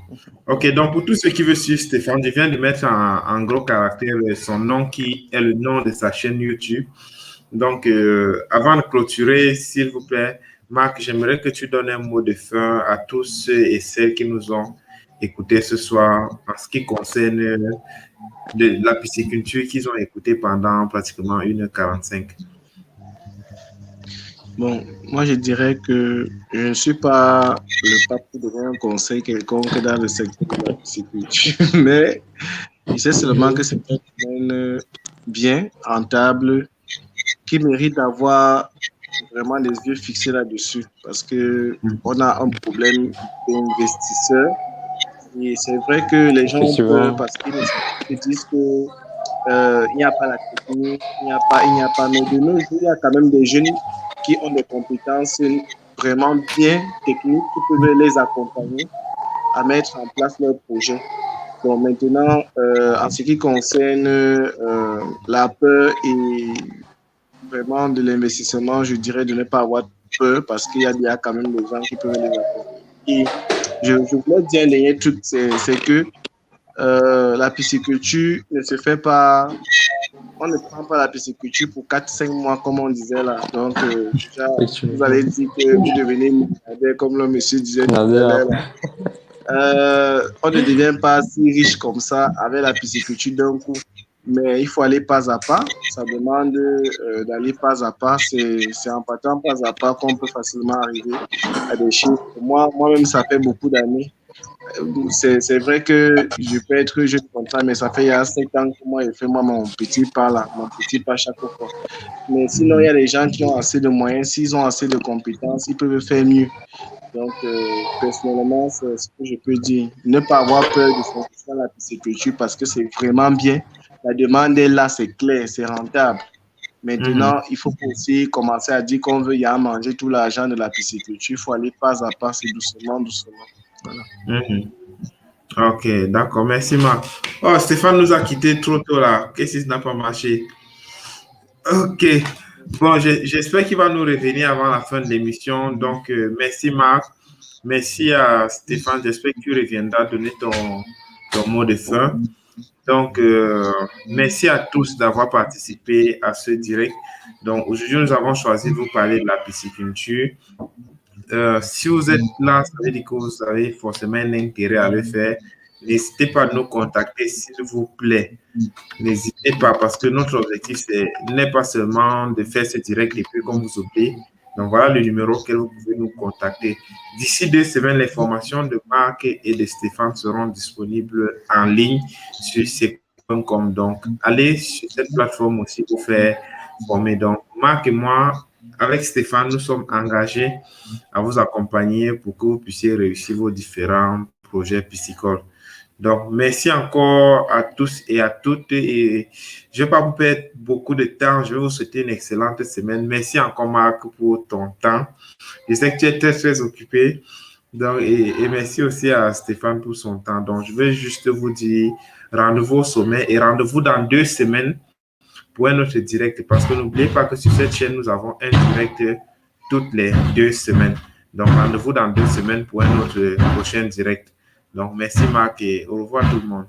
Speaker 1: Ok, donc pour tous ceux qui veulent suivre Stéphane, je viens de mettre en gros caractère son nom qui est le nom de sa chaîne YouTube. Donc, avant de clôturer, s'il vous plaît, Marc, j'aimerais que tu donnes un mot de fin à tous ceux et celles qui nous ont écoutés ce soir en ce qui concerne la pisciculture qu'ils ont écouté pendant pratiquement 1h45.
Speaker 2: Bon, moi je dirais que je ne suis pas le pape pour donner un conseil quelconque dans le secteur de la pisciculture, mais je sais seulement que c'est un domaine bien, rentable, qui mérite d'avoir vraiment les yeux fixés là-dessus, parce qu'on a un problème d'investisseurs. Et c'est vrai que les gens ont peur parce qu'ils disent que il n'y a pas la technique, il n'y a pas, mais de nos jours, il y a quand même des jeunes qui ont des compétences vraiment bien techniques qui peuvent les accompagner à mettre en place leur projet. Donc maintenant, en ce qui concerne la peur et vraiment de l'investissement, je dirais de ne pas avoir peur parce qu'il y a quand même des gens qui peuvent les apporter. Et je voulais dire un dernier truc, c'est que la pisciculture ne se fait pas, on ne prend pas la pisciculture pour 4-5 mois comme on disait là. Donc, vous allez dire que vous devenez milliardaire comme le monsieur disait tout à l'heure. On ne devient pas si riche comme ça avec la pisciculture d'un coup. Mais il faut aller pas à pas. Ça demande d'aller pas à pas. C'est en partant pas à pas qu'on peut facilement arriver à des chiffres. Moi-même, ça fait beaucoup d'années. C'est vrai que je peux être jeune comme ça, mais ça fait il y a 7 ans que moi, j'ai fait mon petit pas là, mon petit pas chaque fois. Mais sinon, il y a des gens qui ont assez de moyens. S'ils ont assez de compétences, ils peuvent faire mieux. Donc, personnellement, c'est ce que je peux dire. Ne pas avoir peur de faire la pisciculture parce que c'est vraiment bien. La demande est là, c'est clair, c'est rentable. Maintenant, il faut aussi commencer à dire qu'on veut y aller manger tout l'argent de la pisciculture. Il faut aller pas à pas, c'est doucement, doucement. Voilà.
Speaker 1: Ok, d'accord. Merci, Marc. Oh, Stéphane nous a quittés trop tôt là. Qu'est-ce qui n'a pas marché? Ok. Bon, j'espère qu'il va nous revenir avant la fin de l'émission. Donc, merci, Marc. Merci à Stéphane. J'espère que tu reviendras donner ton mot de fin. Donc, merci à tous d'avoir participé à ce direct. Donc, aujourd'hui, nous avons choisi de vous parler de la pisciculture. Si vous êtes là, ça veut dire que vous avez forcément un intérêt à le faire. N'hésitez pas à nous contacter, s'il vous plaît. N'hésitez pas, parce que notre objectif n'est pas seulement de faire ce direct et puis qu'on vous oublie. Donc, voilà le numéro auquel vous pouvez nous contacter. D'ici 2 semaines, les formations de Marc et de Stéphane seront disponibles en ligne sur c.com. Donc, allez sur cette plateforme aussi pour faire former. Donc, Marc et moi, avec Stéphane, nous sommes engagés à vous accompagner pour que vous puissiez réussir vos différents projets piscicoles. Donc, merci encore à tous et à toutes. Et je ne vais pas vous perdre beaucoup de temps. Je vais vous souhaiter une excellente semaine. Merci encore, Marc, pour ton temps. Je sais que tu es très, très occupé. Donc, et merci aussi à Stéphane pour son temps. Donc, je vais juste vous dire rendez-vous au sommet et rendez-vous dans 2 semaines pour un autre direct. Parce que n'oubliez pas que sur cette chaîne, nous avons un direct toutes les 2 semaines. Donc, rendez-vous dans 2 semaines pour un autre prochain direct. Donc, merci Marc et au revoir tout le monde.